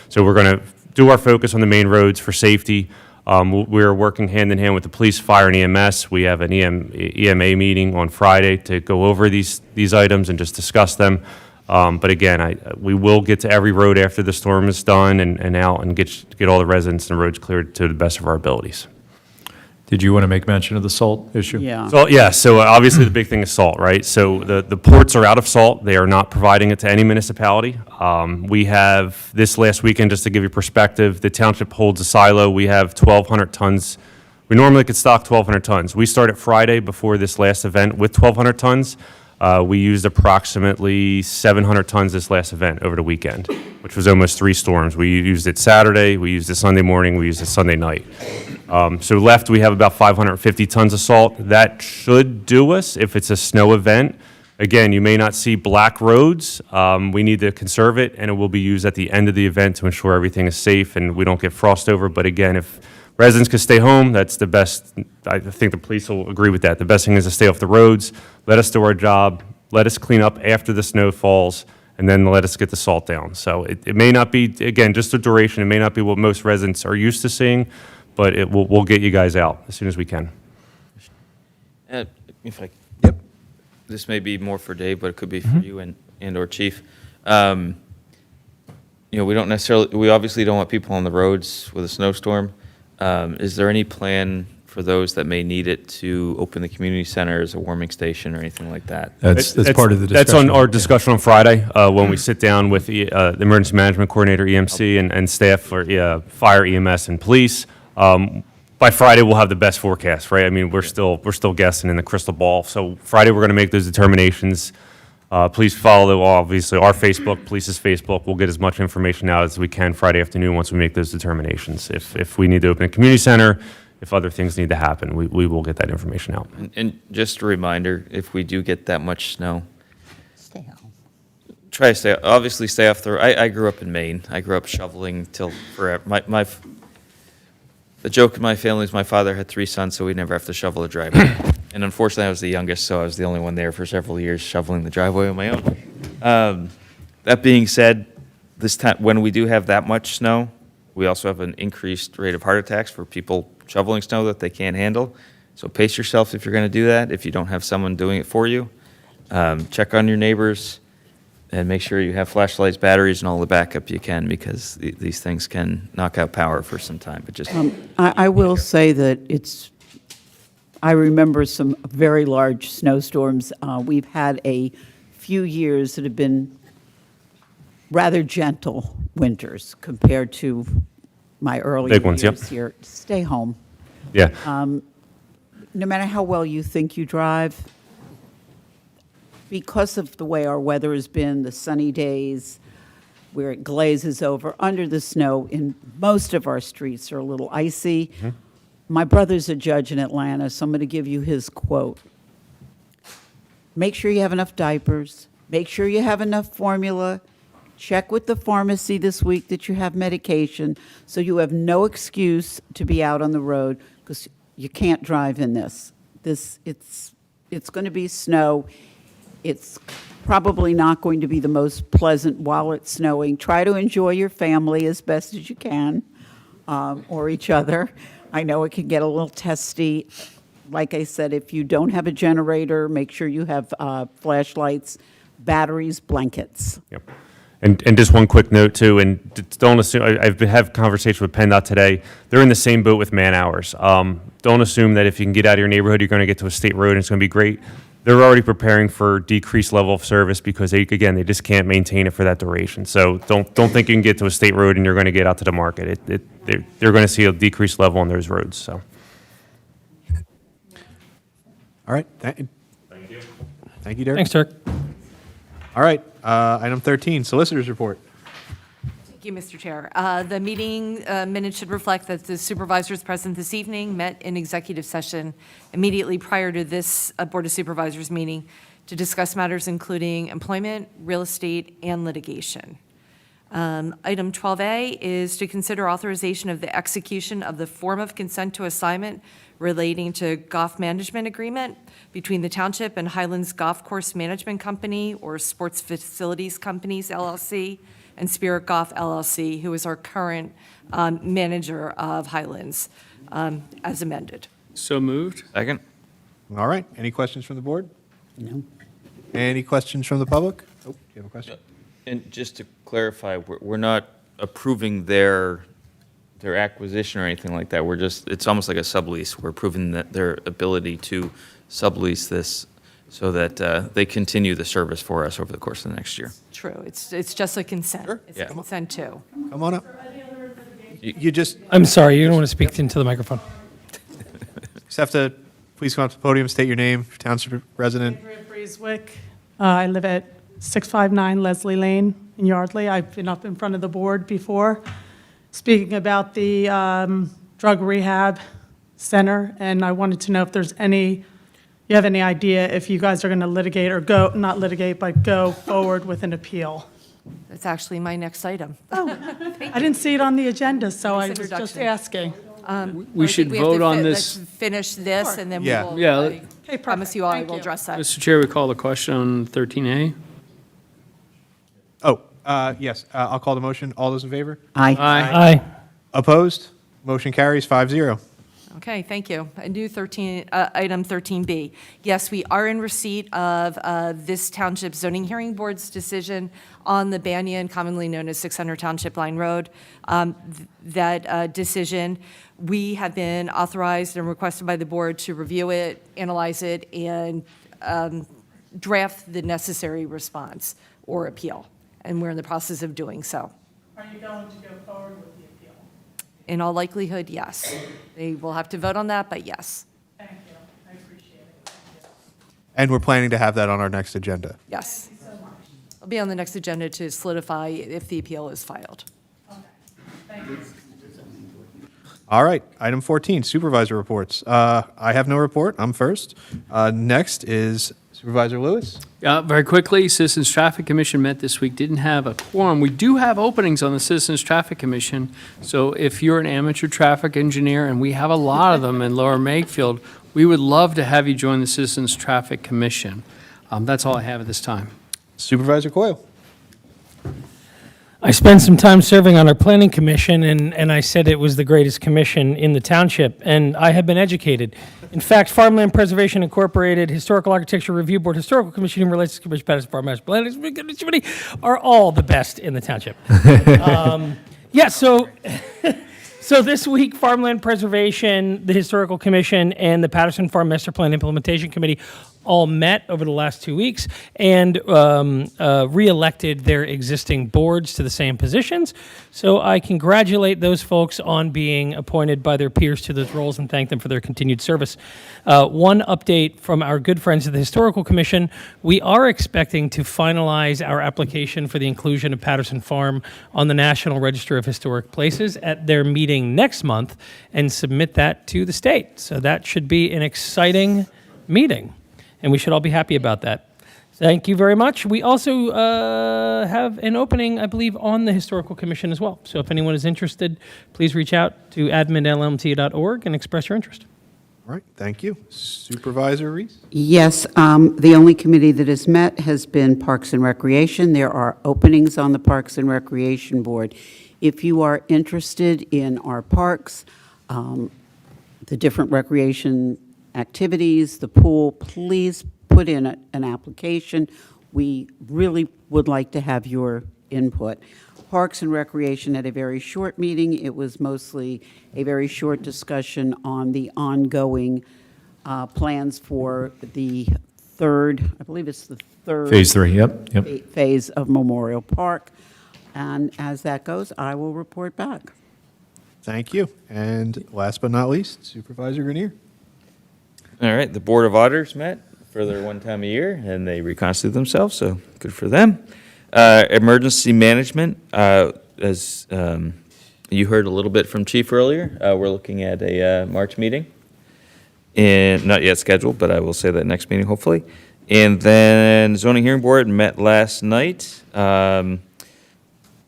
So we're going to do our focus on the main roads for safety. We're working hand in hand with the police, fire, and EMS. We have an EMA meeting on Friday to go over these items and just discuss them. But again, we will get to every road after the storm is done and out and get all the residents and roads cleared to the best of our abilities. Did you want to make mention of the salt issue? Yeah. So obviously the big thing is salt, right? So the ports are out of salt. They are not providing it to any municipality. We have this last weekend, just to give you perspective, the township holds a silo. We have 1,200 tons. We normally could stock 1,200 tons. We started Friday before this last event with 1,200 tons. We used approximately 700 tons this last event over the weekend, which was almost 3 storms. We used it Saturday, we used it Sunday morning, we used it Sunday night. So left, we have about 550 tons of salt. That should do us if it's a snow event. Again, you may not see black roads. We need to conserve it, and it will be used at the end of the event to ensure everything is safe and we don't get frost over. But again, if residents could stay home, that's the best. I think the police will agree with that. The best thing is to stay off the roads, let us do our job, let us clean up after the snow falls, and then let us get the salt down. So it may not be, again, just the duration. It may not be what most residents are used to seeing, but we'll get you guys out as soon as we can. This may be more for Dave, but it could be for you and or Chief. We obviously don't want people on the roads with a snowstorm. Is there any plan for those that may need it to open the community center as a warming station or anything like that? That's part of the discussion. That's on our discussion on Friday when we sit down with the emergency management coordinator, EMC, and staff for fire, EMS, and police. By Friday, we'll have the best forecast, right? I mean, we're still guessing in the crystal ball. So Friday, we're going to make those determinations. Please follow, obviously, our Facebook, police's Facebook. We'll get as much information out as we can Friday afternoon once we make those determinations. If we need to open a community center, if other things need to happen, we will get that information out. And just a reminder, if we do get that much snow, Stay home. try to stay off the road. I grew up in Maine. I grew up shoveling till forever. The joke in my family is my father had 3 sons, so we'd never have to shovel a driveway. And unfortunately, I was the youngest, so I was the only one there for several years shoveling the driveway on my own. That being said, this time, when we do have that much snow, we also have an increased rate of heart attacks for people shoveling snow that they can't handle. So pace yourself if you're going to do that, if you don't have someone doing it for you. Check on your neighbors and make sure you have flashlights, batteries, and all the backup you can, because these things can knock out power for some time. But just I will say that I remember some very large snowstorms. We've had a few years that have been rather gentle winters compared to my earlier Big ones, years yep. here. Stay home. Yeah. No matter how well you think you drive, because of the way our weather has been, the sunny days where it glazes over under the snow, in most of our streets are a little icy. My brother's a judge in Atlanta, so I'm going to give you his quote. Make sure you have enough diapers. Make sure you have enough formula. Check with the pharmacy this week that you have medication, so you have no excuse to be out on the road, because you can't drive in this. It's going to be snow. It's probably not going to be the most pleasant while it's snowing. Try to enjoy your family as best as you can, or each other. I know it can get a little testy. Like I said, if you don't have a generator, make sure you have flashlights, batteries, blankets. Yep. And just one quick note too, and don't assume, I've had conversation with PennDOT today. They're in the same boat with man hours. Don't assume that if you can get out of your neighborhood, you're going to get to a state road and it's going to be great. They're already preparing for decreased level of service because they just can't maintain it for that duration. So don't think you can get to a state road and you're going to get out to the market. They're going to see a decreased level on those roads. So. All right. Thank you. Thank you, Derek. Thanks, Dirk. All right. Item 13, Solicitor's Report. Thank you, Mr. Chair. The meeting minutes should reflect that the supervisors present this evening met in executive session immediately prior to this Board of Supervisors meeting to discuss matters including employment, real estate, and litigation. Item 12A is to consider authorization of the execution of the form of consent to assignment relating to golf management agreement between the Township and Highlands Golf Course Management Company, or Sports Facilities Companies LLC, and Spirit Golf LLC, who is our current manager of Highlands, as amended. So moved. Second. All right. Any questions from the board? No. Any questions from the public? Oh, do you have a question? And just to clarify, we're not approving their acquisition or anything like that. We're just, it's almost like a sublease. We're approving that their ability to sublease this so that they continue the service for us over the course of the next year. True, it's just a consent. Sure. It's a consent too. Come on up. You just I'm sorry, you don't want to speak into the microphone. have to please come up to the podium, state your name, township resident. Andrea Breeswick. I live at 659 Leslie Lane in Yardley. I've been up in front of the board before speaking about the drug rehab center, and I wanted to know if there's you have any idea if you guys are going to litigate or not litigate, but go forward with an appeal. That's actually my next item. I didn't see it on the agenda, so I was just introduction. asking. We should vote on Let's this. finish this, and then we Yeah. will, Yeah. I promise you all, I will address that. Mr. Chair, we call the question on 13A. Oh, yes, I'll call the motion. All those in favor? Aye. Aye. Opposed? Motion carries 5-0. Okay, thank you. A new item 13B. Yes, we are in receipt of this Township Zoning Hearing Board's decision on the Banyan, commonly known as 600 Township Line Road. That decision, we have been authorized and requested by the board to review it, analyze it, and draft the necessary response or appeal. And we're in the process of doing so. Are you going to go forward with the appeal? In all likelihood, yes. They will have to vote on that, but yes. Thank you. I appreciate it. And we're planning to have that on our next agenda. Yes. It'll be on the next agenda to solidify if the appeal is filed. Thank you. All right, item 14, supervisor reports. I have no report. I'm first. Next is Supervisor Lewis. Very quickly, Citizens Traffic Commission met this week, didn't have a quorum. We do have openings on the Citizens Traffic Commission, so if you're an amateur traffic engineer, and we have a lot of them in Lower Makefield, we would love to have you join the Citizens Traffic Commission. That's all I have at this time. Supervisor Coyle. I spent some time serving on our planning commission, and I said it was the greatest commission in the township, and I have been educated. In fact, Farmland Preservation Incorporated, Historical Architecture Review Board, Historical Commission, Human Relations Commission, Patterson Farm Master Plan Committee are all the best in the township. So this week, Farmland Preservation, the Historical Commission, and the Patterson Farm Master Plan Implementation Committee all met over the last 2 weeks and re-elected their existing boards to the same positions. So I congratulate those folks on being appointed by their peers to those roles and thank them for their continued service. One update from our good friends at the Historical Commission: we are expecting to finalize our application for the inclusion of Patterson Farm on the National Register of Historic Places at their meeting next month and submit that to the state. So that should be an exciting meeting, and we should all be happy about that. Thank you very much. We also have an opening, I believe, on the Historical Commission as well. So if anyone is interested, please reach out to admin@lmt.org and express your interest. All right, thank you. Supervisor Reese? Yes, the only committee that has met has been Parks and Recreation. There are openings on the Parks and Recreation Board. If you are interested in our parks, the different recreation activities, the pool, please put in an application. We really would like to have your input. Parks and Recreation had a very short meeting. It was mostly a very short discussion on the ongoing plans for the third, I believe it's the third. Phase 3, yep. Phase of Memorial Park. And as that goes, I will report back. Thank you. And last but not least, Supervisor Grenier. All right, the Board of Auditors met for their one time a year, and they reconstituted themselves, so good for them. Emergency management, as you heard a little bit from Chief earlier, we're looking at a March meeting, and not yet scheduled, but I will say that next meeting, hopefully. And then Zoning Hearing Board met last night.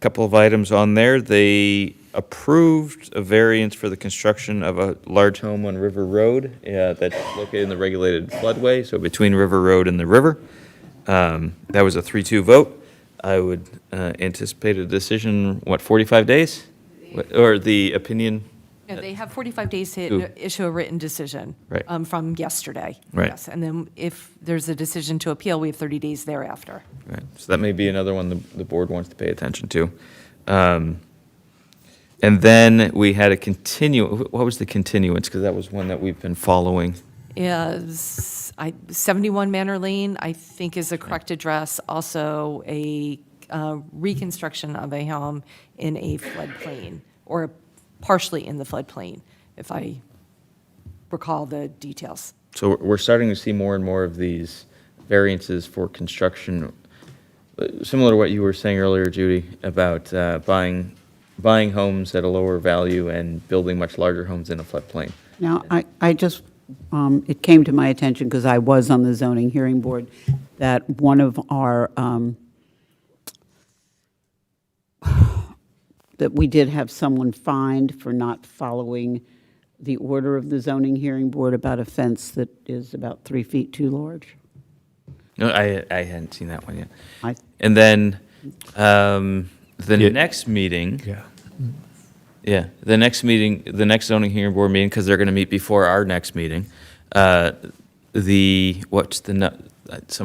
couple of items on there. They approved a variance for the construction of a large home on River Road that's located in the regulated floodway, so between River Road and the river. That was a 3-2 vote. I would anticipate a decision, 45 days? Or the opinion? Yeah, they have 45 days Ooh. to issue a written decision. Right. From yesterday. Right. Yes, and then if there's a decision to appeal, we have 30 days thereafter. Right, so that may be another one the board wants to pay attention to. And then we had what was the continuance? Because that was one that we've been following. Is 71 Manor Lane, I think is the correct address, also a reconstruction of a home in a floodplain, or partially in the floodplain, if I recall the details. So we're starting to see more and more of these variances for construction, similar to what you were saying earlier, Judy, about buying homes at a lower value and building much larger homes in a floodplain. Now, I just, it came to my attention, because I was on the zoning hearing board, that one of our, that we did have someone fined for not following the order of the zoning hearing board about a fence that is about 3 feet too large. No, I hadn't seen that one yet. And then next meeting. Yeah. Yeah, the next meeting, the next zoning hearing board meeting, because they're going to meet before our next meeting. Some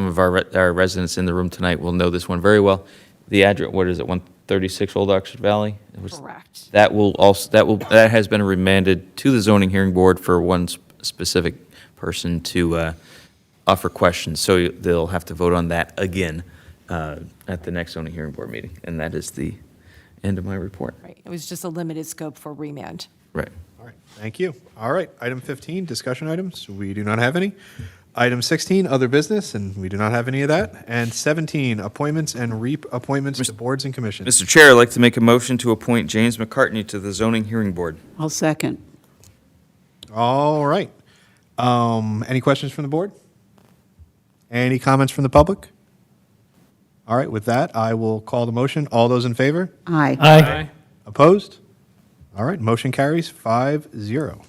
of our residents in the room tonight will know this one very well. The address, what is it, 136 Old Oxford Valley? Correct. That has been remanded to the zoning hearing board for one specific person to offer questions. So they'll have to vote on that again at the next zoning hearing board meeting. And that is the end of my report. Right, it was just a limited scope for remand. Right. All right, thank you. All right, item 15, discussion items. We do not have any. Item 16, other business, and we do not have any of that. And 17, appointments and reappointments to boards and commissions. Mr. Chair, I'd like to make a motion to appoint James McCartney to the zoning hearing board. I'll second. All right. Any questions from the board? Any comments from the public? All right, with that, I will call the motion. All those in favor? Aye. Aye. Opposed? All right, motion carries 5-0. Are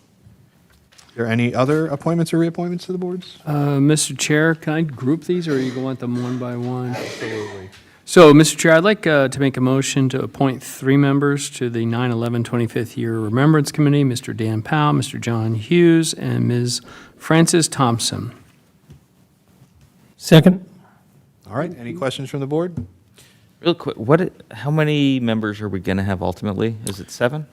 there any other appointments or reappointments to the boards? Mr. Chair, can I group these, or you want them one by one? Absolutely. So, Mr. Chair, I'd like to make a motion to appoint 3 members to the 9/11 25th Year Remembrance Committee, Mr. Dan Powell, Mr. John Hughes, and Ms. Frances Thompson. Second. All right, any questions from the board? Real quick, how many members are we going to have ultimately? Is it 7?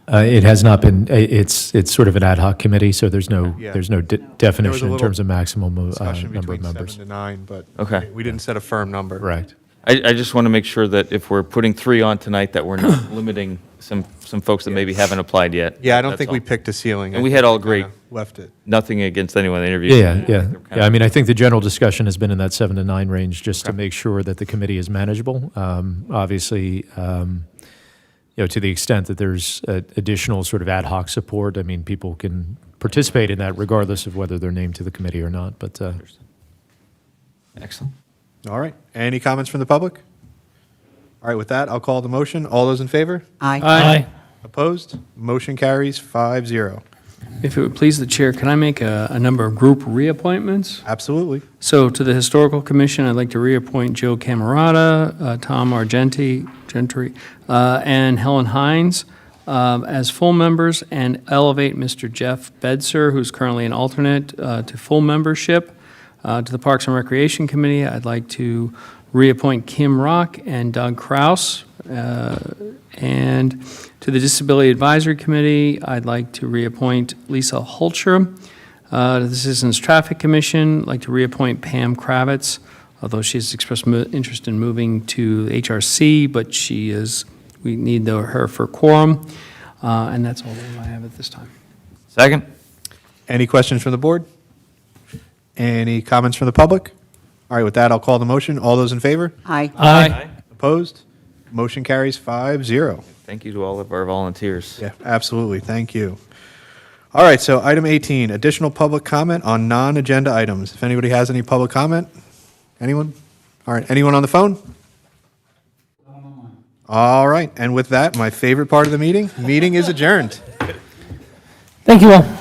It has not been, it's sort of an ad hoc committee, so there's no Yeah. definition in little terms of maximum Discussion number of between members. 7 to 9, but Okay. we didn't set a firm number. Right. I just want to make sure that if we're putting 3 on tonight, that we're not limiting some folks that maybe haven't applied yet. Yeah, I don't That's think we all. picked a ceiling. And I we think had all kinda great, left it. nothing against anyone that interviewed. Yeah. I mean, I think the general discussion has been in that 7 to 9 range, just to make sure that the committee is manageable. Obviously, to the extent that there's additional sort of ad hoc support, I mean, people can participate in that regardless of whether they're named to the committee or not, but. Excellent. All right, any comments from the public? All right, with that, I'll call the motion. All those in favor? Aye. Aye. Opposed? Motion carries 5-0. If it would please the chair, can I make a number of group reappointments? Absolutely. So to the Historical Commission, I'd like to reappoint Joe Camerata, Tom Gentry, and Helen Hines as full members, and elevate Mr. Jeff Bedser, who's currently an alternate, to full membership. To the Parks and Recreation Committee, I'd like to reappoint Kim Rock and Doug Kraus. And to the Disability Advisory Committee, I'd like to reappoint Lisa Holcher. To the Citizens Traffic Commission, I'd like to reappoint Pam Kravitz, although she has expressed interest in moving to HRC, but we need her for quorum. And that's all that I have at this time. Second. Any questions from the board? Any comments from the public? All right, with that, I'll call the motion. All those in favor? Aye. Aye. Opposed? Motion carries 5-0. Thank you to all of our volunteers. Yeah, absolutely. Thank you. All right, so item 18, additional public comment on non-agenda items. If anybody has any public comment? Anyone? All right, anyone on the phone? All right, and with that, my favorite part of the meeting is adjourned. Thank you all.